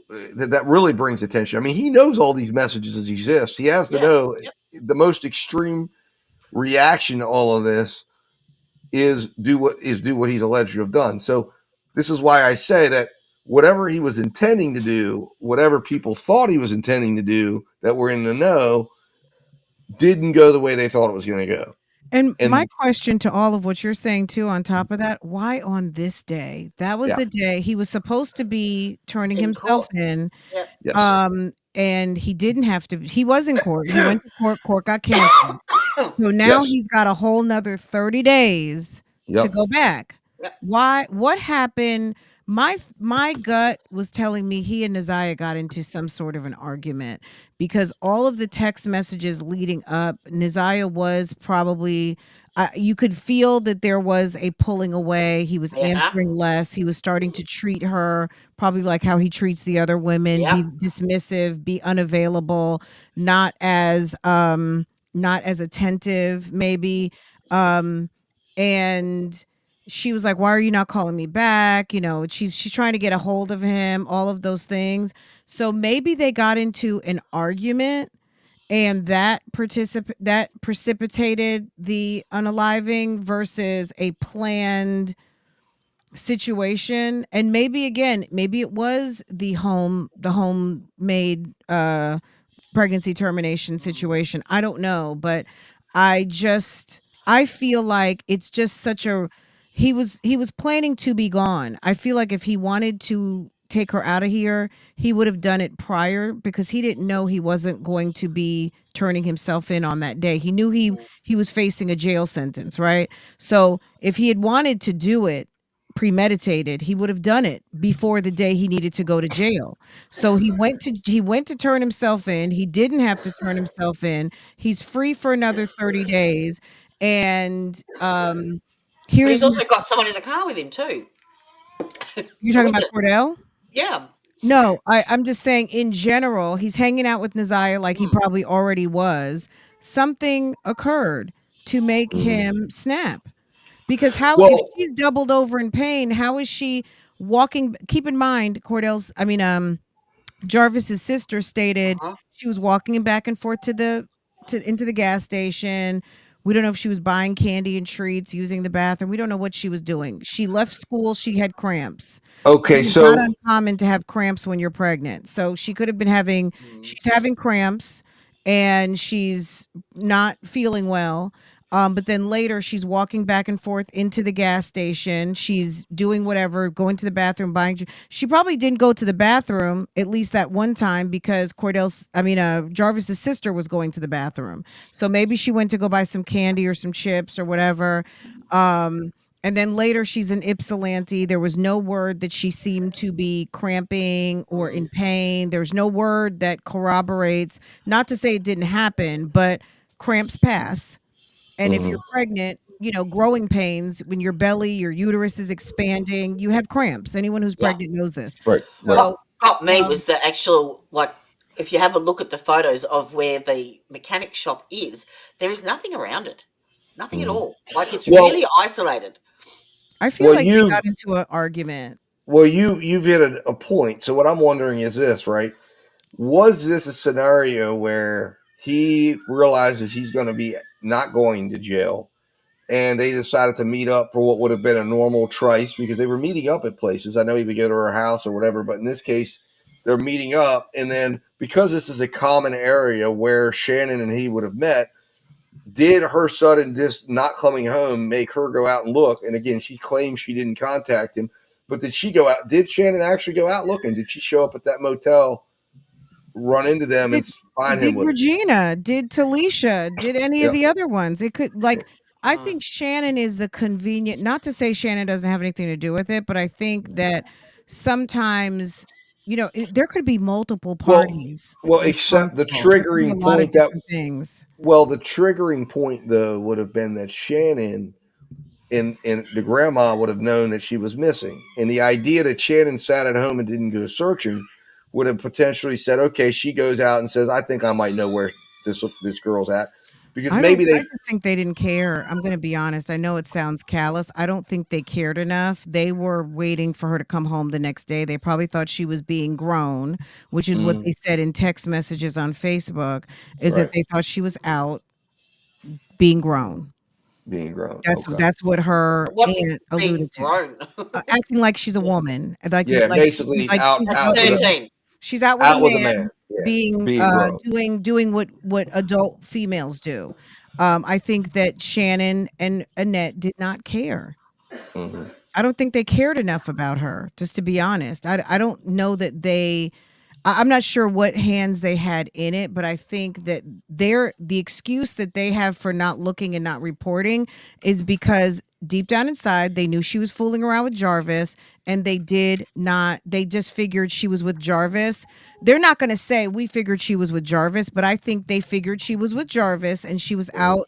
that really brings attention. I mean, he knows all these messages exist. He has to know the most extreme reaction to all of this is do what he's alleged to have done. So this is why I say that whatever he was intending to do, whatever people thought he was intending to do that were in the know, didn't go the way they thought it was going to go. And my question to all of what you're saying too, on top of that, why on this day? That was the day he was supposed to be turning himself in. Yep. Yes. And he didn't have to. He was in court. He went to court. Court got canceled. So now he's got a whole nother 30 days to go back. Yep. Why? What happened? My gut was telling me he and Naziah got into some sort of an argument because all of the text messages leading up, Naziah was probably you could feel that there was a pulling away. He was answering less. He was starting to treat her probably like how he treats the other women, be dismissive, be unavailable, not as attentive maybe. And she was like, why are you not calling me back? She's trying to get a hold of him, all of those things. So maybe they got into an argument and that precipitated the unaliving versus a planned situation. And maybe again, maybe it was the homemade pregnancy termination situation. I don't know, but I feel like it's just such a he was planning to be gone. I feel like if he wanted to take her out of here, he would have done it prior because he didn't know he wasn't going to be turning himself in on that day. He knew he was facing a jail sentence, right? So, if he had wanted to do it premeditated, he would have done it before the day he needed to go to jail. So he went to turn himself in. He didn't have to turn himself in. He's free for another 30 days. And But he's here's also got someone in the car with him too. you're A talking about witness. Cordell? Yeah. No, I'm just saying in general, he's hanging out with Naziah like he Mm. probably already was. Something occurred to make Mhm. him snap. Because how if Well, she's doubled over in pain, how is she walking? Keep in mind, Jarvis's sister stated Uh-huh. she was walking back and forth to into the gas station. We don't know if she was buying candy and treats, using the bathroom. We don't know what she was doing. She left school, she had cramps. It okay, is not so uncommon to have cramps when you're pregnant. So she could have been having Mm. she's having cramps and she's not feeling well. But then later she's walking back and forth into the gas station. She's doing whatever, going to the bathroom, buying. She probably didn't go to the bathroom at least that one time because Jarvis's sister was going to the bathroom. So maybe she went to go buy some candy or some chips or whatever. Um, and then later she's in Ypsilanti. There was no word that she seemed to be cramping or Mm. in pain. There's no word that corroborates, not to say it didn't happen, but cramps pass. And if you're mhm, pregnant, growing pains when your belly, your uterus is expanding, you have cramps. Anyone who's Yeah. pregnant knows this. right, right. What So, got me um, was the actual, like, if you have a look at the photos of where the mechanic shop is, there is nothing around it. Nothing at Mhm. all. Like, it's Well, really isolated. I feel well, like they you've got into an argument. you've hit a point. So what I'm wondering is this, right? Was this a scenario where he realizes he's going to be not going to jail, and they decided to meet up for what would have been a normal trice because they were meeting up at places. I know he would go to her house or whatever, but in this case, they're meeting up, and then because this is a common area where Shannon and he would have met, did her sudden not coming home make her go out and look? And again, she claims she didn't contact him, but did she go out? Did Shannon actually go out looking? Did she show up at that motel, run into them, and Did find him did with? Regina, did Talisha, did any of Yeah. the other ones? It could like I Mm. think Shannon is the convenient, not to say Shannon doesn't have anything to do with it, but I think that sometimes, there could be multiple Well, parties except the responsible. There could be a triggering lot of point that different things. the triggering point though would have been that Shannon and the grandma would have known that she was missing, and the idea that Shannon sat at home and didn't go searching would have potentially said, okay, she goes out and says, I think I might know where this girl's at, because maybe I they. just think they didn't care. I'm gonna be honest. I know it sounds callous. I don't think they cared enough. They were waiting for her to come home the next day. They probably thought she was being grown, which is what Mm, they said in text messages on Facebook, is that right, they thought she was out being grown. being grown. That's Okay. that's what her What's aunt being alluded to. grown? Acting like she's a woman, and Yeah, basically out At out with a 13. she's out with a out with a man man. Yeah, being being grown. doing what adult females do. I think that Shannon and Annette did not care. Hmm. I don't think they cared enough about her, just to be honest. I don't know that I'm not sure what hands they had in it, but I think that the excuse that they have for not looking and not reporting is because deep down inside they knew she was fooling around with Jarvis, and they just figured she was with Jarvis. They're not going to say we figured she was with Jarvis, but I think they figured she was with Jarvis and she was out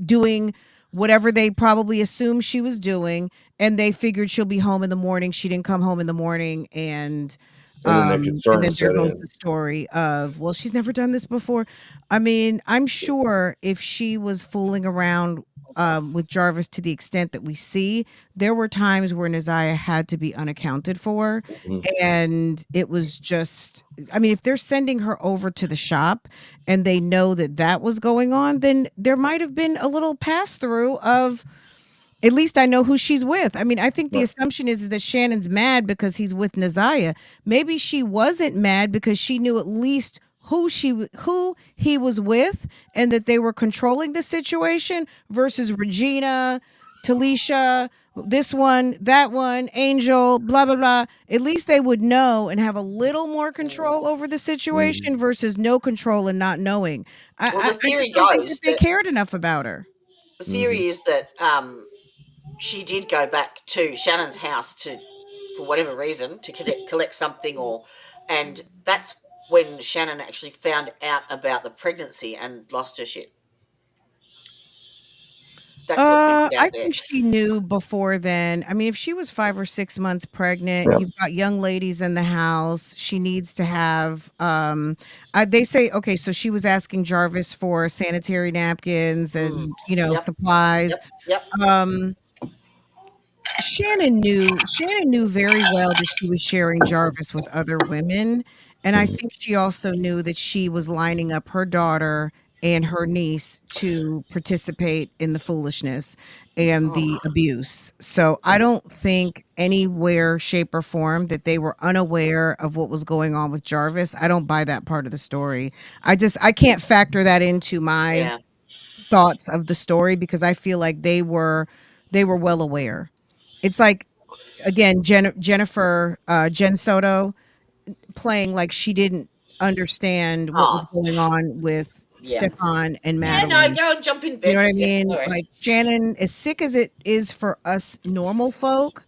doing whatever they probably assumed she was doing, and they figured she'll be home in the morning. She didn't come home in the morning, And then the and concern then there set goes in. the story of, well, she's never done this before. I mean, I'm sure if she was fooling around with Jarvis to the extent that we see. There were times where Neziah had to be unaccounted for, and it was just, I mean, if they're sending her over to the shop and they know that that was going on, then there might have been a little pass through of, at least I know who she's with. I mean, I think the Right. assumption is that Shannon's mad because he's with Neziah. Maybe she wasn't mad because she knew at least who he was with, and that they were controlling the situation, versus Regina, Talisha, this one, that one, Angel, blah blah blah. At least they would know and have a little more control over the situation versus no control and not knowing. Well, I the I just theory don't think that goes they that cared enough about her. the theory is that she did go back to Shannon's house to, for whatever reason, to collect something, and that's when Shannon actually found out about the pregnancy and lost her shit. That's what's been put I out there. think she knew before then. I mean, if she was 5 or 6 months pregnant, Yeah. you've got young ladies in the house. She needs to have. They say, okay, so she was asking Jarvis for sanitary napkins and Yep. supplies. Yep. Um, Shannon knew very well that she was sharing Jarvis with other women, and I think she also knew that she was lining up her daughter and her niece to participate in the foolishness and the Oh, abuse. So I don't think anywhere, shape, or form that they were unaware of what was going on with Jarvis. I don't buy that part of the story. I can't factor that into my yeah. thoughts of the story because I feel like they were well aware. It's like, again, Jennifer, Jen Soto playing like she didn't understand what Oh, was going on with yeah. Stefan and Yeah, no, Madeline. go and jump in You know bed. what I Yeah, mean? no worries. Like, Shannon, as sick as it is for us normal folk,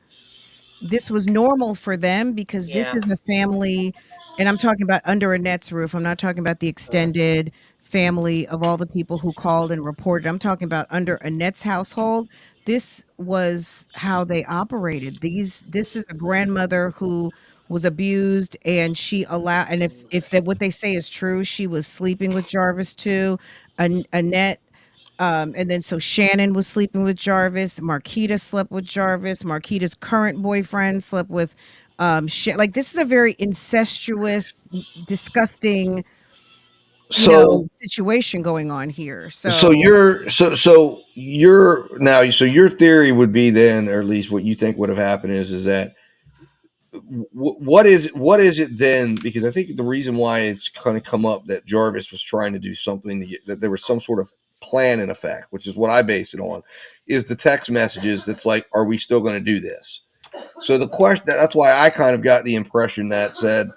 this was normal for them because this Yeah. is a family, and I'm talking about under Annette's roof. I'm not talking about the Correct. extended family of all the people who called and reported. I'm talking about under Annette's household. This was how they operated. This is a grandmother who was abused, and she allowed, and if that what they say is true, she was sleeping with Jarvis too. Annette, and then so Shannon was sleeping with Jarvis. Marquita slept with Jarvis. Marquita's current boyfriend slept with like, this is a very incestuous, disgusting, So situation going on here. so So your theory would be then, or at least what you think would have happened is that what is it then? Because I think the reason why it's kind of come up that Jarvis was trying to do something that there was some sort of plan in effect, which is what I based it on, is the text messages. That's like, are we still going to do this? So the question, that's why I kind of got the impression that said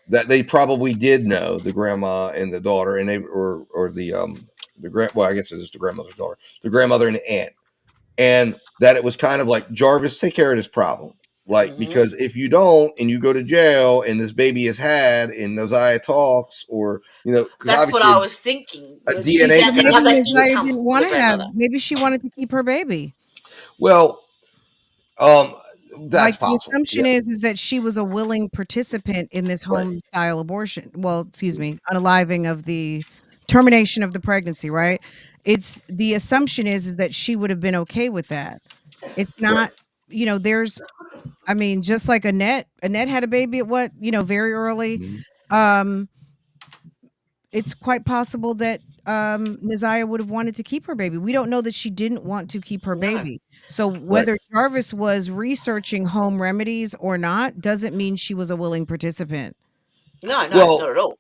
that they probably did know, the grandma and the daughter, and they or the grand, well, I guess it is the grandmother's daughter, the grandmother and the aunt, and that it was kind of like, Jarvis, take care of this problem. Like, Hmm. because if you don't and you go to jail and this baby is had and Neziah talks, or, because That's what obviously I was thinking. a Is DNA but that how maybe test, they did Isaiah come didn't for want the to have. grandmother? Maybe she wanted to keep her baby. well, um, that's Like, the possible. assumption Yeah. is that she was a willing participant in this Right. home style abortion. Well, excuse me, unaliving of the termination of the pregnancy, right? It's the assumption is that she would have been okay with that. It's Right. not, there's, I mean, just like Annette had a baby at what, very early. Mhm. Um, it's quite possible that Neziah would have wanted to keep her baby. We don't know that she didn't want to keep her No, baby. So Right. whether Jarvis was researching home remedies or not doesn't mean she was a willing participant. no, Well, not at all.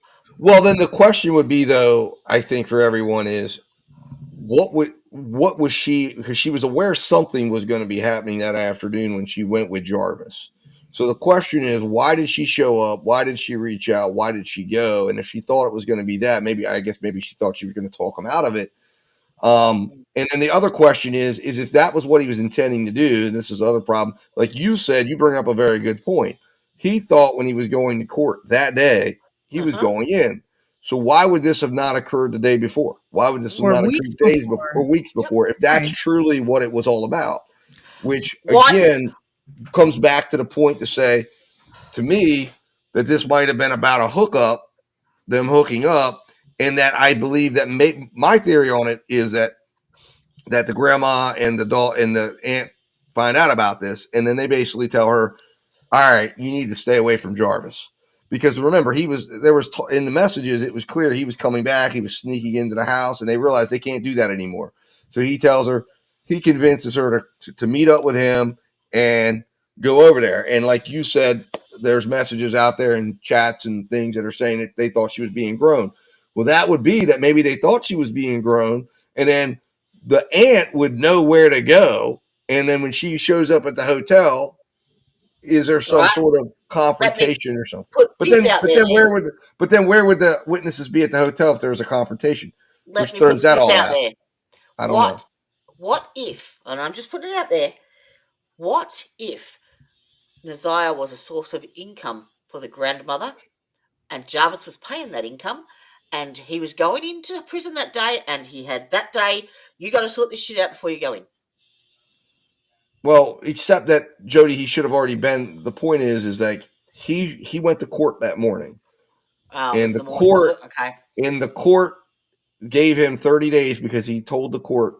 then the question would be, though, I think for everyone is, what was she, because she was aware something was going to be happening that afternoon when she went with Jarvis. So the question is, why did she show up? Why did she reach out? Why did she go? And if she thought it was going to be that, maybe she thought she was going to talk him out of it. And then the other question is if that was what he was intending to do, and this is the other problem, like you said, you bring up a very good point. He thought when he was going to court that day, he was Uh-huh. going in. So why would this have not occurred the day before? Why would this have Or not weeks occurred days before before. or weeks Yep. before, if that's Right. truly what it was all about? Which What? again comes back to the point to say, to me, that this might have been about a hookup, them hooking up, and that I believe that my theory on it is that that the grandma and the aunt find out about this, and then they basically tell her, all right, you need to stay away from Jarvis. Because remember, in the messages, it was clear he was coming back. He was sneaking into the house, and they realized they can't do that anymore. So he convinces her to meet up with him and go over there. And like you said, there's messages out there and chats and things that are saying that they thought she was being grown. Well, that would be that maybe they thought she was being grown, and then the aunt would know where to go. And then when she shows up at the hotel, is there some Right? sort of Let me confrontation or something? put But this then, out but there then then. where would the witnesses be at the hotel if there was a confrontation? Let Which me throws put that this all out out. there. I don't know. What if, and I'm just putting it out there, what if Ziyah was a source of income for the grandmother and Jarvis was paying that income and he was going into prison that day and he had that day, you got to sort this shit out before you go in? Well, except that Jody, he should have already been. The point is like he went to court that morning, Oh, it was and in the morning, was it? Okay. the court gave him 30 days because he told the court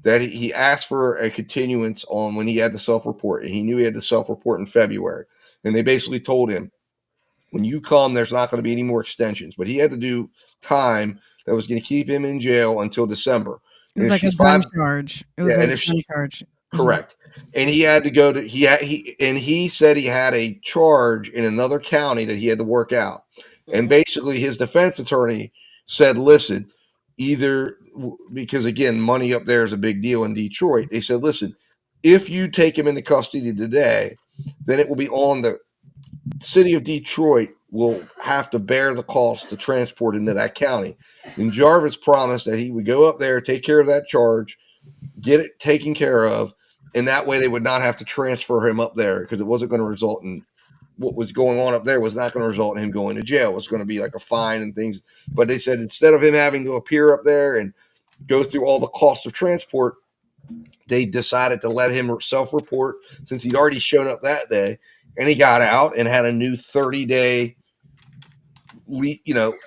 that he asked for a continuance on when he had the self-report, and he knew he had the self-report in February, and they basically told him, when you come, there's not going to be any more extensions. But he had to do time that was going to keep him in jail until December. It And was if like a she's gun five, charge. It was yeah, like and a if gun she charge. Mhm. correct, and he had to go to he said he had a charge in another county that he had to work out. And Mm-hmm. basically, his defense attorney said, "Listen, either because again, money up there is a big deal in Detroit." They said, "Listen, if you take him into custody today, then it will be on the city of Detroit will have to bear the cost to transport into that county." And Jarvis promised that he would go up there, take care of that charge, get it taken care of, and that way they would not have to transfer him up there because it wasn't going to result in what was going on up there was not going to result in him going to jail. It was going to be like a fine and things. But they said instead of him having to appear up there and go through all the costs of transport, they decided to let him self-report since he'd already shown up that day, and he got out and had a new 30-day,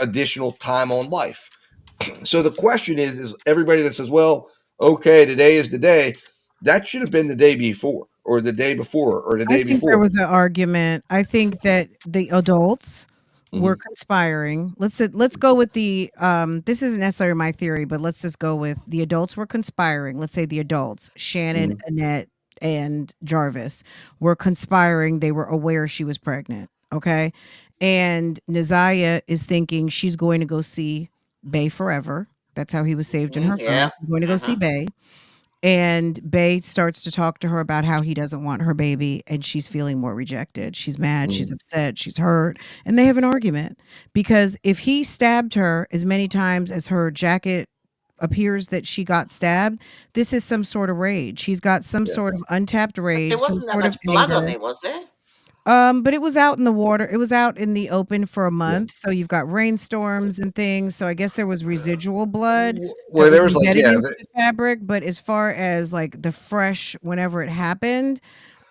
additional time on life. So the question is everybody that says, well, okay, today is the day, that should have been the day before or the day before or the I day think there before. was an argument. I think that the adults were Mhm. conspiring. Let's go with the this isn't necessarily my theory, but let's just go with the adults were conspiring. Let's say the adults, Shannon, Mhm. Annette, and Jarvis were conspiring. They were aware she was pregnant. Okay. And Naziah is thinking she's going to go see Bay forever. That's how he was saved in Mm-hmm. her Yeah. phone. She's going to go see Uh-huh. Bay. And Bay starts to talk to her about how he doesn't want her baby, and she's feeling more rejected. She's mad, she's Mhm. upset, she's hurt, and they have an argument because if he stabbed her as many times as her jacket appears that she got stabbed, this is some sort of rage. He's got some Yeah. sort of untapped But there rage, some wasn't that sort of much blood on anger. there, was there? But it was out in the water. It was out in the open for a Yeah. month, so you've got rainstorms and things, so I guess there was residual blood that Well, was there was like, embedded yeah, into the fabric, but as far as, like, the fresh whenever it happened,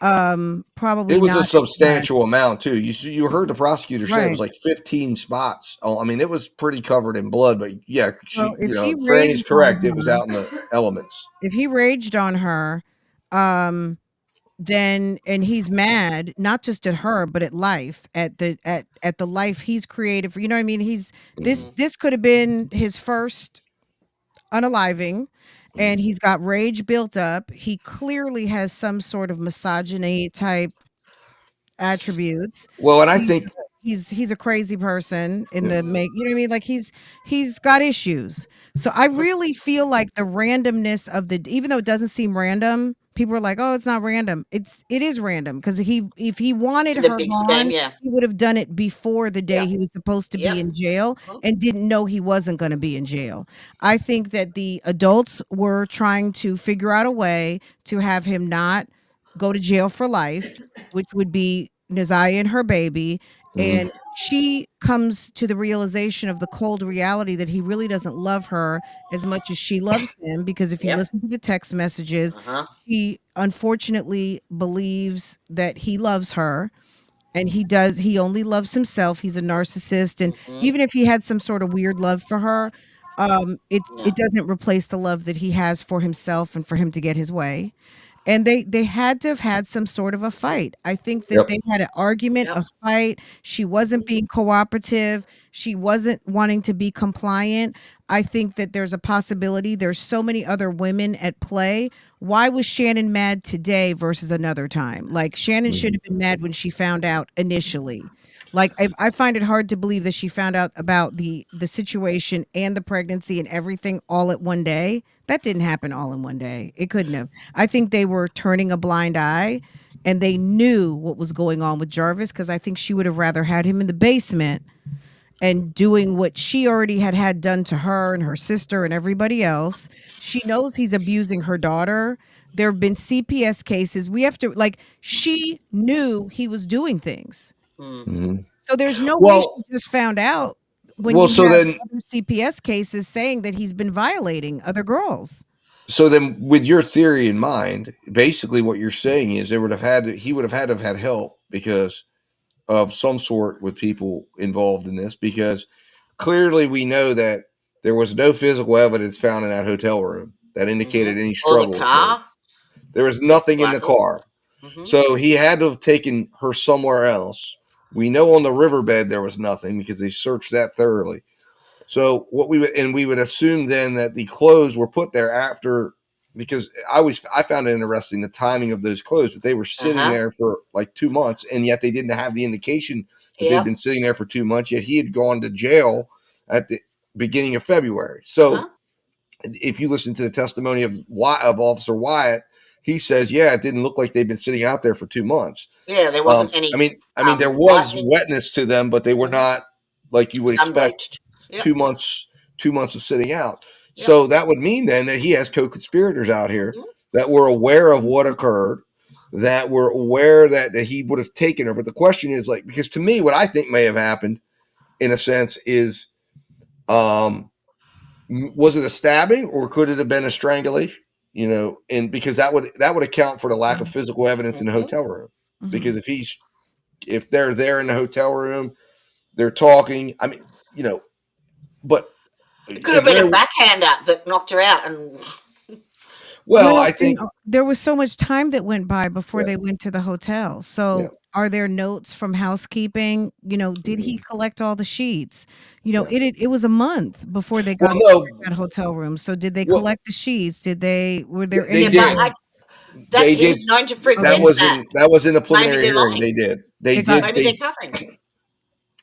it probably was a not as much. substantial amount too. You heard the prosecutor say it was Right. like 15 spots. Oh, I mean, it was pretty covered in blood, but yeah, So if he Franny's raged on correct. It was her out in the elements. if he raged on her, um then and he's mad not just at her but at life, at the life he's created for, you know what I mean? He's this Mhm. Mm-hmm. this could have been his first unaliving, and Mhm. he's got rage built up. He clearly has some sort of misogyny type attributes. Well, and I He's think, he's a crazy person in yeah. the make, you know what I mean? Like he's got issues. So I really feel like the randomness of the, even though it doesn't seem random, people are like, "Oh, it's not random." It is random because if he wanted In the her big gone, scheme, yeah. he would have done it before the day Yep. he was supposed to Yep. be in jail Uh-huh. and didn't know he wasn't going to be in jail. I think that the adults were trying to figure out a way to have him not go to jail for life, which would be Naziah and her baby, Mhm. and she comes to the realization of the cold reality that he really doesn't love her as much as she loves him, because if you Yep. listen to the text messages, Uh-huh. she unfortunately believes that he loves her, and he only loves himself. He's a narcissist, and Mm-hmm. even if he had some sort of weird love for her, It doesn't replace the love that he has for himself and for him to get his way. And they had to have had some sort of a fight. I think that Yep. they had an argument, a fight. She wasn't being cooperative. She wasn't wanting to be compliant. I think that there's a possibility there's so many other women at play. Why was Shannon mad today versus another time? Like Shannon should have been mad when she found out initially. Like I find it hard to believe that she found out about the situation and the pregnancy and everything all at one day. That didn't happen all in one day. It couldn't have. I think they were turning a blind eye and they knew what was going on with Jarvis because I think she would have rather had him in the basement and doing what she already had done to her and her sister and everybody else. She knows he's abusing her daughter. There have been CPS cases. We have to she knew he was doing things. Mhm. So there's no way Well, she just found out when well, you so have then, other CPS cases saying that he's been violating other girls. with your theory in mind, basically what you're saying is he would have had to have had help because of some sort with people involved in this, because clearly we know that there was no physical evidence found in that hotel room that indicated any Or the struggle occurred. car. There was Check nothing in the glasses. car. Mm-hmm. So he had to have taken her somewhere else. We know on the riverbed there was nothing because they searched that thoroughly. So we would assume then that the clothes were put there after, because I found it interesting the timing of those clothes, that they were sitting there for like 2 months and yet they didn't have the indication that they'd been sitting there for 2 months, yet he had gone to jail at the beginning of February. So if you listen to the testimony of Officer Wyatt, he says, yeah, it didn't look like they'd been sitting out there for 2 months. Yeah, there wasn't any. I mean, there was lightning. wetness to them, but they were not like you would expect. Yep. 2 months of sitting out. So that would mean then that he has co-conspirators out here that were aware of what occurred, that were aware that he would have taken her. But the question is, like, because to me, what I think may have happened in a sense is, was it a stabbing or could it have been a strangulation? You know, and because that would account for the lack of physical evidence in the hotel room. Because if they're there in the hotel room, they're talking. I mean, you know, but it could have been a backhander that knocked her out. And well, I think there was so much time that went by before they went to the hotel. So are there notes from housekeeping? You know, did he collect all the sheets? You know, it was a month before they got to that hotel room. So did they collect the sheets? Were there any? They did. They did. He was known to forget that was in the preliminary hearing. They did. They did. Maybe they're covering.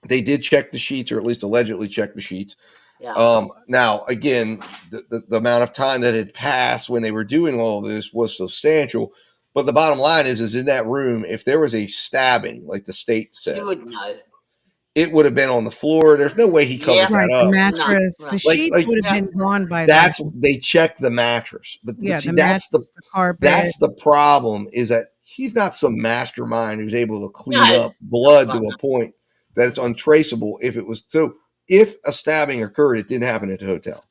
They did check the sheets, or at least allegedly check the sheets. Yeah. Now, again, the amount of time that had passed when they were doing all of this was substantial. But the bottom line is in that room, if there was a stabbing, like the state said, you would know. It would have been on the floor. There's no way he covered that up. The mattress, the sheets would have been gone by then. They checked the mattress, but see, that's the carpet. That's the problem. Is that he's not some mastermind who's able to clean up blood to a point that it's untraceable. If a stabbing occurred, it didn't happen at the hotel.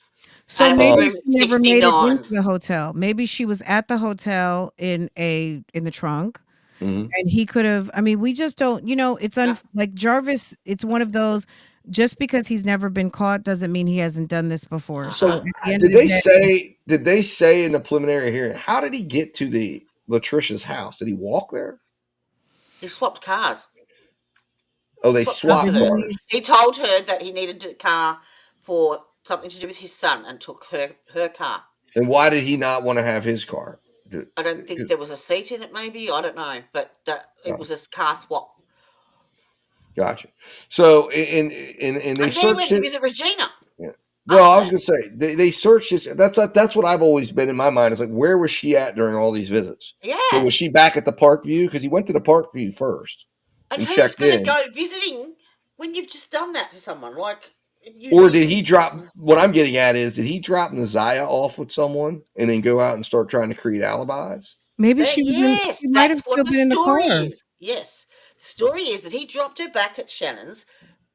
So maybe she never made it into the hotel. Maybe she was at the hotel in the trunk. And he could have, I mean, we just don't, it's like Jarvis, it's one of those, just because he's never been caught doesn't mean he hasn't done this before. So did they say in the preliminary hearing, how did he get to Latricia's house? Did he walk there? He swapped cars. Oh, they swapped cars. He told her that he needed a car for something to do with his son and took her car. And why did he not want to have his car? I don't think there was a seat in it, maybe. I don't know. But it was a car swap. Gotcha. So, and they searched he went to visit Regina. Yeah. Well, I was going to say, they searched this. That's what I've always been in my mind. Is like, where was she at during all these visits? Yeah. So was she back at the Parkview? Because he went to the Parkview first. And who's going to go visiting when you've just done that to someone? Or did he drop? What I'm getting at is, did he drop Ziyah off with someone and then go out and start trying to create alibis? Maybe she was. Yes, she might have still been in the car. Is. Yes, the story is that he dropped her back at Shannon's.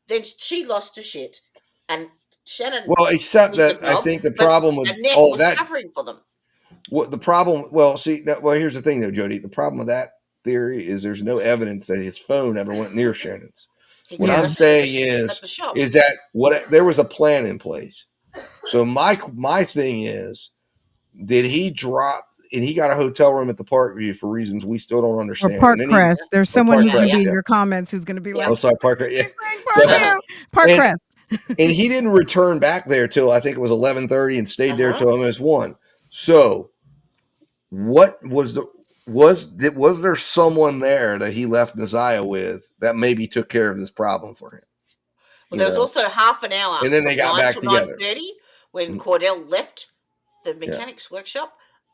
Then she lost her shit, and Shannon. Well, except that I think the problem with all that covering for them. What the problem? Well, see, here's the thing, though, Jody. The problem with that theory is there's no evidence that his phone ever went near Shannon's. What I'm saying is that there was a plan in place. So my thing is, did he drop and he got a hotel room at the Parkview for reasons we still don't Or understand? Park And then he, Crest. There's or someone Park who's going to Crest, be in yeah. your comments who's going to be Yeah. like, Oh, sorry, Park Crest, yeah. "Keep saying Parkview, Park and, Crest." and he didn't return back there till I think it was 11:30 and stayed there Uh-huh. till almost 1. So what was there someone there that he left Ziyah with that maybe took care of this problem for him? Well, there was also half an hour And then they from got 9 back to together. 9:30 when Mm. Cordell left the mechanics workshop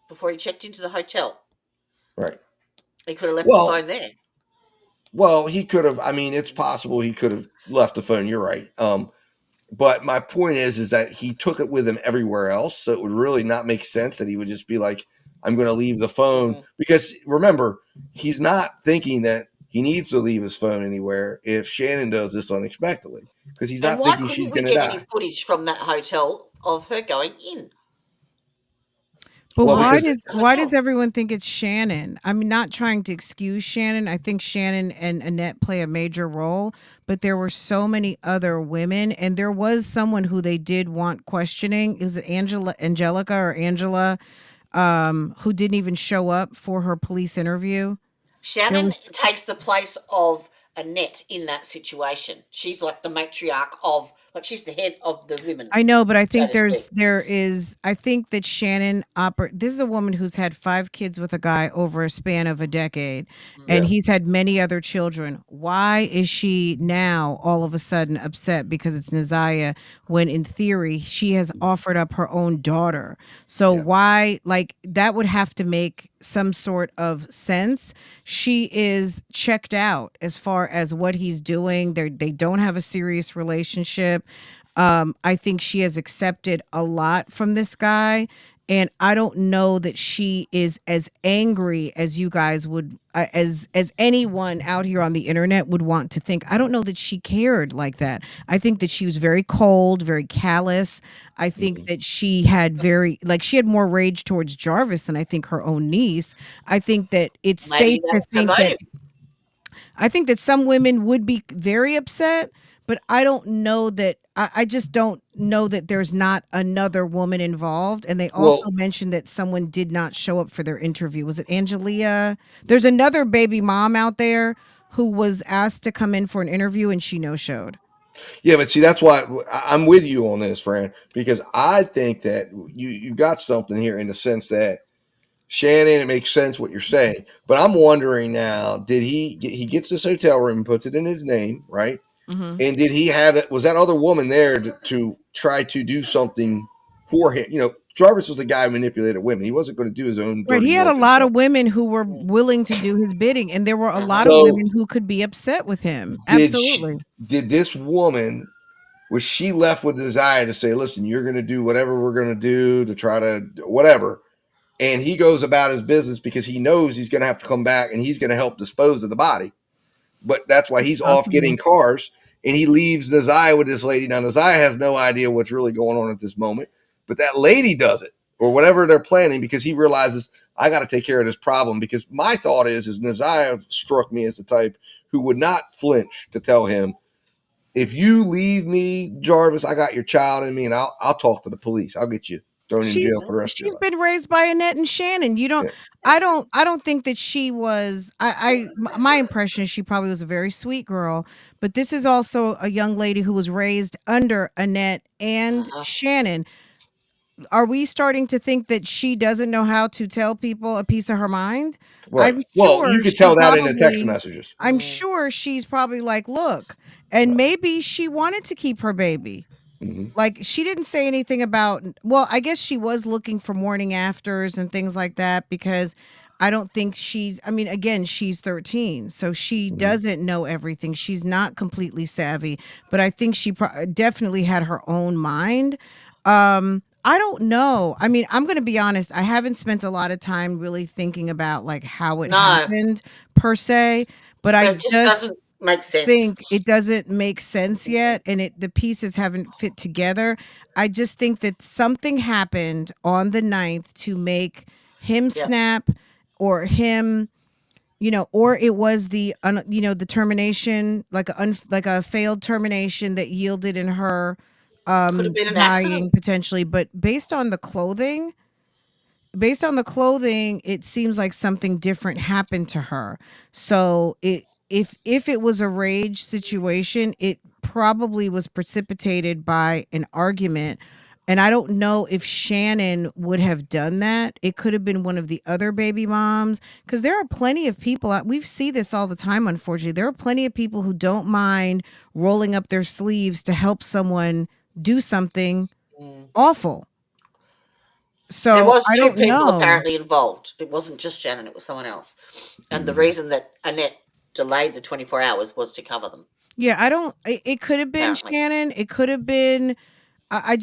before he checked into the hotel. Right. He could have left Well, the phone there. Well, he could have. I mean, it's possible he could have left the phone. You're right. But my point is that he took it with him everywhere else. So it would really not make sense that he would just be like, "I'm going to leave the phone," Mhm. because remember, he's not thinking that he needs to leave his phone anywhere if Shannon does this unexpectedly, because he's And not why thinking couldn't she's we going to get any die. footage from that hotel of her going in? But Well, why because does everyone think it's Shannon? I'm not trying to excuse Shannon. I think Shannon and Annette play a major role, but there were so many other women, and there was someone who they did want questioning. Is it Angelica or Angela, who didn't even show up for her police interview? There Shannon was takes the place of Annette in that situation. She's like the matriarch of, like, she's the head of the women, I know, but I so think to speak. I think that Shannon this is a woman who's had 5 kids with a guy over a span of a decade, and yeah, he's had many other children. Why is she now all of a sudden upset because it's Naziah when in theory she has offered up her own daughter? So yeah. why, like, that would have to make some sort of sense. She is checked out as far as what he's doing. They don't have a serious relationship. I think she has accepted a lot from this guy, and I don't know that she is as angry as you guys would, as anyone out here on the internet would want to think. I don't know that she cared like that. I think that she was very cold, very callous. I think Mhm. that she had she had more rage towards Jarvis than I think her own niece. I think that it's safe Maybe to that's the think that motive. I think that some women would be very upset, but I don't know that I just don't know that there's not another woman involved. And they also Well, mentioned that someone did not show up for their interview. Was it Angelia? There's another baby mom out there who was asked to come in for an interview and she no showed. yeah, but see, that's why I'm with you on this, Fran, because I think that you got something here in the sense that Shannon, it makes sense what you're saying, but I'm wondering now: did he gets this hotel room, puts it in his name, right? Hmm. And did he have that? Was that other woman there to try to do something for him? Jarvis was a guy who manipulated women. He wasn't going to do his own Right. dirty He had a work lot himself. of women who were willing to do his bidding, and there were a lot Uh-huh. of So women who could be upset with him. did Absolutely. did this woman, was she left with the desire to say, "Listen, you're going to do whatever we're going to do to try to whatever," and he goes about his business because he knows he's going to have to come back and he's going to help dispose of the body. But that's why he's off Possible. getting cars, and he leaves Naziah with this lady. Now Naziah has no idea what's really going on at this moment, but that lady does it, or whatever they're planning, because he realizes I got to take care of this problem. Because my thought is Naziah struck me as the type who would not flinch to tell him, if you leave me, Jarvis, I got your child in me, and I'll talk to the police. I'll get you thrown in She's jail for the rest of your she's life. been raised by Annette and Shannon. You don't Yeah. I don't think that she was my impression is she probably was a very sweet girl, but this is also a young lady who was raised under Annette and Uh-huh. Shannon. Are we starting to think that she doesn't know how to tell people a piece of her mind? Right. Well, you could tell that in the text messages. I'm sure she's probably like, "Look," and Right. maybe she wanted to keep her baby. Mm-hmm. Like, she didn't say anything about, well, I guess she was looking for morning afters and things like that, because I don't think I mean, again, she's 13, so she Mm-hmm. doesn't know everything. She's not completely savvy, but I think she definitely had her own mind. I don't know. I mean, I'm going to be honest. I haven't spent a lot of time really thinking about like how it No, happened per se, but but I it just just doesn't make sense. think it doesn't make sense yet, and the pieces haven't fit together. I just think that something happened on the 9th to make him Yeah. snap, or him, or it was the termination, like a failed termination that yielded in her Could have been an dying accident. potentially, but based on the clothing, it seems like something different happened to her. So if it was a rage situation, it probably was precipitated by an argument. And I don't know if Shannon would have done that. It could have been one of the other baby moms, because there are plenty of people we see this all the time, unfortunately. There are plenty of people who don't mind rolling up their sleeves to help someone do something Mm. awful. There So was I two don't people know. apparently involved. It wasn't just Shannon, it was someone else. And the reason that Annette delayed the 24 hours was to cover them. Yeah, it could have been Apparently. Shannon. It could have been I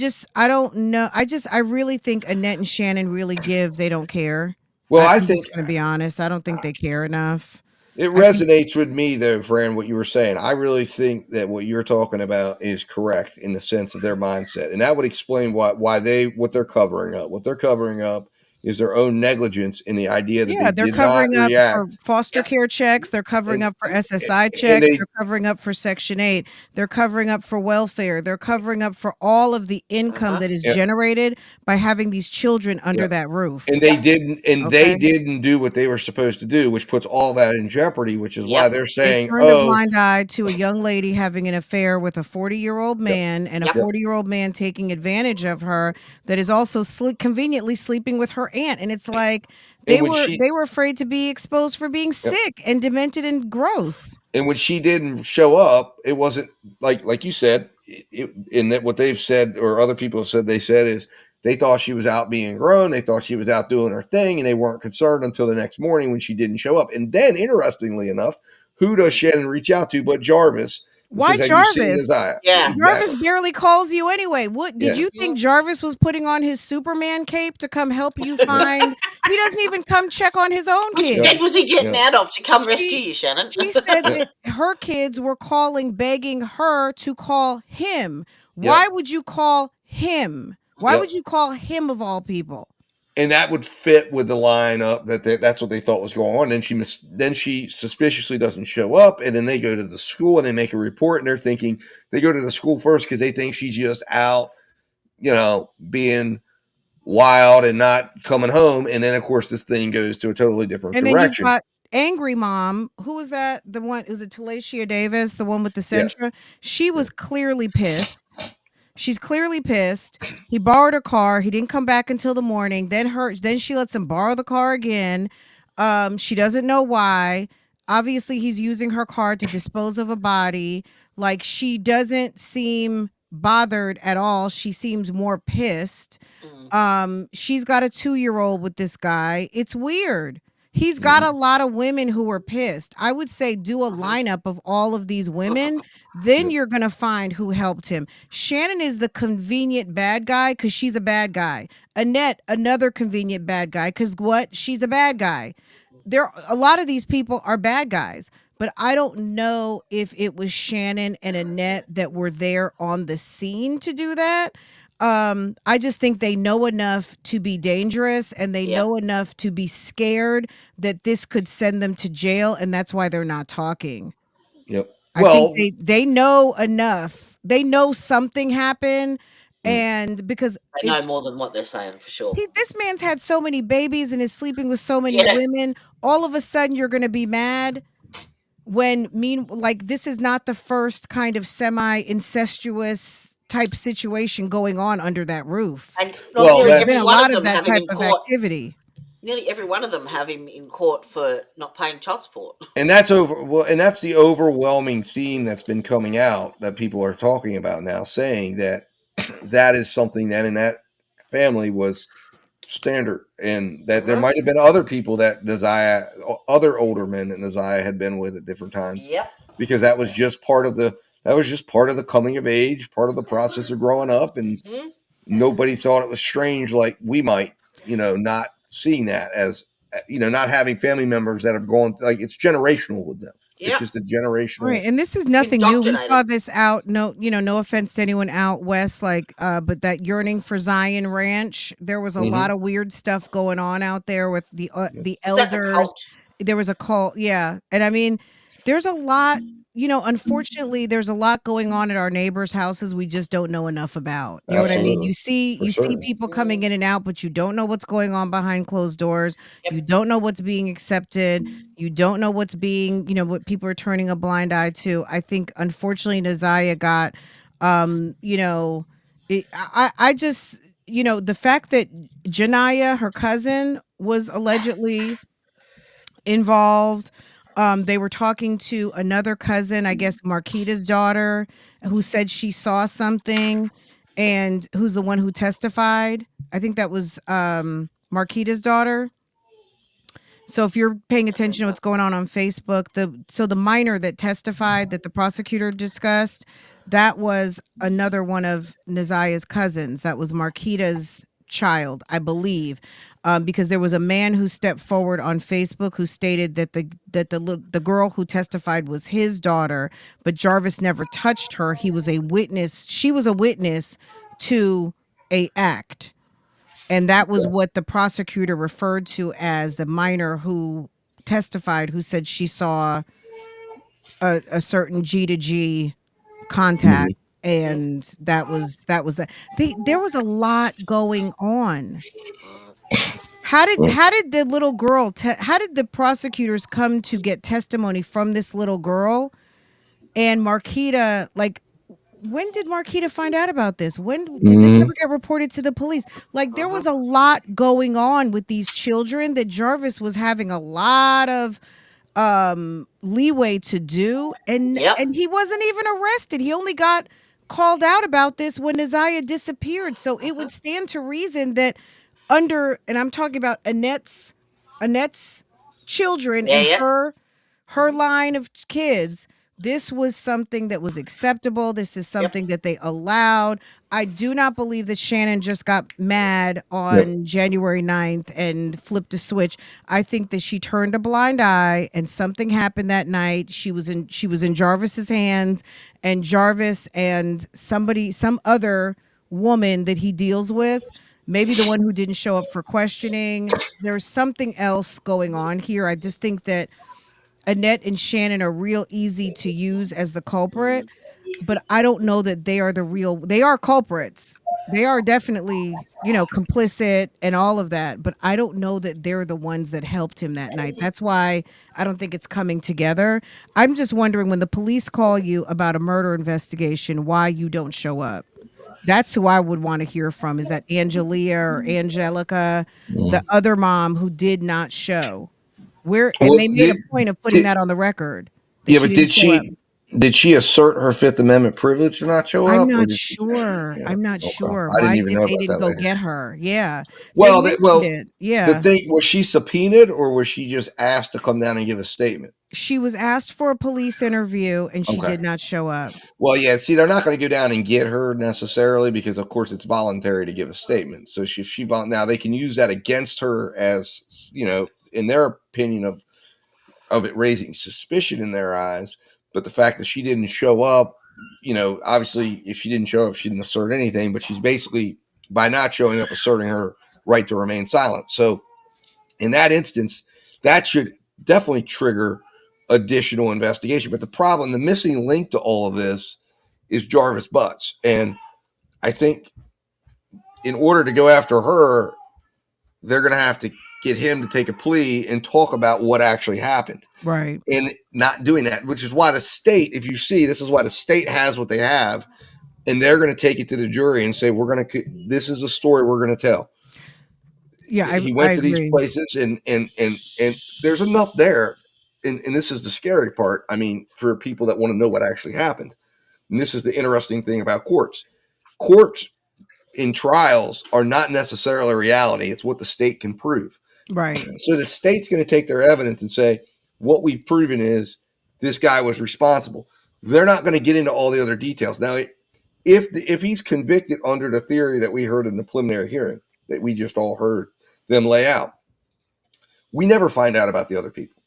don't know. I really think Annette and Shannon really they don't care. Well, I I'm think just gonna be honest. I don't think they care enough. it I think resonates with me, though, Fran, what you were saying. I really think that what you're talking about is correct in the sense of their mindset, and that would explain what they're covering up. What they're covering up is their own negligence in the idea that they yeah, they're did not covering up for react, foster Yep. care checks, they're covering and up for SSI and checks, they they're covering up for Section 8, they're covering up for welfare, they're covering up for all of the income Uh-huh. that is yeah, generated by having these children under yeah. that roof. And Yep. they Okay? didn't do what they were supposed to do, which puts all that in jeopardy, which is why Yep. they're They saying, turned a oh, blind eye to a young lady having an affair with a 40-year-old yep, man, and a Yep. yep. 40-year-old man taking advantage of her, that is also conveniently sleeping with her aunt. And it's like And when she they were afraid to be exposed for being yep. sick and demented and gross. And when she didn't show up, it wasn't like you said. In that what they've said or other people have said, they said is they thought she was out being grown. They thought she was out doing her thing, and they weren't concerned until the next morning when she didn't show up. And then, interestingly enough, who does Shannon reach out to but Jarvis and Why says, "Have you seen Jarvis? Ziyah?" Yeah. Jarvis Exactly. barely calls you anyway. What did Yeah. you think Jarvis was putting on his Superman cape to come help you Yeah. find? He doesn't even come check on his own Which kids. Yeah. bed was he getting Yeah. out of to come rescue She you, Shannon? she said Yeah. that her kids were begging her to call him. Yep. Why would you call him? Why Yep. would you call him of all people? And that would fit with the lineup that's what they thought was going on. Then she suspiciously doesn't show up, and then they go to the school and they make a report, and they're thinking they go to the school first because they think she's just out, being wild and not coming home. And then of course this thing goes to a totally different And then you've direction. got Angry Mom. Who was that? The one, was it Talacia Davis, the one with the Yeah. Sentra? She was clearly pissed. She's clearly pissed. He borrowed her car. He didn't come back until the morning. Then she lets him borrow the car again. She doesn't know why. Obviously, he's using her car to dispose of a body. Like, she doesn't seem bothered at all. She seems more pissed. She's got a 2-year-old with this guy. It's weird. He's got a lot of women who are pissed. I would say do a lineup of all of these women. Then you're going to find who helped him. Shannon is the convenient bad guy because she's a bad guy. Annette, another convenient bad guy because what? She's a bad guy. A lot of these people are bad guys, but I don't know if it was Shannon and Annette that were there on the scene to do that. I just think they know enough to be dangerous, and they Yep. know enough to be scared that this could send them to jail, and that's why they're not talking. Yep. I Well, think they know enough. They know something happened, and because They know more than what they're saying for sure. this man's had so many babies and is sleeping with so many Yeah. women, all of a sudden you're going to be mad when this is not the first kind of semi-incestuous type situation going on under that roof. And Well, nearly that's- every Been a one lot of of them that have him type in of court. activity. Nearly every one of them have him in court for not paying child support. and that's the overwhelming theme that's been coming out that people are talking about now, saying that that is something that in that family was standard, and that there might have been other people that other older men that Ziyah had been with at different times, Yep. because that was just part of the coming of age, part of the process of growing up, and nobody thought it was strange like we might, not seeing that as, not having family members that have gone, like, it's generational with them. It's Yep. just a generational. Right, and this is nothing new. We saw Indoctrinated. this out. No, no offense to anyone out west, but that yearning for Zion Ranch, there was a lot of weird stuff going on out there with the Is that the elders. cult? There was a cult, yeah, and I mean, there's a lot. unfortunately, there's a lot going on at our neighbors' houses we just don't know enough about. You know what I mean? Absolutely. You see For you see certain. people coming in and out, but you don't know what's going on behind closed doors. Yep. You don't know what's being accepted. You don't know what's being, what people are turning a blind eye to. I think unfortunately Naziah got I just, the fact that Janiyah, her cousin, was allegedly involved. They were talking to another cousin, I guess Marquita's daughter, who said she saw something, and who's the one who testified. I think that was Marquita's daughter. So if you're paying attention to what's going on Facebook, the minor that testified that the prosecutor discussed, that was another one of Naziah's cousins. That was Marquita's child, I believe, because there was a man who stepped forward on Facebook who stated that the girl who testified was his daughter, but Jarvis never touched her. He was a witness. She was a witness to a act. And that was what the prosecutor referred to as the minor who testified, who said she saw a certain G to G contact. Mhm. And that. There was a lot going on. How did the little girl how did the prosecutors come to get testimony from this little girl? And Marquita, like, when did Marquita find out about this? When did this Mhm. ever get reported to the police? Like, there was a lot going on with these children that Jarvis was having a lot of leeway to do, and Yep. he wasn't even arrested. He only got called out about this when Ziyah disappeared. So it would stand to reason that and I'm talking about Annette's children Yeah. and Yep. her line of kids, this was something that was acceptable. This is Yep. something that they allowed. I do not believe that Shannon just got mad Yep. on January 9th and flipped a switch. I think that she turned a blind eye and something happened that night. She was in Jarvis's hands, and Jarvis and some other woman that he deals with, maybe the one who didn't show up for questioning. There's something else going on here. I just think that Annette and Shannon are real easy to use as the culprit, but I don't know that they are culprits. They are definitely, complicit and all of that, but I don't know that they're the ones that helped him that night. That's why I don't think it's coming together. I'm just wondering, when the police call you about a murder investigation, why you don't show up. That's who I would want to hear from. Is that Angelia or Angelica, the Mhm. other mom who did not show? And Well, they made a point of putting did that on the record that yeah, she but didn't show up. did she assert her Fifth Amendment privilege to not show I'm up, or not did she? sure. Yeah, I'm not okay. sure. I didn't Why even know they about didn't that go lady. get her? Yeah. They Well, mentioned it. the Yeah. thing, was she subpoenaed or was she just asked to come down and give a statement? She was asked for a police interview and she Okay. did not show up. Well, yeah. See, they're not going to go down and get her necessarily because, of course, it's voluntary to give a statement. So now they can use that against her as, in their opinion of it raising suspicion in their eyes. But the fact that she didn't show up, obviously, if she didn't show up, she didn't assert anything. But she's basically, by not showing up, asserting her right to remain silent. So in that instance, that should definitely trigger additional investigation. But the missing link to all of this is Jarvis Butts. And I think in order to go after her, they're going to have to get him to take a plea and talk about what actually happened. Right. And not doing that, which is why the state, if you see, this is why the state has what they have. And they're going to take it to the jury and say, this is a story we're going to tell. Yeah, He I went to these agree. places and there's enough there. And this is the scary part. I mean, for people that want to know what actually happened. And this is the interesting thing about courts. Courts in trials are not necessarily a reality. It's what the state can prove. Right. So the state's going to take their evidence and say, what we've proven is this guy was responsible. They're not going to get into all the other details. Now, if he's convicted under the theory that we heard in the preliminary hearing that we just all heard them lay out, we never find out about the other people.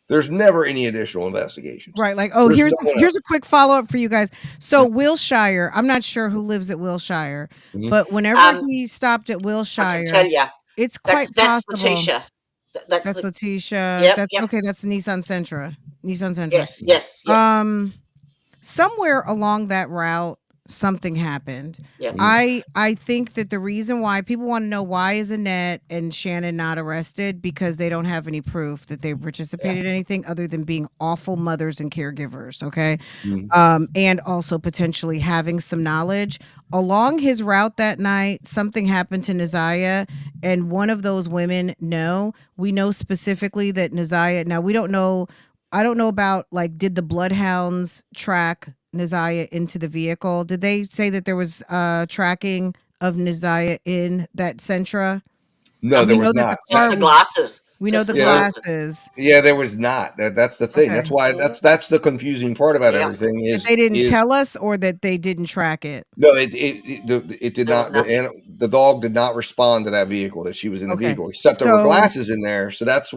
There's never any additional investigations. Right. Like, There's here's no one here's else. a quick follow-up for you guys. So Wilshire, I'm not sure who lives at Wilshire, Mhm. but whenever he stopped at I can Wilshire, tell you. it's quite That's possible. Letitia. That's That's the Letitia. yep, That's yep. okay. That's the Nissan Sentra. Nissan Sentra. Yes, yes, yes. Somewhere along that route, something happened. Yep. I think that the reason why people want to know why is Annette and Shannon not arrested, because they don't have any proof that they participated in anything other than being awful mothers and caregivers. Okay. And also potentially having some knowledge along his route that night. Something happened to Naziah, and one of those women. No, we know specifically that Naziah. Now we don't know. I don't know about, like, did the bloodhounds track Naziah into the vehicle? Did they say that there was tracking of Naziah in that Sentra? No, We there know was that the not. Just car the was. glasses. We know Just the the Yeah, glasses. glasses. yeah, there was not. That's the thing. That's Okay. why that's the confusing part about Yeah. everything That they didn't is tell us, or that they didn't track it. no, it did There was not. nothing. The dog did not respond to that vehicle, that she was in the Okay. vehicle, except there were So glasses in there. So those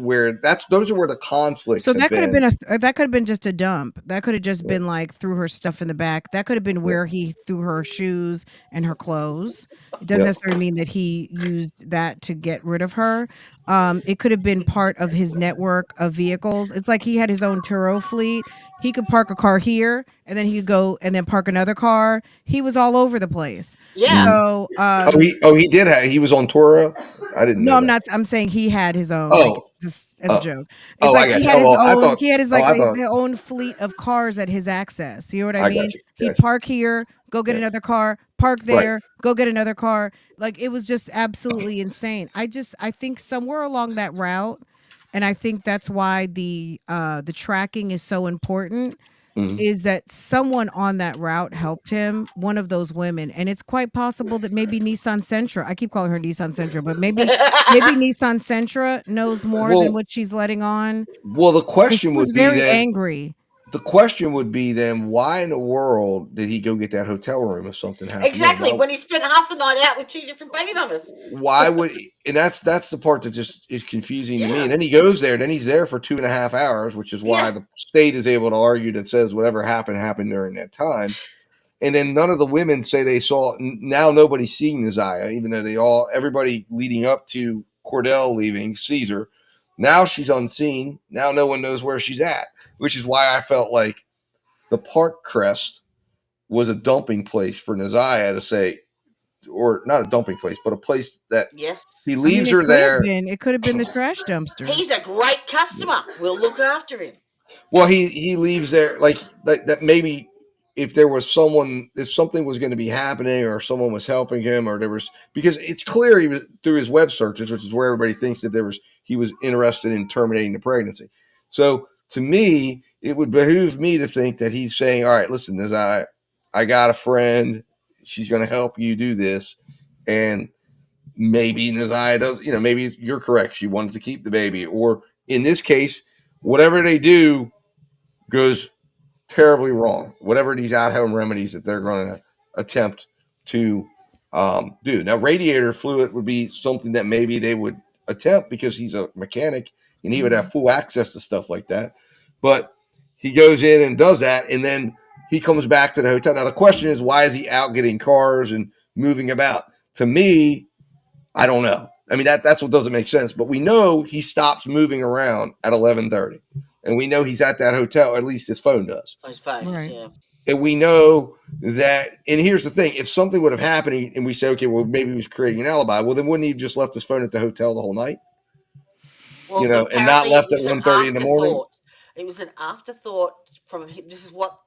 are where the conflicts So have that could have been. been that could have been just a dump. That could have just been like threw her stuff in the back. That could have been Yeah, where he threw her shoes and her clothes. It doesn't yeah. necessarily mean that he used that to get rid of her. It could have been part of his network of vehicles. It's like he had his own Turo fleet. He could park a car here, and then he could go and then park another car. He was all over the place. Yeah. Mhm. So He did have, he was on Toro. I didn't no, know I'm that. not. I'm saying he had his own, like, Oh, just as a oh, joke. It's oh, like I he got you. had Oh, his well, I own. thought. He had his Oh, like I his thought. own fleet of cars at his access. You know what I I got mean? you. He'd Got you. park here, go get Yeah. another car, park Right. there, go get another car. Like, it was just absolutely insane. I think somewhere along that route, and I think that's why the tracking is so important, Mhm. is that someone on that route helped him, one of those women. And it's quite possible that maybe Nissan Sentra, I keep calling her Nissan Sentra, but maybe Nissan Sentra knows more than Well, what she's letting on. the Because question she was would be very then. angry. The question would be then, why in the world did he go get that hotel room if something happened there? Exactly. When he spent half the night out with two different baby mamas. Why would? And that's the part that just is confusing to me. Yeah. And then he goes there, then he's there for 2.5 hours, which is why Yeah. the state is able to argue that says whatever happened during that time. And then none of the women say they saw. Now nobody's seeing Ziyah, even though everybody leading up to Cordell leaving Caesar. Now she's unseen. Now no one knows where she's at, which is why I felt like the Park Crest was a dumping place for Naziah to say, or not a dumping place, but a place that Yes. he I mean, leaves her there. it could have been the trash dumpster. He's a great customer. We'll look after him. Well, he leaves there like that. Maybe if there was someone, if something was going to be happening, or someone was helping him, or there was, because it's clear he was through his web searches, which is where everybody thinks that he was interested in terminating the pregnancy. So to me, it would behoove me to think that he's saying, "All right, listen, I got a friend. She's going to help you do this," and maybe Naziah does. Maybe you're correct. She wanted to keep the baby, or in this case, whatever they do goes terribly wrong. Whatever these at-home remedies that they're going to attempt to do. Now, radiator fluid would be something that maybe they would attempt because he's a mechanic and he would have full access to stuff like that. But he goes in and does that, and then he comes back to the hotel. Now, the question is, why is he out getting cars and moving about? To me, I don't know. I mean, that's what doesn't make sense. But we know he stops moving around at 11:30, and we know he's at that hotel. At least his phone does. His phone is, Right. yeah. And we know that. And here's the thing: if something would have happened, and we say, okay, well, maybe he was creating an alibi. Well, then wouldn't he have just left his phone at the hotel the whole night? Well, And not apparently left it at was an 1:30 in the morning. afterthought. It was an afterthought from him. This is what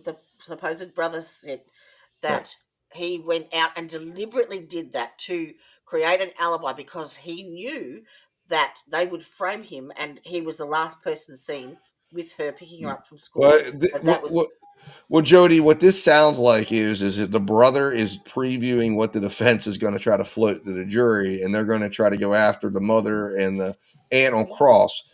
the supposed brother said, that he went out and deliberately did that to create an alibi because he knew that they would frame him, and he was the last person seen with her picking her up from school. Well, And that was Well, Jody, what this sounds like is that the brother is previewing what the defense is going to try to float to the jury, and they're going to try to go after the mother and the aunt on cross.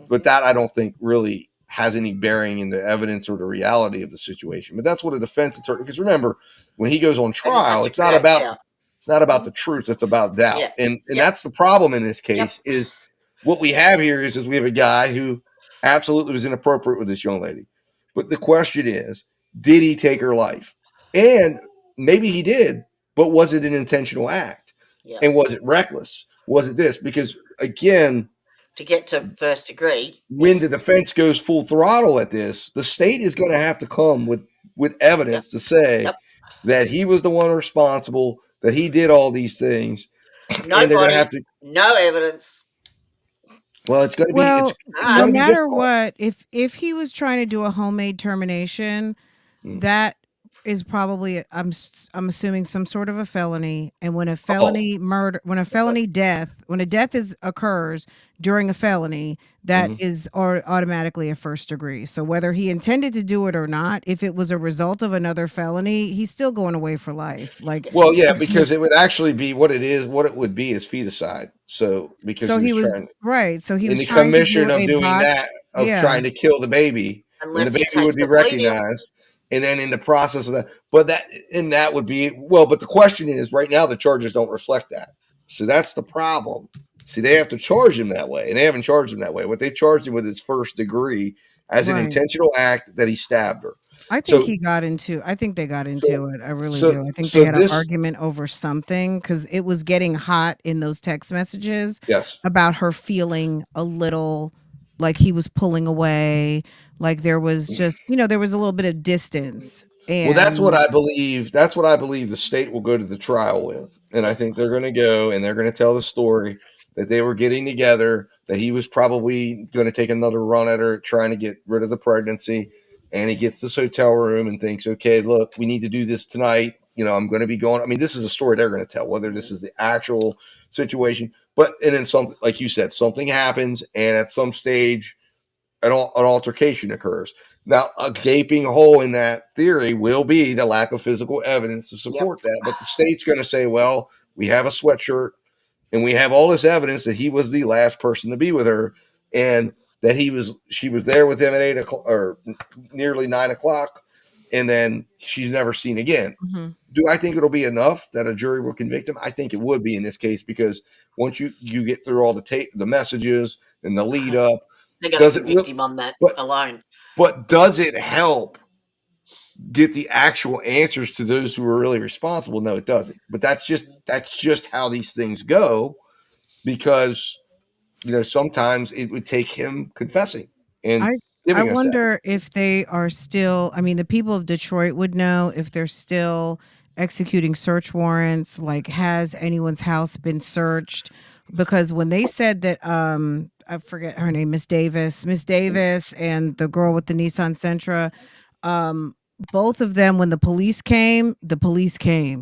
But that I don't think really has any bearing in the evidence or the reality of the situation. But that's what a defense attorney. Because remember, when he goes on trial, it's not about the truth; it's about doubt. Yeah. And that's the problem in this case. Yep. Is what we have here is we have a guy who absolutely was inappropriate with this young lady. But the question is, did he take her life? And maybe he did, but was it an intentional act? Yeah. And was it reckless? Was it this? Because again, to get to first degree. When the defense goes full throttle at this, the state is going to have to come with evidence to say that he was the one responsible, that he did all these things, and they're going to have to. No evidence. Well, it's going to be it's no going to be matter difficult. what, if he was trying to do a homemade termination, that is probably I'm assuming some sort of a felony. And when a felony murder, when a felony death, when a death occurs during a felony, that is automatically a first degree. So whether he intended to do it or not, if it was a result of another felony, he's still going away for life. Like, well, yeah, because it would actually be what it would be is feticide. So because so he was trying, so he in was the trying commission to do of doing that, of trying to kill the baby, Unless and the baby would be recognized. And then in the process of that, but that would be, well, but the question is right now, the charges don't reflect that. So that's the problem. See, they have to charge him that way, and they haven't charged him that way. What they charged him with is first degree as an intentional act that he stabbed her. I think they got into it. I really do. I think they had an argument over something because it was getting hot in those text messages about her feeling a little like he was pulling away. Like there was just, there was a little bit of distance. And well, that's what I believe. That's what I believe the state will go to the trial with. And I think they're going to go and they're going to tell the story that they were getting together, that he was probably going to take another run at her, trying to get rid of the pregnancy. And he gets this hotel room and thinks, okay, look, we need to do this tonight. I'm going to be going. I mean, this is a story they're going to tell, whether this is the actual situation. But, and then something, like you said, something happens. And at some stage, an altercation occurs. Now, a gaping hole in that theory will be the lack of physical evidence to support that. But the state's going to say, well, we have a sweatshirt and we have all this evidence that he was the last person to be with her and that she was there with him at 8 o'clock or nearly 9 o'clock. And then she's never seen again. Do I think it'll be enough that a jury will convict him? I think it would be in this case, because once you get through all the messages and the lead up, they're going to convict him on that alone. But does it help get the actual answers to those who are really responsible? No, it doesn't. But that's just how these things go, because sometimes it would take him confessing and I wonder if they are still. I mean, the people of Detroit would know if they're still executing search warrants. Like, has anyone's house been searched? Because when they said that, I forget her name, Miss Davis, and the girl with the Nissan Sentra, both of them, when the police came.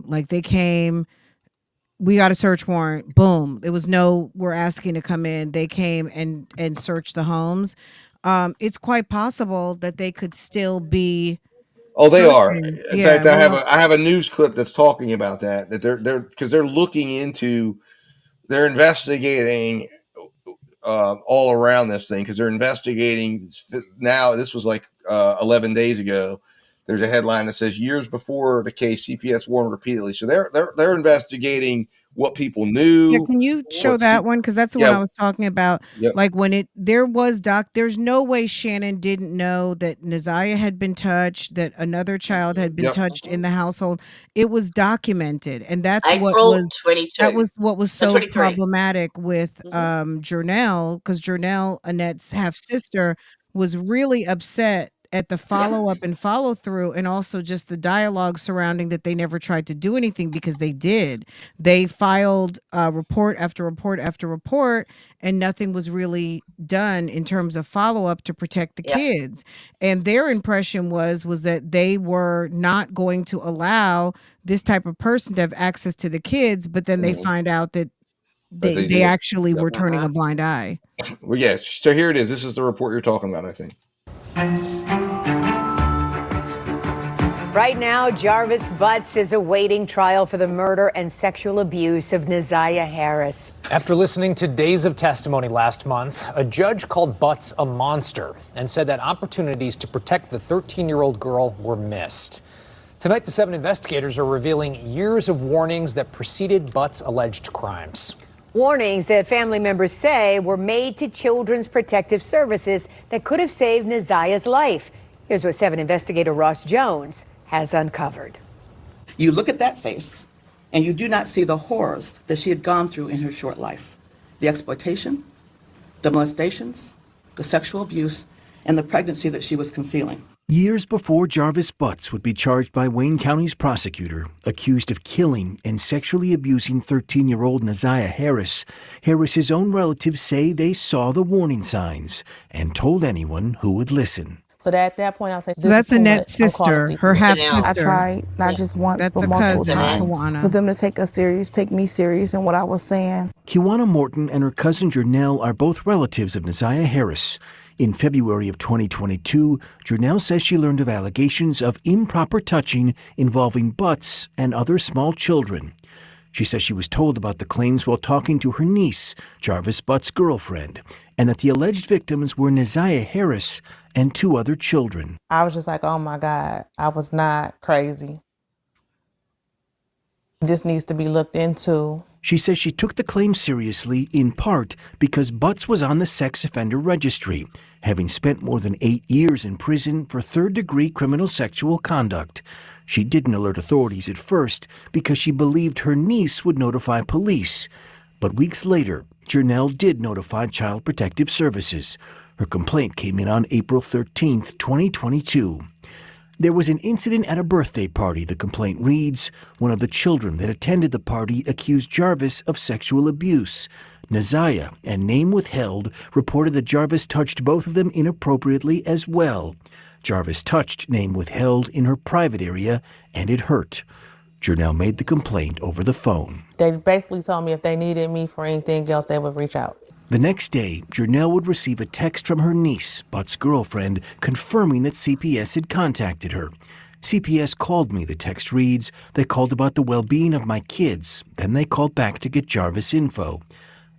Like, they came. We got a search warrant. Boom. It was we're asking to come in. They came and searched the homes. It's quite possible that they could still be. Oh, they are. In fact, I have a news clip that's talking about that they're because they're looking into. They're investigating all around this thing, because they're investigating now. This was like 11 days ago. There's a headline that says years before the case, CPS warned repeatedly. So they're investigating what people knew. Yeah, can you show that one? Because that's the one I was talking about. Yep. Like when there's no way Shannon didn't know that Ziyah had been touched, that another child had been touched in the household. It was documented, and that's what was so problematic with Jernell, because Jernell, Annette's half sister, was really upset at the follow-up and follow-through, and also just the dialogue surrounding that they never tried to do anything, because they did. They filed report after report after report, and nothing was really done in terms of follow-up to protect the kids. And their impression was that they were not going to allow this type of person to have access to the kids, but then they find out that they actually were turning a blind eye. Well, yeah. So here it is. This is the report you're talking about, I think. Right now, Jarvis Butts is awaiting trial for the murder and sexual abuse of Ziyah Harris. After listening to days of testimony last month, a judge called Butts a monster and said that opportunities to protect the 13-year-old girl were missed. Tonight, the 7 investigators are revealing years of warnings that preceded Butts' alleged crimes. Warnings that family members say were made to Children's Protective Services that could have saved Ziyah's life. Here's what 7 investigator Ross Jones has uncovered. You look at that face, and you do not see the horrors that she had gone through in her short life. The exploitation, the molestations, the sexual abuse, and the pregnancy that she was concealing. Years before Jarvis Butts would be charged by Wayne County's prosecutor, accused of killing and sexually abusing 13-year-old Ziyah Harris, Harris's own relatives say they saw the warning signs and told anyone who would listen. So that at that point, I was like, So that's Annette's sister, her half sister. I tried not just once, That's but a multiple cousin, times Kiwana. for them to take us serious, take me serious in what I was saying. Kiwana Morton and her cousin Jernell are both relatives of Ziyah Harris. In February of 2022, Jernell says she learned of allegations of improper touching involving Butts and other small children. She says she was told about the claims while talking to her niece, Jarvis Butts' girlfriend, and that the alleged victims were Ziyah Harris and 2 other children. I was just like, oh my God, I was not crazy. This needs to be looked into. She says she took the claim seriously in part because Butts was on the sex offender registry, having spent more than 8 years in prison for third-degree criminal sexual conduct. She didn't alert authorities at first because she believed her niece would notify police. But weeks later, Jernell did notify Child Protective Services. Her complaint came in on April 13, 2022. There was an incident at a birthday party, the complaint reads. One of the children that attended the party accused Jarvis of sexual abuse. Ziyah, and name withheld, reported that Jarvis touched both of them inappropriately as well. Jarvis touched, name withheld, in her private area, and it hurt. Jernell made the complaint over the phone. They basically told me if they needed me for anything else, they would reach out. The next day, Jernell would receive a text from her niece, Butts' girlfriend, confirming that CPS had contacted her. CPS called me, the text reads. They called about the well-being of my kids. Then they called back to get Jarvis info.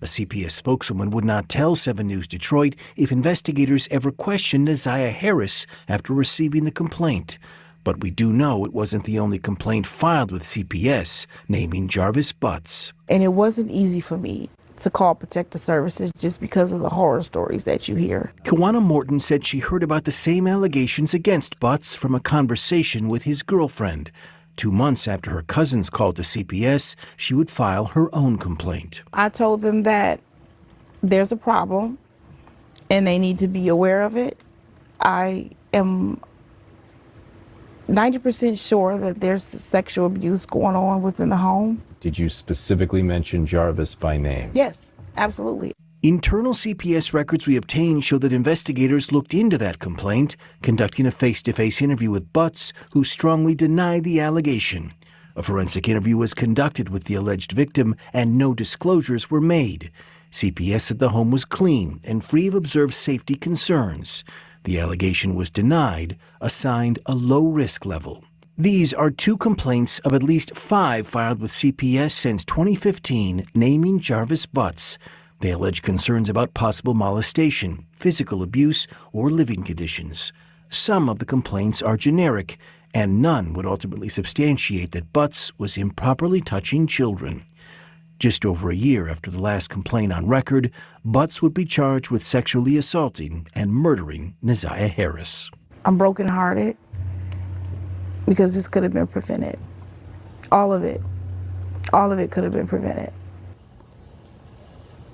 A CPS spokeswoman would not tell 7 News Detroit if investigators ever questioned Ziyah Harris after receiving the complaint. But we do know it wasn't the only complaint filed with CPS, naming Jarvis Butts. And it wasn't easy for me to call Protective Services just because of the horror stories that you hear. Kiwana Morton said she heard about the same allegations against Butts from a conversation with his girlfriend. 2 months after her cousins called to CPS, she would file her own complaint. I told them that there's a problem and they need to be aware of it. I am 90% sure that there's sexual abuse going on within the home. Did you specifically mention Jarvis by name? Yes, absolutely. Internal CPS records we obtained show that investigators looked into that complaint, conducting a face-to-face interview with Butts, who strongly denied the allegation. A forensic interview was conducted with the alleged victim, and no disclosures were made. CPS said the home was clean and free of observed safety concerns. The allegation was denied, assigned a low risk level. These are 2 complaints of at least 5 filed with CPS since 2015, naming Jarvis Butts. They allege concerns about possible molestation, physical abuse, or living conditions. Some of the complaints are generic, and none would ultimately substantiate that Butts was improperly touching children. Just over a year after the last complaint on record, Butts would be charged with sexually assaulting and murdering Ziyah Harris. I'm brokenhearted because this could have been prevented. All of it could have been prevented.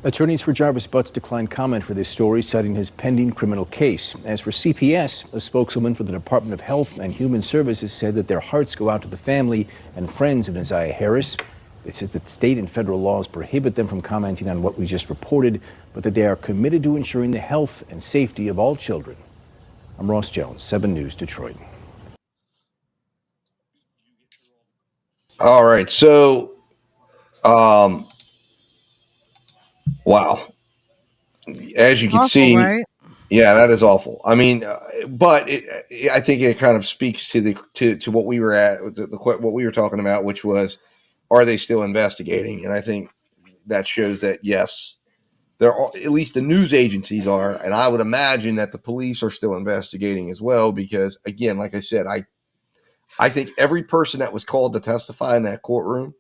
Attorneys for Jarvis Butts declined comment for this story, citing his pending criminal case. As for CPS, a spokeswoman for the Department of Health and Human Services said that their hearts go out to the family and friends of Ziyah Harris. It says that state and federal laws prohibit them from commenting on what we just reported, but that they are committed to ensuring the health and safety of all children. I'm Ross Jones, 7 News, Detroit. All right. So, wow. As you can see, right? yeah, that is awful. I mean, but I think it kind of speaks to to what we were at, what we were talking about, which was, are they still investigating? And I think that shows that, yes, there are, at least the news agencies are, and I would imagine that the police are still investigating as well, because, again, like I said, I think every person that was called to testify in that courtroom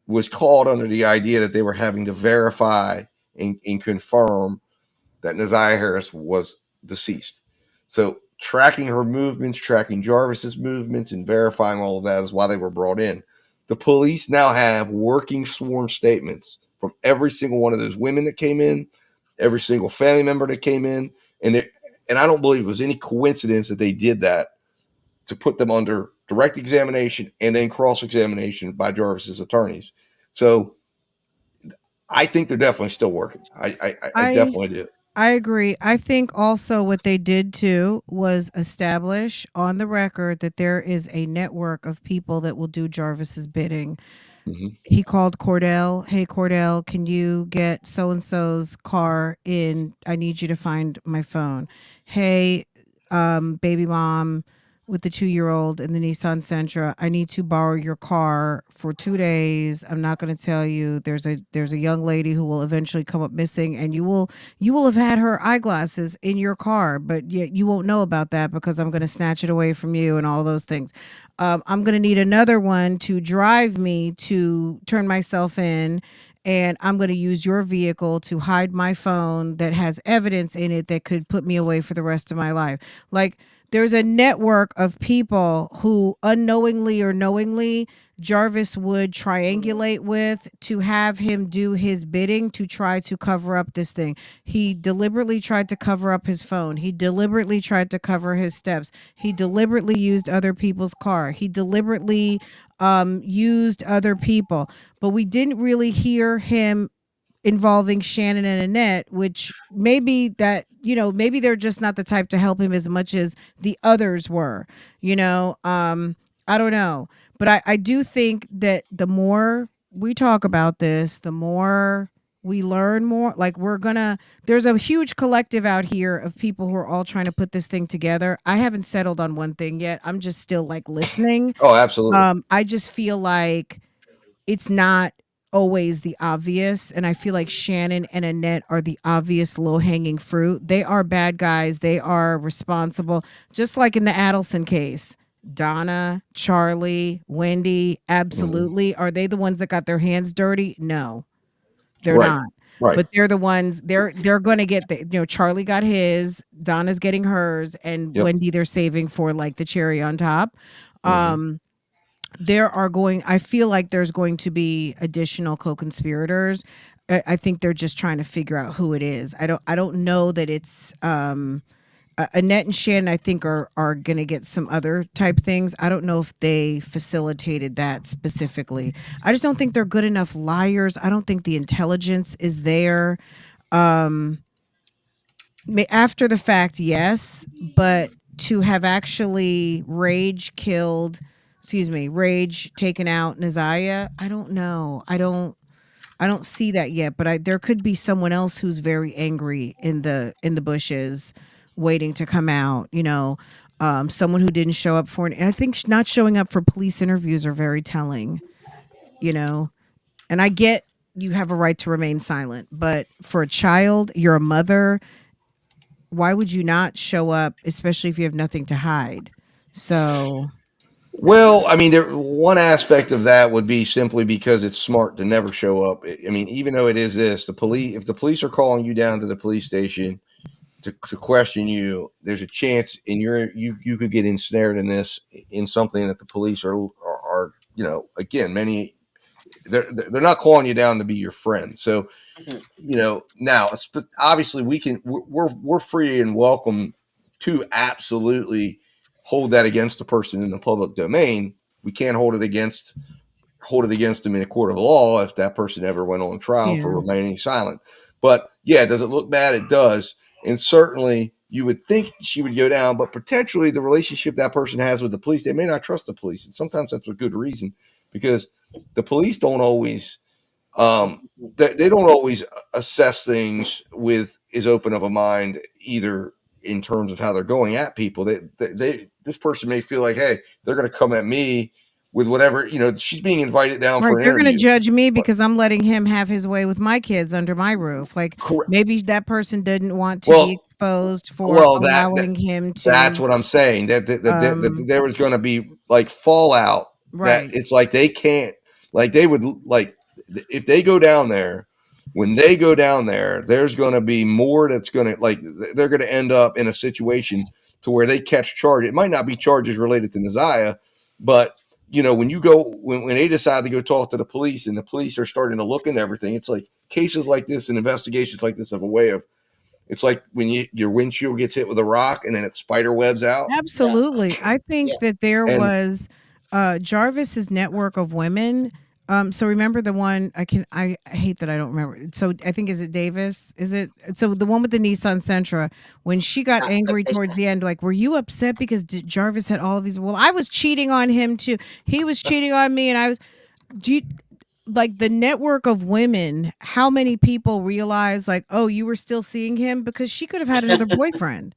was called under the idea that they were having to verify and confirm that Ziyah Harris was deceased. So tracking her movements, tracking Jarvis's movements, and verifying all of that is why they were brought in. The police now have working sworn statements from every single one of those women that came in, every single family member that came in, and I don't believe it was any coincidence that they did that to put them under direct examination and then cross-examination by Jarvis's attorneys. So I think they're definitely still working. I definitely do. I agree. I think also what they did too was establish on the record that there is a network of people that will do Jarvis's bidding. He called Cordell. Hey, Cordell, can you get so and so's car in? I need you to find my phone. Hey, baby mom with the 2-year-old and the Nissan Sentra, I need to borrow your car for 2 days. I'm not going to tell you. There's a young lady who will eventually come up missing, and you will have had her eyeglasses in your car, but yet you won't know about that because I'm going to snatch it away from you and all those things. I'm going to need another one to drive me to turn myself in, and I'm going to use your vehicle to hide my phone that has evidence in it that could put me away for the rest of my life. Like, there's a network of people who unknowingly or knowingly Jarvis would triangulate with to have him do his bidding to try to cover up this thing. He deliberately tried to cover up his phone. He deliberately tried to cover his steps. He deliberately used other people's car. He deliberately used other people. But we didn't really hear him involving Shannon and Annette, which maybe that, maybe they're just not the type to help him as much as the others were, I don't know. But I do think that the more we talk about this, the more we learn more. Like, there's a huge collective out here of people who are all trying to put this thing together. I haven't settled on one thing yet. I'm just still like listening. Oh, absolutely. I just feel like it's not always the obvious, and I feel like Shannon and Annette are the obvious low-hanging fruit. They are bad guys. They are responsible, just like in the Adelson case. Donna, Charlie, Wendy, absolutely. Are they the ones that got their hands dirty? No, they're not. Right. But they're the ones, they're going to get Charlie got his, Donna's getting hers, and Wendy they're saving for like the cherry on top. I feel like there's going to be additional co-conspirators. I think they're just trying to figure out who it is. I don't know that it's Annette and Shannon. I think are going to get some other type things. I don't know if they facilitated that specifically. I just don't think they're good enough liars. I don't think the intelligence is there. After the fact, yes, but to have actually rage taken out Nazaya, I don't know. I don't see that yet, but there could be someone else who's very angry in the bushes waiting to come out, someone who didn't show up for I think not showing up for police interviews are very telling, and I get you have a right to remain silent, but for a child, you're a mother, why would you not show up, especially if you have nothing to hide? So, well, I mean, one aspect of that would be simply because it's smart to never show up. I mean, even though it is this, if the police are calling you down to the police station to question you, there's a chance you could get ensnared in something that the police are again, they're not calling you down to be your friend. So, now obviously we're free and welcome to absolutely hold that against the person in the public domain. We can't hold it against them in a court of law if that person ever went on trial for remaining silent. But yeah, does it look bad? It does. And certainly you would think she would go down, but potentially the relationship that person has with the police, they may not trust the police. And sometimes that's a good reason, because the police don't always they don't always assess things with as open of a mind either, in terms of how they're going at people. This person may feel like, hey, they're going to come at me with whatever, she's being invited down for an they're interview. going to judge me because I'm letting him have his way with my kids under my roof. Like, maybe that person didn't want to be exposed for allowing him to. That's what I'm saying. That there was going to be like fallout. Right. That it's like they can't, like they would, like if they go down there, when they go down there, there's going to be more that's going to, like, they're going to end up in a situation to where they catch charge. It might not be charges related to Nazaya, but when you go, when they decide to go talk to the police and the police are starting to look into everything, it's like cases like this and investigations like this have a way of, it's like when your windshield gets hit with a rock and then it spider webs out. Absolutely. I think Yeah. that there And was Jarvis's network of women. So remember the one I hate that I don't remember. So I think, is it Davis? Is it so the one with the Nissan Sentra, when she got angry towards the end, like, were you upset because Jarvis had all of these? Well, I was cheating on him too. He was cheating on me, and I was. Do you like the network of women? How many people realize, like, oh, you were still seeing him because she could have had another boyfriend?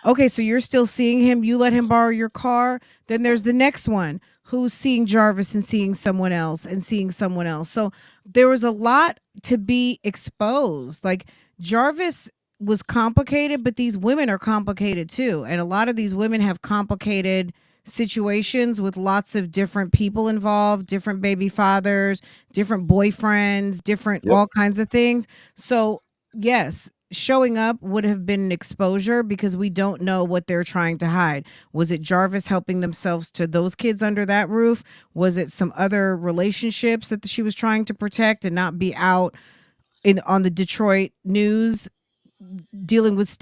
Okay, so you're still seeing him. You let him borrow your car. Then there's the next one who's seeing Jarvis and seeing someone else and seeing someone else. So there was a lot to be exposed. Like, Jarvis was complicated, but these women are complicated too. And a lot of these women have complicated situations with lots of different people involved, different baby fathers, different boyfriends, different Yep. all kinds of things. So, yes, showing up would have been an exposure because we don't know what they're trying to hide. Was it Jarvis helping themselves to those kids under that roof? Was it some other relationships that she was trying to protect and not be out on the Detroit news dealing with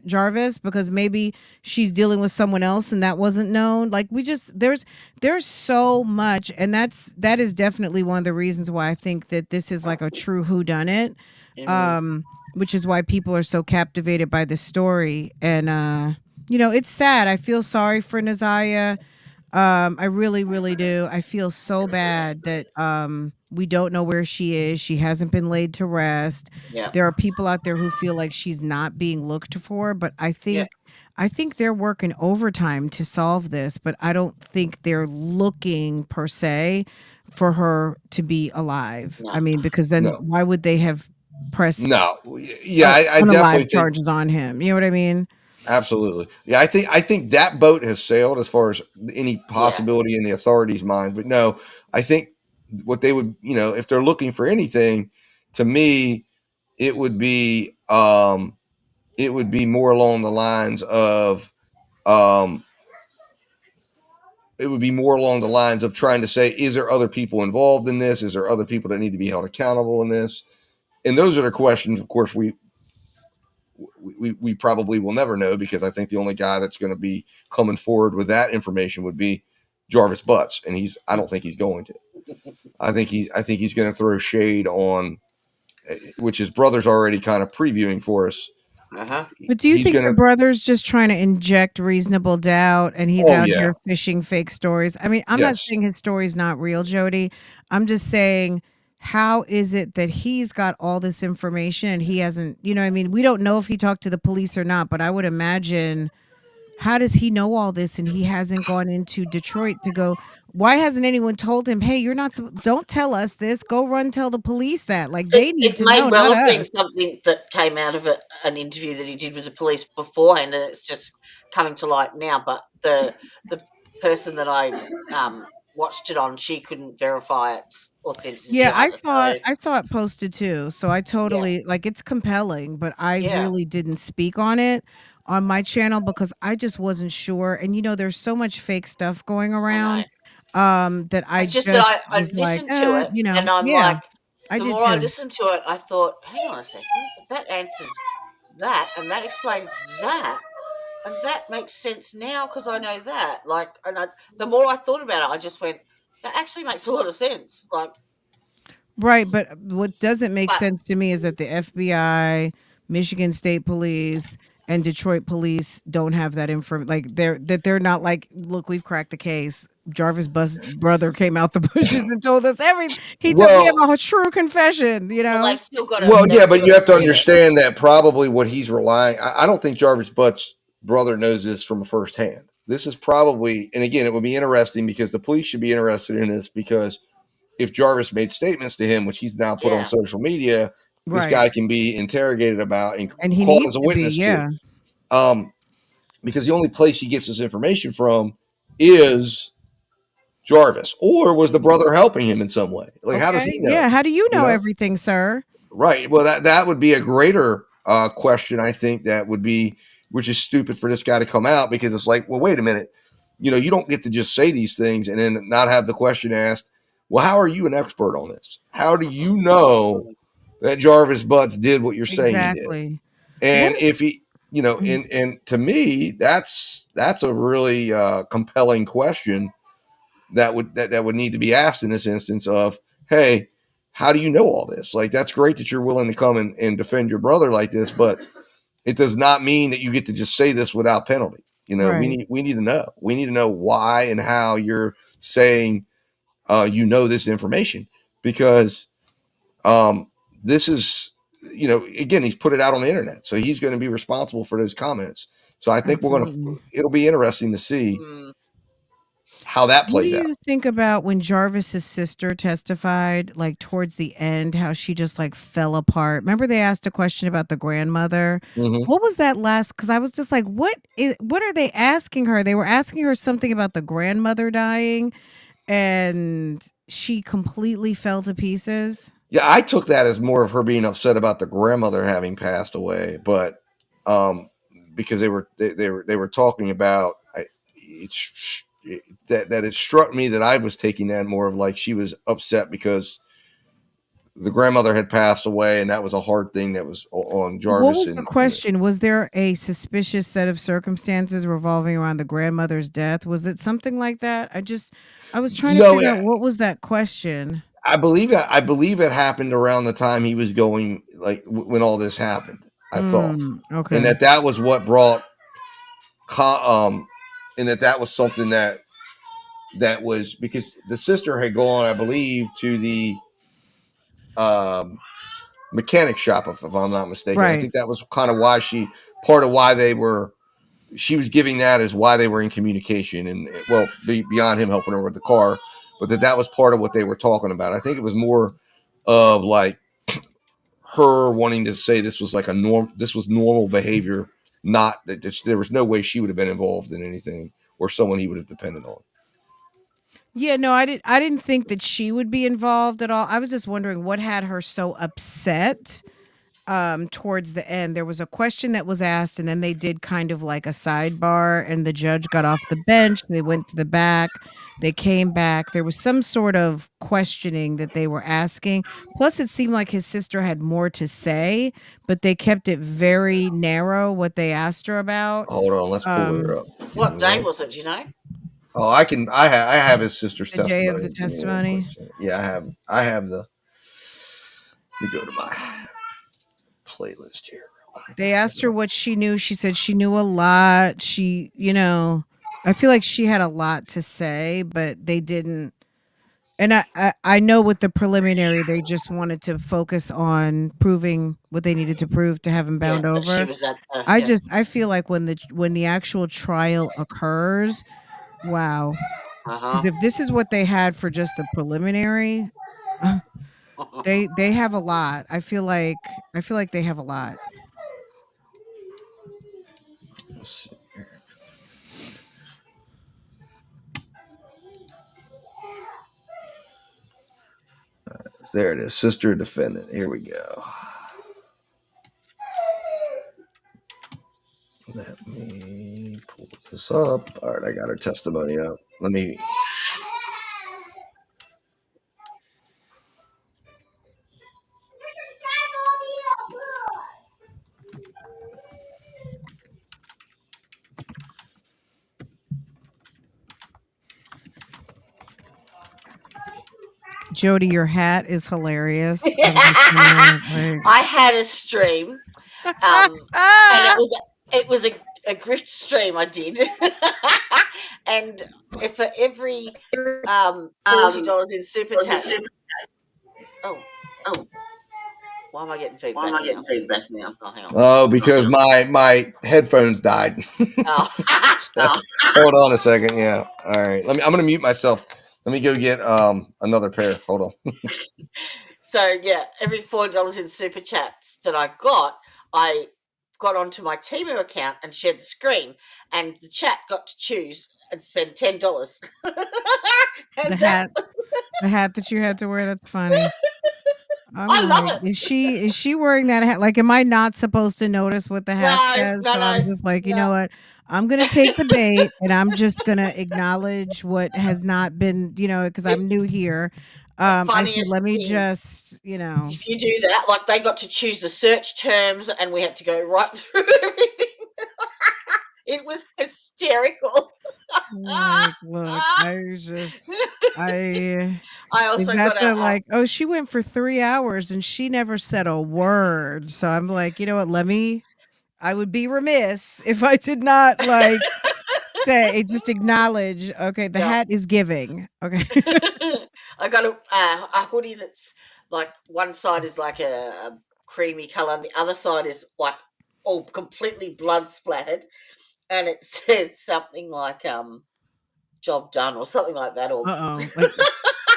Jarvis, because maybe she's dealing with someone else and that wasn't known. Like, there's so much, and that is definitely one of the reasons why I think that this is like a true whodunit. Which is why people are so captivated by this story. And it's sad. I feel sorry for Naziah. I really, really do. I feel so bad that we don't know where she is. She hasn't been laid to rest. Yeah. There are people out there who feel like she's not being looked for, but I think they're working overtime to solve this, but I don't think they're looking per se for her to be alive. No. I mean, because then No. why would they have pressed No. Yeah, I unalive definitely think. charges on him? You know what I mean? Absolutely. Yeah, I think that boat has sailed as far as any possibility in the authorities' mind. But no, I think what they would, if they're looking for anything, to me, it would be more along the lines of trying to say, is there other people involved in this? Is there other people that need to be held accountable in this? And those are the questions, of course, we probably will never know, because I think the only guy that's going to be coming forward with that information would be Jarvis Butts, and I don't think he's going to. I think he's going to throw shade on, which his brother's already kind of previewing for us. But do you think your brother's just trying to inject reasonable doubt and he's out here fishing fake stories? I mean, I'm not saying his story's not real, Jody. I'm just saying, how is it that he's got all this information and he hasn't, I mean, we don't know if he talked to the police or not, but I would imagine, how does he know all this and he hasn't gone into Detroit to go? Why hasn't anyone told him, hey, don't tell us this, go run tell the police that? Like, they need to know, It may well not have been us. something that came out of an interview that he did with the police beforehand, and it's just coming to light now. But the person that I watched it on, she couldn't verify its authenticity. Yeah, I either, saw it posted too. So I totally like, it's compelling, but I Yeah. really didn't speak on it on my channel because I just wasn't sure. And there's so much fake stuff going around that I It's just just that I was like, listened to it, and I'm yeah, like, I the did more I too. listened to it, I thought, hang on a second, that answers that, and that explains that, and that makes sense now because I know that. Like, the more I thought about it, I just went, that actually makes a lot of sense. Like, Right, but what doesn't make But- sense to me is that the FBI, Michigan State Police, and Detroit Police don't have that information. Like, they're not like, look, we've cracked the case. Jarvis Bus' brother came out the bushes and told us everything. We have a true confession. well, they've still got to. Well, yeah, but you have to understand that probably what he's relying. I don't think Jarvis Butts' brother knows this from firsthand. This is probably, and again, it would be interesting because the police should be interested in this, because if Jarvis made statements to him, which he's now put on social media, this guy can be interrogated about and he called needs as a to witness be, yeah. to. Because the only place he gets his information from is Jarvis, or was the brother helping him in some way? Like, how does he know? Yeah, how do you know everything, sir? Right. Well, that would be a greater question, I think, which is stupid for this guy to come out, because it's like, well, wait a minute. you don't get to just say these things and then not have the question asked, well, how are you an expert on this? How do you know that Jarvis Butts did what you're saying he did? Exactly. And What? if he, and to me, that's a really compelling question that would need to be asked in this instance of, hey, how do you know all this? Like, that's great that you're willing to come and defend your brother like this, but it does not mean that you get to just say this without penalty. Right. We need to know. We need to know why and how you're saying this information, because this is, again, he's put it out on the internet, so he's going to be responsible for those comments. So I think Absolutely. it'll be interesting to see Mm. how that What do plays out. you think about when Jarvis's sister testified, like towards the end, how she just like fell apart? Remember they asked a question about the grandmother. Mhm. What was that last? Because I was just like, what are they asking her? They were asking her something about the grandmother dying, and she completely fell to pieces. Yeah, I took that as more of her being upset about the grandmother having passed away, but because they were talking about that it struck me that I was taking that more of like she was upset because the grandmother had passed away, and that was a hard thing that was on What Jarvis. was the question? Was there a suspicious set of circumstances revolving around the grandmother's death? Was it something like that? I was trying to No, figure out what was that question. I believe it happened around the time he was going, like when all this happened. I thought, and Okay. that was what brought, and that was something that was because the sister had gone, I believe, to the mechanic shop, if I'm not mistaken. I Right. think that was kind of why part of why she was giving that as why they were in communication, and well, beyond him helping her with the car, but that was part of what they were talking about. I think it was more of like her wanting to say this was like this was normal behavior, not that there was no way she would have been involved in anything or someone he would have depended on. Yeah, no, I didn't think that she would be involved at all. I was just wondering what had her so upset towards the end. There was a question that was asked, and then they did kind of like a sidebar, and the judge got off the bench. They went to the back. They came back. There was some sort of questioning that they were asking. Plus, it seemed like his sister had more to say, but they kept it very narrow what they asked her about. Hold on, let's pull her up. What day was it? Do you know? Oh, I have his sister's The day of testimony. the testimony. Yeah, I have the. Let me go to my playlist here. They asked her what she knew. She said she knew a lot. I feel like she had a lot to say, but they didn't. And I know with the preliminary, they just wanted to focus on proving what they needed to prove to have him Yeah, bound that she over. was at. I feel like when the actual trial occurs, wow. Because if this is what they had for just the preliminary, they have a lot. I feel like they have a lot. Let's see here. There it is, sister defendant. Here we go. Let me pull this up. All right, I got her testimony up. Let me. Jody, your hat is hilarious. I'm just gonna, like, I had a stream, and it was a grift stream I did, and for every $40 in super chat. Oh, why am I getting feedback now? Oh, hang on. Oh, because my headphones died. Oh. Hold on a second. Yeah. All right. I'm going to mute myself. Let me go get another pair. Hold on. So yeah, every $40 in super chats that I got onto my Temu account and shared the screen, and the chat got to choose and spend $10. the hat that you had to wear. That's funny. I I'm love like, it. is she wearing that hat? Like, am I not supposed to notice what the hat No, says? no, So I'm no, just like, you no. know what? I'm gonna take the bait and I'm just gonna acknowledge what has not been, because The, I'm new here. the I said, funniest let me thing, just, if you do that, like they got to choose the search terms, and we had to go right through everything. It was hysterical. like, look, I I is also that got the a like, oh, she went for 3 hours and she never said a word. So I'm like, you know what? I would be remiss if I did not like say just acknowledge, okay, the yeah. hat is giving. Okay. I got a hoodie that's like one side is like a creamy color, and the other side is like all completely blood splattered, and it says something like "job done" or something like that, or Uh-oh.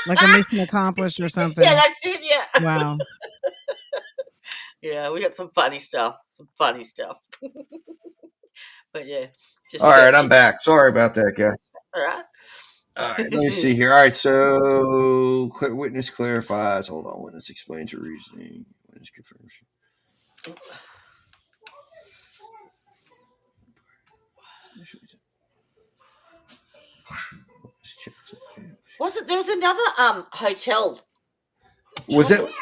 Like a mission accomplished or yeah, something. that's it. Yeah, Wow. yeah, we got some funny stuff. Some funny stuff. But yeah, All just right, I'm searching. back. Sorry about that, guys. All right. All right, let me see here. All right, so witness clarifies. Hold on. Witness explains her reasoning. Witness confirms. There was another hotel. Was it? Chocolate.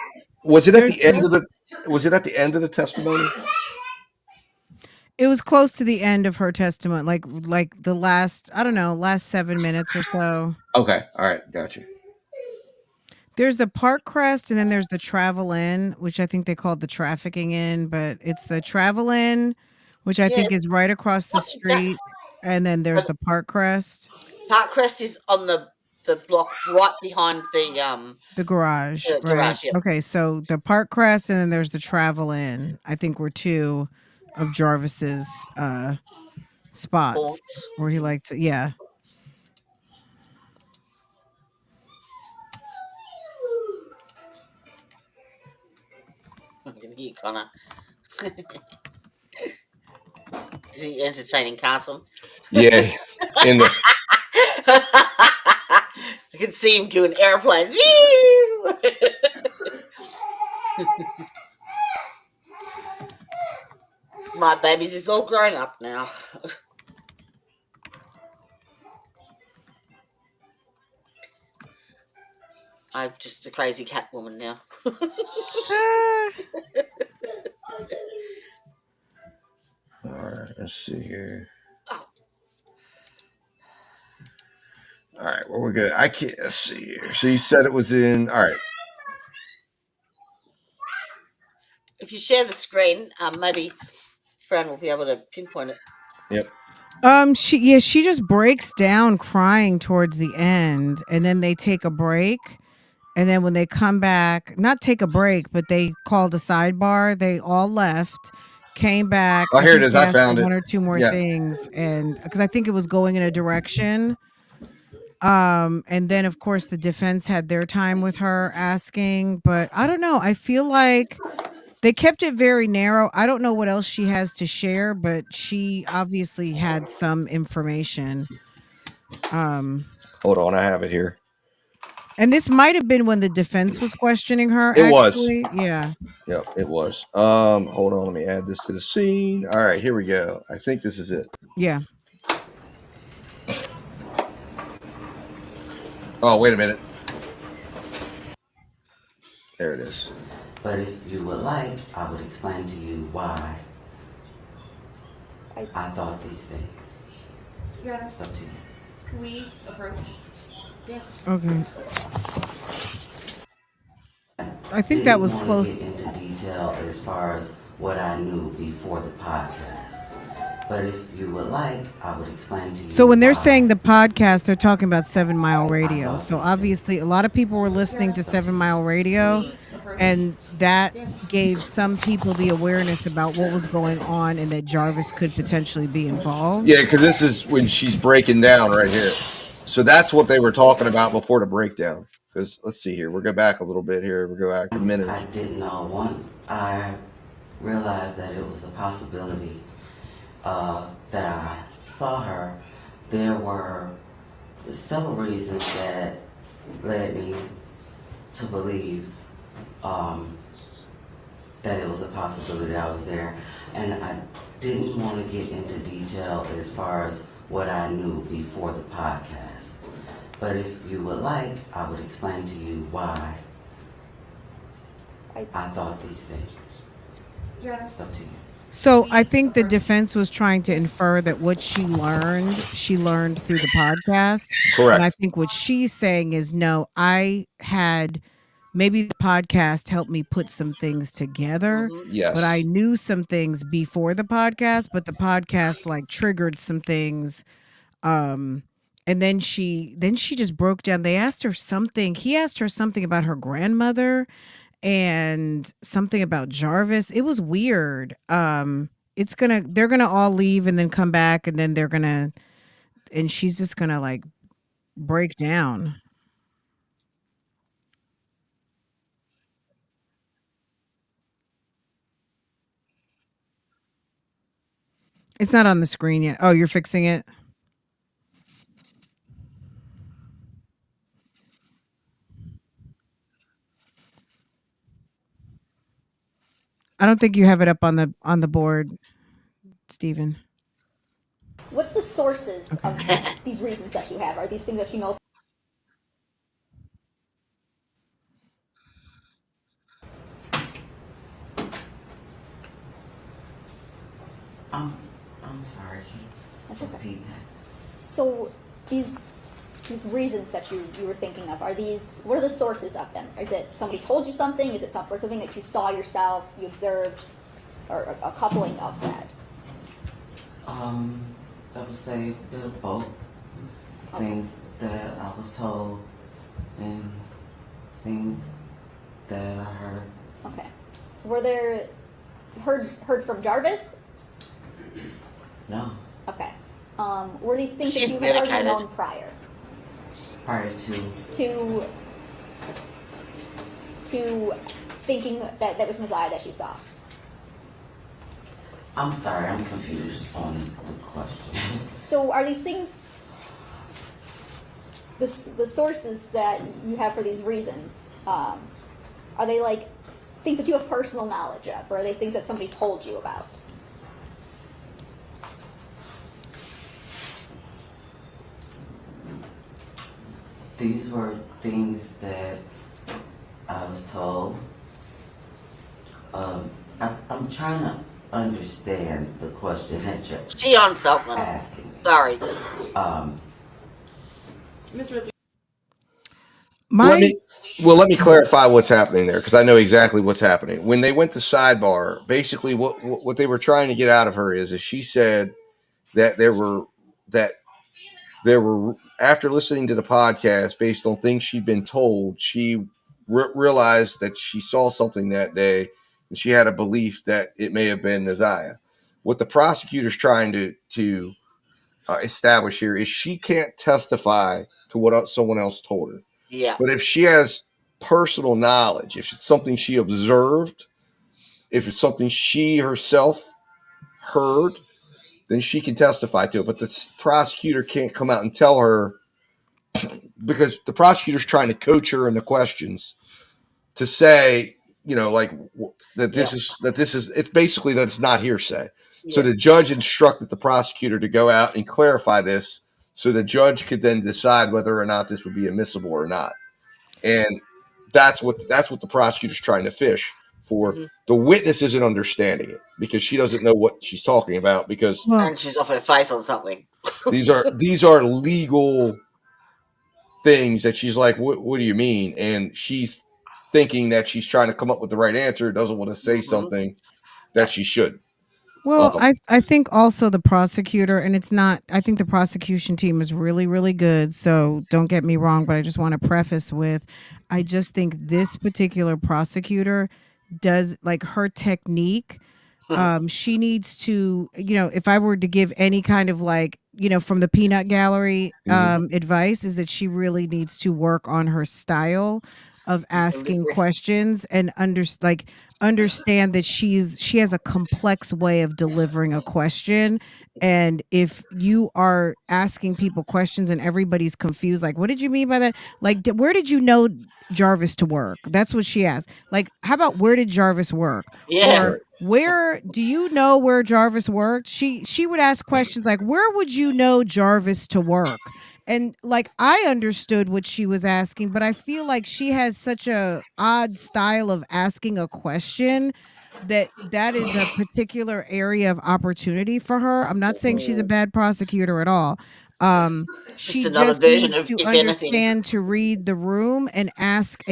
Was it at There's the end of the? Was it at the end of the testimony? It was close to the end of her testimony, like the last, I don't know, last 7 minutes or so. Okay. All right. Gotcha. There's the park crest and then there's the travel inn, which I think they called the trafficking inn, but it's the travel inn, which I Yeah, think is right across the what is that? street. And then there's the park crest, Park Crest is on the block right behind the garage, the right? garage. Yep. Okay, so the park crest and then there's the travel inn. I think were two of Jarvis's spots Haunts. where he liked to, yeah. I can hear Connor. Is he entertaining Carson? Yeah. In the. I can see him doing airplanes. My babies is all grown up now. I'm just a crazy cat woman now. All right. Let's see here. All right. Well, we're good. I can't. Let's see here. So you said it was in. All right. If you share the screen, maybe Fran will be able to pinpoint it. Yep. She just breaks down crying towards the end, and then they take a break. And then when they come back, not take a break, but they called a sidebar. They all left, came back. Oh, I here it think is. they I asked for found it. one or two more Yeah. things, and because I think it was going in a direction. And then of course the defense had their time with her asking, but I don't know. I feel like they kept it very narrow. I don't know what else she has to share, but she obviously had some information. Hold on. I have it here. And this might have been when the defense was questioning her, It was. actually. Yeah. Yep, it was. Hold on, let me add this to the scene. All right, here we go. I think this is it. Yeah. Oh, wait a minute. There it is. But if you would like, I would explain to you why I thought these things. Your Honor, It's up to you. can we approach? Yes. Okay. I think that was close. Didn't want to get into detail as far as what I knew before the podcast. But if you would like, I would explain to you. So when they're why. saying the podcast, they're talking about 7 Mile Radio. So obviously a lot of people were listening to 7 Mile Radio, and that gave some people the awareness about what was going on and that Jarvis could potentially be involved. Yeah, because this is when she's breaking down right here. So that's what they were talking about before the breakdown. Because let's see here. We'll go back a little bit here. We'll go back a minute. I didn't know. Once I realized that it was a possibility that I saw her, there were several reasons that led me to believe that it was a possibility I was there. And I didn't want to get into detail as far as what I knew before the podcast. But if you would like, I would explain to you why I thought these things. It's up to you. So I think the defense was trying to infer that what she learned through the podcast. Correct. And I think what she's saying is, no, I had maybe the podcast helped me put some things together, Yes. but I knew some things before the podcast, but the podcast like triggered some things. And then she just broke down. He asked her something about her grandmother and something about Jarvis. It was weird. They're gonna all leave and then come back, and then and she's just gonna like break down. It's not on the screen yet. Oh, you're fixing it? I don't think you have it up on the board, Stephen. What's the sources of these reasons that you have? Are these things that you know? I'm sorry. That's okay. Repeat that. So these reasons that you were thinking of, what are the sources of them? Is it somebody told you something? Is it something that you saw yourself, you observed, or a coupling of that? I would say a bit of both. Okay. Things that I was told and things that I heard. Okay. Were there heard from Jarvis? No. Okay. Were these things She's that you had already medicated. known prior Prior to thinking that was Messiah that you saw? I'm sorry, I'm confused on the question. So are these things the sources that you have for these reasons? Are they like things that you have personal knowledge of, or are they things that somebody told you about? These were things that I was told. I'm trying to understand the question that you're She on something. asking. Sorry. Let me clarify what's happening there, because I know exactly what's happening. When they went to sidebar, basically what they were trying to get out of her is she said that there were after listening to the podcast, based on things she'd been told, she realized that she saw something that day, and she had a belief that it may have been Ziyah. What the prosecutor's trying to establish here is she can't testify to what someone else told her. Yeah. But if she has personal knowledge, if it's something she observed, if it's something she herself heard, then she can testify to it. But the prosecutor can't come out and tell her, because the prosecutor's trying to coach her in the questions to say, that this is it's basically that it's not hearsay. Yeah. So the judge instructed the prosecutor to go out and clarify this, so the judge could then decide whether or not this would be admissible or not. And that's what the prosecutor's trying to fish for. Mm-hmm. The witness isn't understanding it because she doesn't know what she's talking about, because and she's off her face on something. these are legal things that she's like, what do you mean? And she's thinking that she's trying to come up with the right answer, doesn't want to say something that she should. Well, I think also the prosecutor, and I think the prosecution team is really, really good. So don't get me wrong, but I just want to preface with, I just think this particular prosecutor does, like, her technique. She needs to, if I were to give any kind of, like, from the peanut gallery advice, is that she really needs to work on her style of asking Delivery. questions and understand that she has a complex way of delivering a question. And if you are asking people questions and everybody's confused, like, what did you mean by that? Like, where did you know Jarvis to work? That's what she asked. Like, how about where did Jarvis work? Yeah. Or where do you know where Jarvis worked? She would ask questions like, where would you know Jarvis to work? And like, I understood what she was asking, but I feel like she has such a odd style of asking a question that is a particular area of opportunity for her. I'm not saying she's a bad prosecutor at all. It's just She another just version needs of to if anything. understand to read the room and ask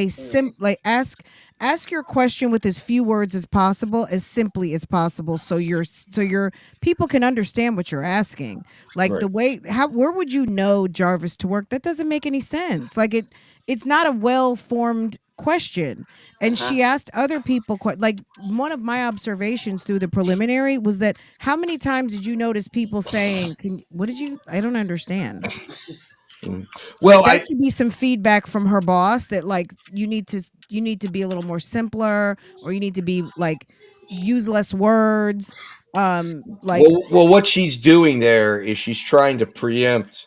ask your question with as few words as possible, as simply as possible, so your people can understand what you're asking. Like, Right. the way where would you know Jarvis to work? That doesn't make any sense. Like, it's not a well-formed question. And Uh-huh. she asked other people like, one of my observations through the preliminary was that, how many times did you notice people saying, what did you, I don't understand. Well, That should be some feedback from her boss, that like, you need to be a little more simpler, or you need to be like, use less words. Like, well, what she's doing there is she's trying to preempt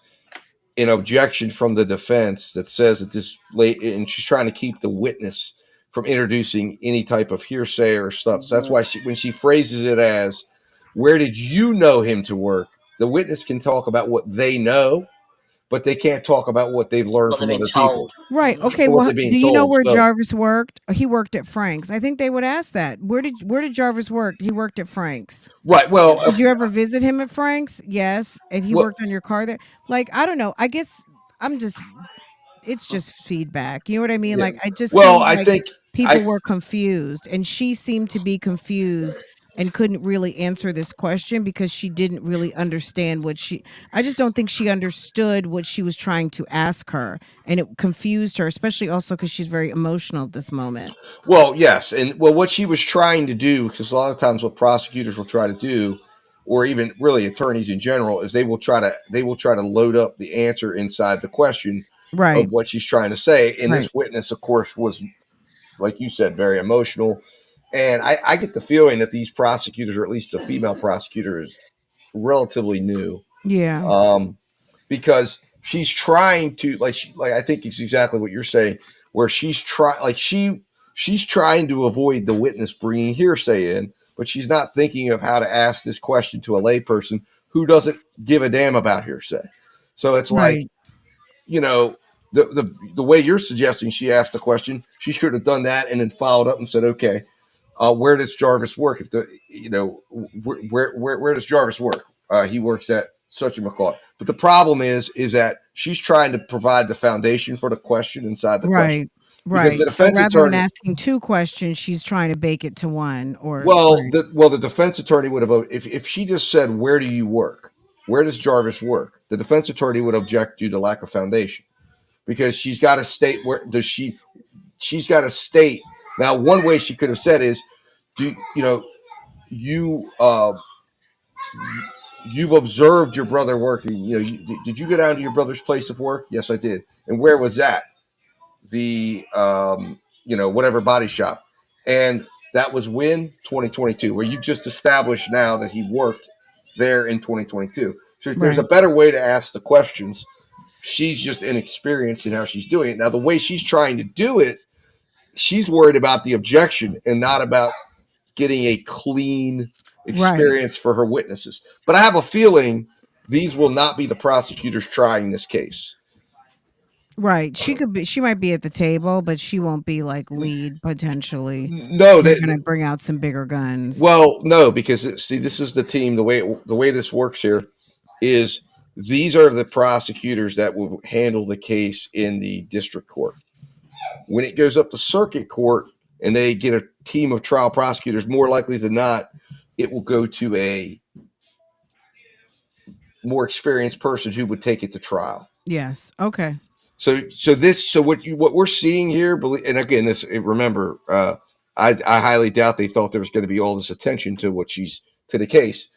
an objection from the defense that says that this late, and she's trying to keep the witness from introducing any type of hearsay or stuff. So that's why when she phrases it as, "Where did you know him to work?" The witness can talk about what they know, but they can't talk about what they've learned What they've from been other people told. right. Okay. or what Well, they're being do you know told. where So, Jarvis worked? He worked at Frank's. I think they would ask that. Where did Jarvis work? He worked at Frank's. right. Well, Did you ever visit him at Frank's? Yes. And he well, worked on your car there. Like, I don't know. I guess I'm just it's just feedback. You know what I mean? yeah. Like, I just Well, seemed I like think people I were confused, and she seemed to be confused and couldn't really answer this question because she didn't really understand I just don't think she understood what she was trying to ask her, and it confused her, especially also because she's very emotional at this moment. Well, yes, and well, what she was trying to do, because a lot of times what prosecutors will try to do, or even really attorneys in general, is they will try to load up the answer inside the question of Right. what she's trying to say. And Right. this witness, of course, was, like you said, very emotional. And I get the feeling that these prosecutors, or at least the female prosecutor, is relatively new, Yeah. because she's trying to, like I think it's exactly what you're saying, where she's trying to avoid the witness bringing hearsay in, but she's not thinking of how to ask this question to a layperson who doesn't give a damn about hearsay. So it's like, Right. you know, the way you're suggesting she asked the question, she should have done that and then followed up and said, okay, where does Jarvis work? If the, you know, where does Jarvis work? He works at such a McCall. But the problem is that she's trying to provide the foundation for the question inside the question, Right. because Right. the So defense rather than attorney, asking two questions, she's trying to bake it to one, or well, right. the defense attorney would have, if she just said, where do you work? Where does Jarvis work? The defense attorney would object due to lack of foundation, because she's got to state where does she's got to state. Now, one way she could have said is, do you know, you you've observed your brother working. You know, did you go down to your brother's place of work? Yes, I did. And where was that? The you know, whatever body shop. And that was when 2022, where you just established now that he worked there in 2022. So there's a Right. better way to ask the questions. She's just inexperienced in how she's doing it. Now, the way she's trying to do it, she's worried about the objection and not about getting a clean Right. experience for her witnesses. But I have a feeling these will not be the prosecutors trying this case. Right. She might be at the table, but she won't be like lead potentially. No, They're going to bring out some bigger guns. well, no, because see, this is the team. The way this works here is these are the prosecutors that will handle the case in the district court. When it goes up to circuit court and they get a team of trial prosecutors, more likely than not, it will go to a more experienced person who would take it to trial. Yes. Okay. So what we're seeing here, and again, remember, I highly doubt they thought there was going to be all this attention to to the case.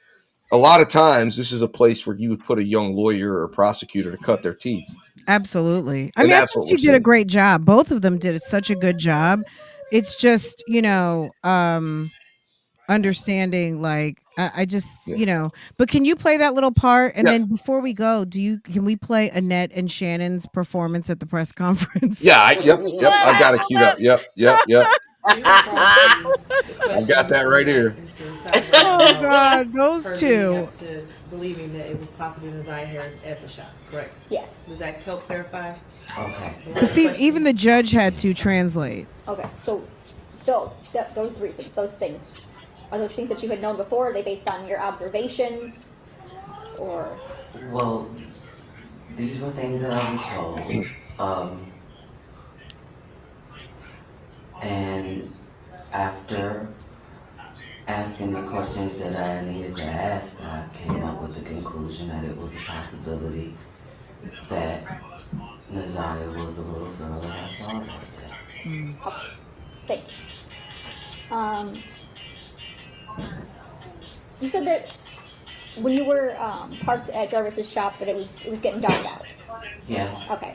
a lot of times this is a place where you would put a young lawyer or prosecutor to cut their teeth. Absolutely. I And mean, I that's think what she we're did a seeing. great job. Both of them did such a good job. It's just, understanding, like, I just, but can you play that little part? And Yeah. then before we go, can we play Annette and Shannon's performance at the press conference? Yeah, yep. I've got it queued up. Yep. I've got that right here. Oh God, those two. To believing that it was possibly Ziyah Harris at the shop, correct? Yes. Does that help clarify? Okay. Because see, even the judge had to translate. Okay, so those reasons, those things, are those things that you had known before? Are they based on your observations, or? Well, these were things that I was told. And after asking the questions that I needed to ask, I came up with the conclusion that it was a possibility that Ziyah was the little girl that I saw that day. Okay, thanks. You said that when you were parked at Jarvis's shop, that it was getting dark out. Yeah. Okay.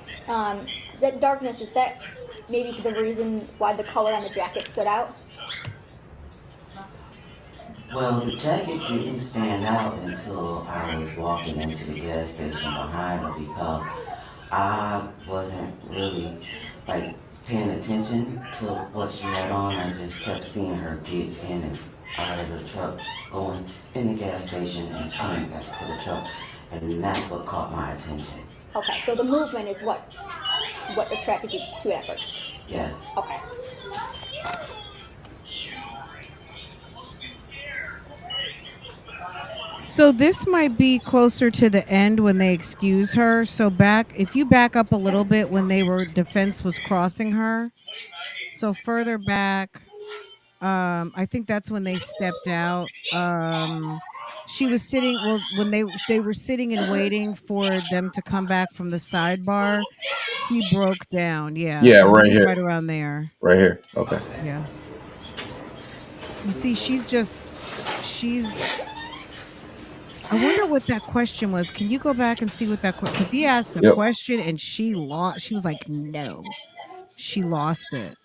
That darkness, is that maybe the reason why the color on the jacket stood out? Well, the jacket didn't stand out until I was walking into the gas station behind her because I wasn't really paying attention to what she had on. I just kept seeing her get in and out of the truck, going in the gas station and coming back to the truck, and that's what caught my attention. Okay, so the movement is what attracted you to it at first? Yeah. Okay. So this might be closer to the end when they excuse her. So if you back up a little bit when defense was crossing her. So further back, I think that's when they stepped out. She was sitting, when they were sitting and waiting for them to come back from the sidebar, she broke down. Yeah. Yeah, So right here. right around there. Right here. Okay. Yeah. You see, I wonder what that question was. Can you go back and see what that question? Because he asked a question and she lost. She was like, no. She lost it.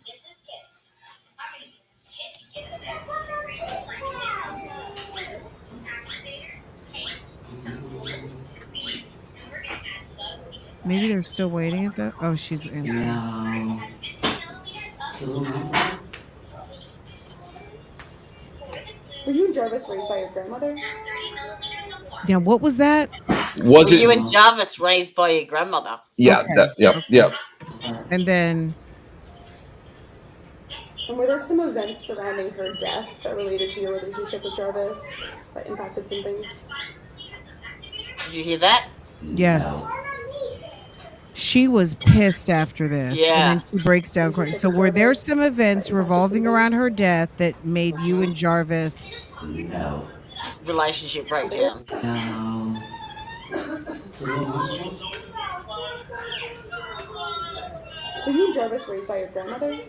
Maybe they're still waiting at that. Oh, she's answering. Were you and Jarvis raised by your grandmother? Yeah, what was that? Were you and Jarvis raised by your grandmother? Yeah. Okay. Yep. And then. And were there some events surrounding her death that related to your relationship with Jarvis that impacted some things? Did you hear that? Yes. She was pissed after this. Yeah. And then she breaks down crying. So were there some events revolving around her death that made you and Jarvis relationship breakdown? Were you and Jarvis raised by your grandmother?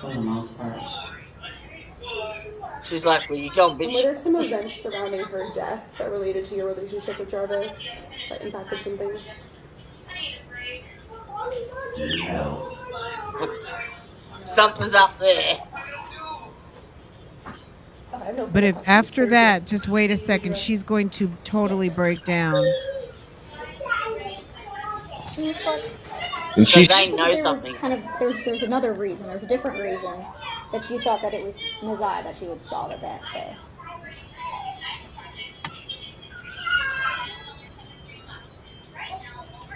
For the most part. She's like, well, you go, bitch. And were there some events surrounding her death that related to your relationship with Jarvis that impacted some things? No. Something's up there. But if after that, just wait a second, she's going to totally break down. And so they know something. There's another reason. There's a different reason that you thought that it was Ziyah that you had saw that day.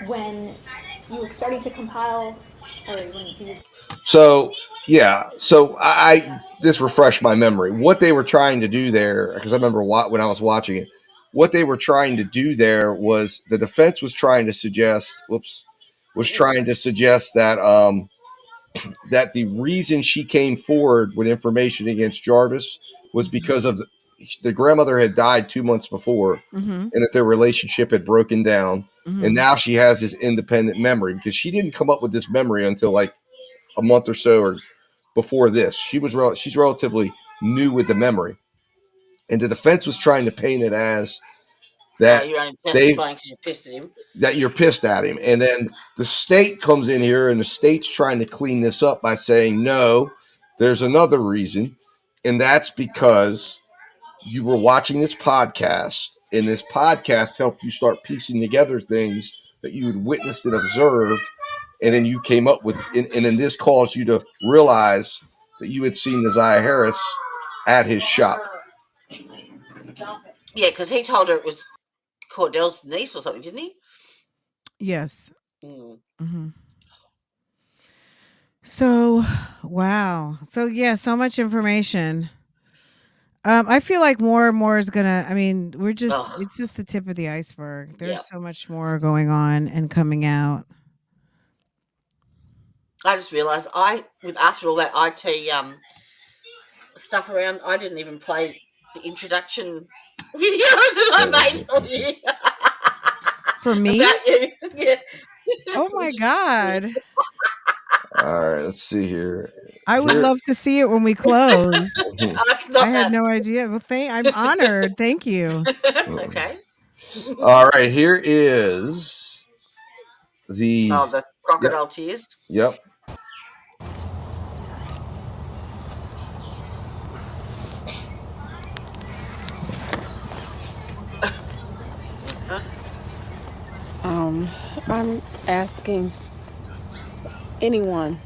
When you were starting to compile, So I this refreshed my memory. What they were trying to do there, because I remember when I was watching it, what they were trying to do there was the defense was trying to suggest, that that the reason she came forward with information against Jarvis was because of the grandmother had died 2 months before, and that their relationship had broken down, and now she has this independent memory because she didn't come up with this memory until like a month or so or before this. She's relatively new with the memory. And the defense was trying to paint it as that you're only they testifying because you're pissed at him. that you're pissed at him. And then the state comes in here, and the state's trying to clean this up by saying, no, there's another reason. And that's because you were watching this podcast, and this podcast helped you start piecing together things that you had witnessed and observed. And then you came up with, and then this caused you to realize that you had seen Ziyah Harris at his shop. Yeah, because he told her it was Cordell's niece or something, didn't he? Yes. Mm. So, wow. So yeah, so much information. I feel like more and more is gonna. I mean, it's just the tip of the iceberg. There's so much more going on and coming out. I just realised after all that IT stuff around, I didn't even play the introduction video that I made for you. For me? About you. Yeah. Oh my God. All right, let's see here. I would love to see it when we close. I had no idea. Well, I'm honored. Thank you. That's okay. All right, here is the crocodile tears. Yep. I'm asking anyone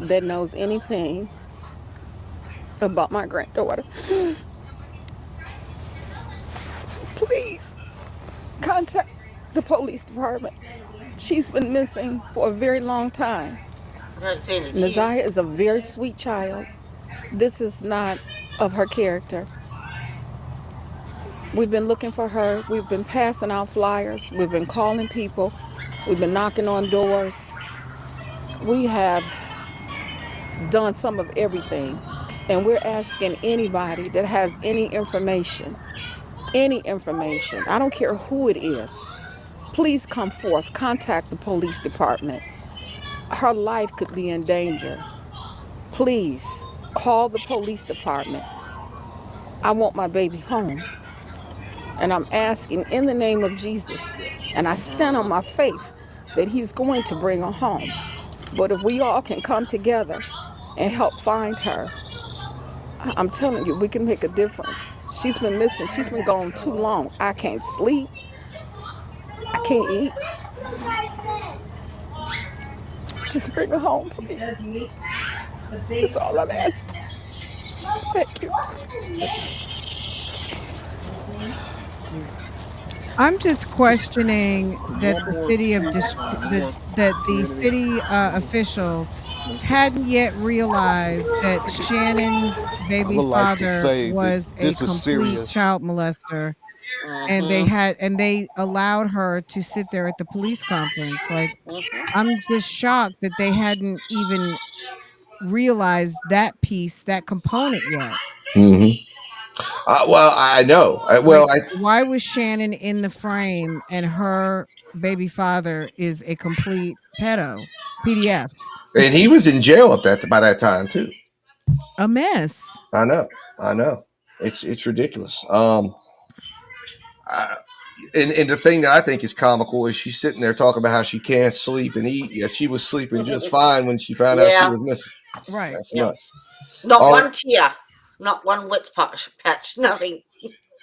that knows anything about my granddaughter, please contact the police department. She's been missing for a very long time. I don't see any Ziyah tears. is a very sweet child. This is not of her character. We've been looking for her. We've been passing out flyers. We've been calling people. We've been knocking on doors. We have done some of everything. And we're asking anybody that has any information, I don't care who it is, please come forth, contact the police department. Her life could be in danger. Please call the police department. I want my baby home. And I'm asking in the name of Jesus, and I stand on my faith that he's going to bring her home. But if we all can come together and help find her, I'm telling you, we can make a difference. She's been missing. She's been gone too long. I can't sleep. I can't eat. Just bring her home, please. That's all I'm asking. Thank you. I'm just questioning that the city officials hadn't yet realized that Shannon's baby father was a complete child molester, and they allowed her to sit there at the police conference. Like, I'm just shocked that they hadn't even realized that piece, that component yet. Mm-hmm. Well, I know. Why was Shannon in the frame and her baby father is a complete pedo? PDF. And he was in jail by that time too. A mess. I know. It's ridiculous. And the thing that I think is comical is she's sitting there talking about how she can't sleep and eat. Yeah, she was sleeping just fine when she found out she was missing. Right. That's nuts. Not one tear, not one wet patch, nothing.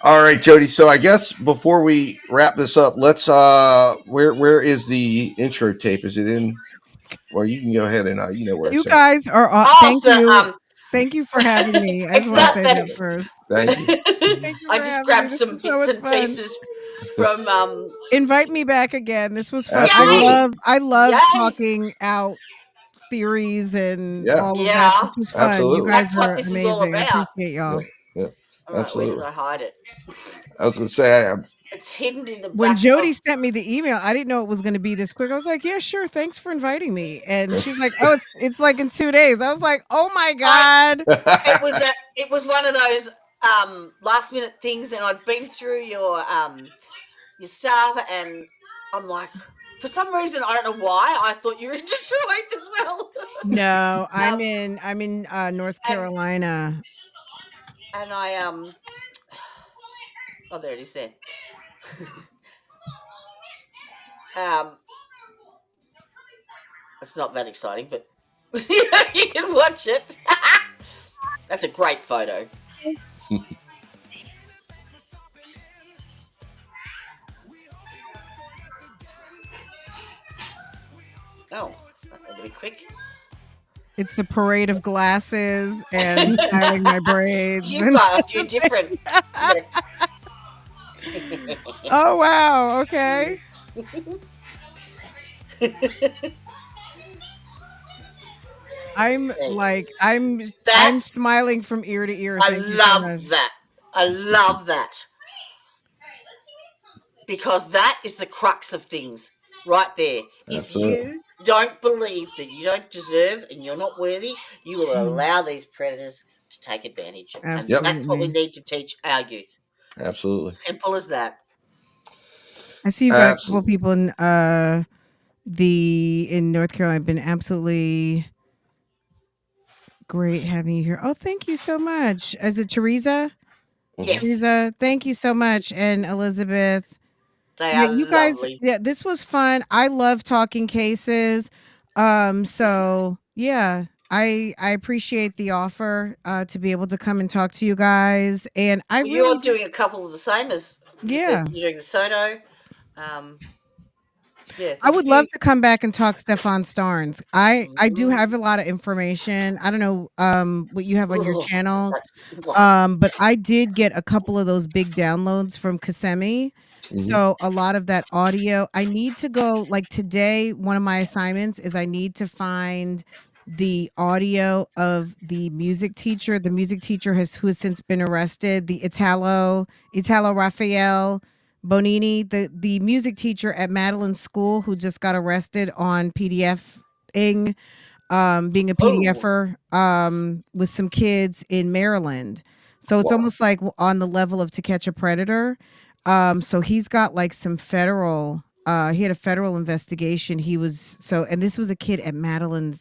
All right, Jody. So I guess before we wrap this up, let's where is the intro tape? Is it in? Well, you can go ahead and you know where you it's guys at. are. Thank you for having me. I just want to say that first. Thank you. I just grabbed some bits and pieces from. Invite me back again. This was fun. Absolutely. I love talking out theories and all of that. This was fun. Absolutely. You guys are this amazing. Is all about. I appreciate y'all. Yeah. All right, Absolutely. where did I hide it? I was going to say. It's hidden in the back. When Jody sent me the email, I didn't know it was going to be this quick. I was like, "Yeah, sure. Thanks for inviting me." And she's like, "Oh, it's like in 2 days." I was like, "Oh my God!" It was one of those last minute things, and I'd been through your stuff, and I'm like, for some reason, I don't know why, I thought you were in Detroit as well. No, I'm in North Carolina. And I Oh, there it is there. um, it's not that exciting, but you can watch it. That's a great photo. Oh, that had to be quick. It's the parade of glasses and styling my braids. You've got a few different. Oh wow! Okay. I'm smiling from ear to ear. I Thank you so much. love that. I love that. Because that is the crux of things right there. If you don't believe that you don't deserve and you're not worthy, you will allow these predators to take advantage. And that's what we need to teach our youth. Absolutely. Simple as that. I see you've got a couple people in North Carolina. Been absolutely great having you here. Oh, thank you so much. Is it Teresa? Yes. Teresa, thank you so much. And Elizabeth. They are you guys, lovely. this was fun. I love talking cases. So yeah, I appreciate the offer to be able to come and talk to you guys. And You're doing a couple of the same as yeah. you're doing the Soto. Yeah, I would love to come back and talk Stefan Starnes. I do have a lot of information. I don't know what you have on your channels. But I did get a couple of those big downloads from Kissimmee. So a lot of that audio, I need to go like today. One of my assignments is I need to find the audio of the music teacher. The music teacher who has since been arrested. The Italo Raphael Bonini, the music teacher at Madeline School who just got arrested on PDFing, being a PDFer with some kids in Maryland. So it's almost like on the level of To Catch a Predator. So he's got like some federal he had a federal investigation. And this was a kid at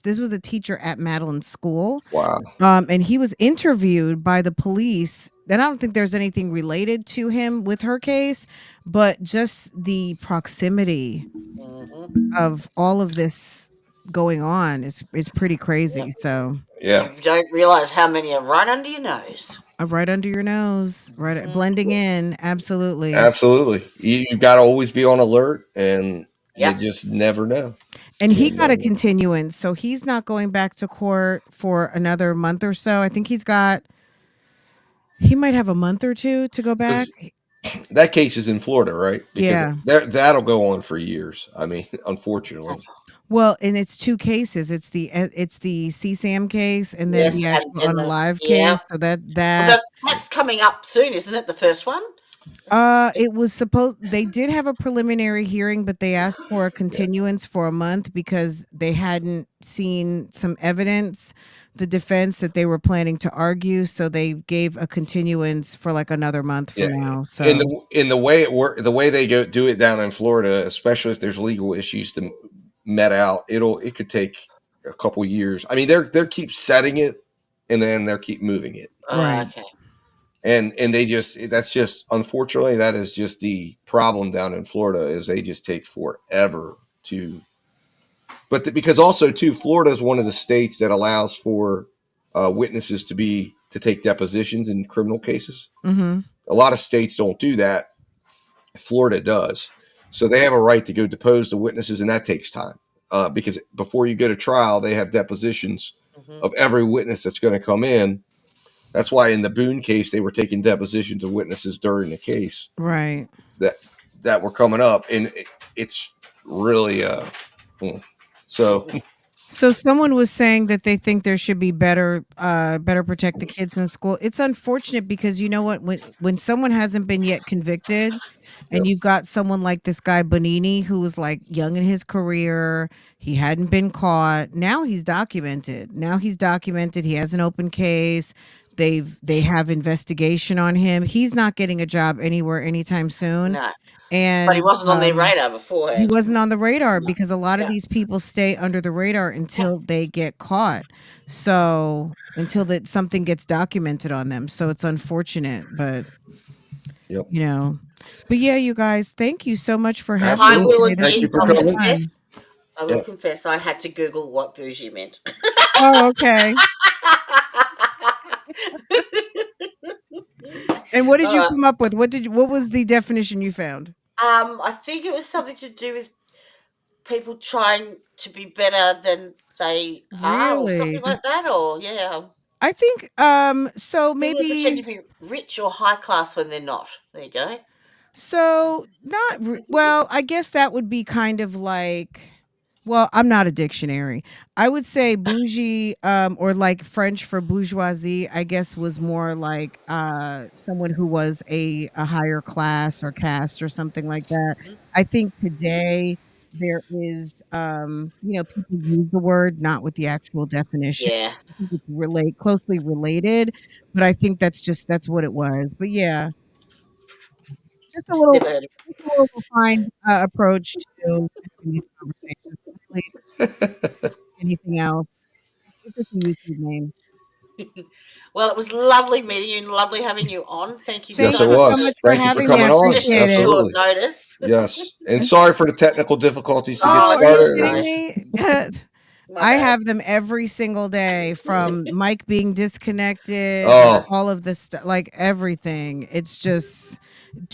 this was a teacher at Madeline School. Wow. And he was interviewed by the police. And I don't think there's anything related to him with her case, but just the proximity of all of this going on is pretty crazy. Yeah. So yeah, you don't realize how many are right under your nose. Right under your nose, right, blending in. Absolutely. You've got to always be on alert, and you just never know. And he got a continuance, so he's not going back to court for another month or so. I think he might have a month or two to go back. That case is in Florida, right? Because that'll go on for years. I mean, unfortunately. Well, and it's two cases. It's the CSAM case and then the actual unalive case. So that's coming up soon, isn't it? The first one. It was they did have a preliminary hearing, but they asked for a continuance for a month because they hadn't seen some evidence, the defense that they were planning to argue. So they gave a continuance for like another month from now. So in the way the way they do it down in Florida, especially if there's legal issues to met out, it could take a couple years. I mean, they keep setting it and then they keep moving it. Right. Okay. And that's just unfortunately that is just the problem down in Florida is they just take forever to. But because also too, Florida is one of the states that allows for witnesses to take depositions in criminal cases. Mm-hmm. A lot of states don't do that. Florida does. So they have a right to go depose the witnesses, and that takes time because before you go to trial, they have depositions of every witness that's going to come in. That's why in the Boone case, they were taking depositions of witnesses during the case. Right. That were coming up, and it's really so. So someone was saying that they think there should be better protect the kids in the school. It's unfortunate because you know what, when someone hasn't been yet convicted and you've got someone like this guy Bonini who was like young in his career, he hadn't been caught. Now he's documented. He has an open case. They have investigation on him. He's not getting a job anywhere anytime soon. No. And But he wasn't on their radar before. He wasn't on the radar because a lot of these people stay under the radar until they get caught. So until something gets documented on them. So it's unfortunate, but Yep. You know. But yeah, you guys, thank you so much for having I me will today. This Thank you was for so much coming. confess. fun. I will Yeah. confess. I had to Google what bougie meant. Oh, okay. And what did All you right. come up with? What was the definition you found? I think it was something to do with people trying to be better than they are, or something Really? like that. Or yeah, I think so people that pretend to maybe be rich or high class when they're not. There you go. so well, I guess that would be kind of like well, I'm not a dictionary. I would say bougie or like French for bourgeoisie, I guess was more like someone who was a higher class or caste or something like that. Mhm. I think today there is people use the word not with the actual definition. Yeah. I think it's closely related, but I think that's what it was. But yeah, just a little Never heard of it. just a little refined approach to having these conversations. Really, it's anything else. It's just a YouTube name. Well, it was lovely meeting you and lovely having you on. Thank you Yes, Thank it so you much so for was. much for Thank you for having me. I coming on. such appreciate it. short Absolutely. notice. Yes. And sorry for the technical difficulties to get Oh, Oh, are you that's started. kidding no, me? my I bad. have them every single day from Mike being disconnected, like Oh, all of this stuff, like everything. It's just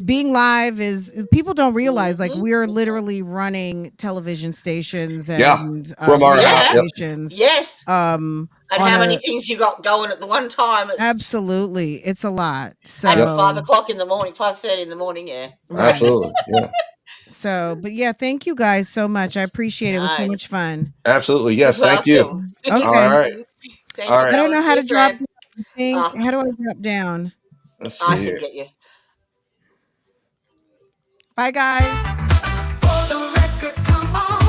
being live is people don't realize like Mm-hmm. we're literally running television stations yeah. and From our radio house. Yeah. Yep. stations Yes. And on how many a things you got going at the one time? It's just absolutely it's a lot. at Yep. So 5 o'clock in the morning, 5:30 in the morning. Yeah. right. Absolutely. Yeah. So but yeah, thank you guys so much. I appreciate it. It was so No, much fun. Absolutely. you're Yes. Thank you. welcome. All Okay. right. Thank All you for I right. don't coming know to how be to a drop friend. down. I think. How do I drop down? Let's I see can here. get you. Bye guys. For the record, come on.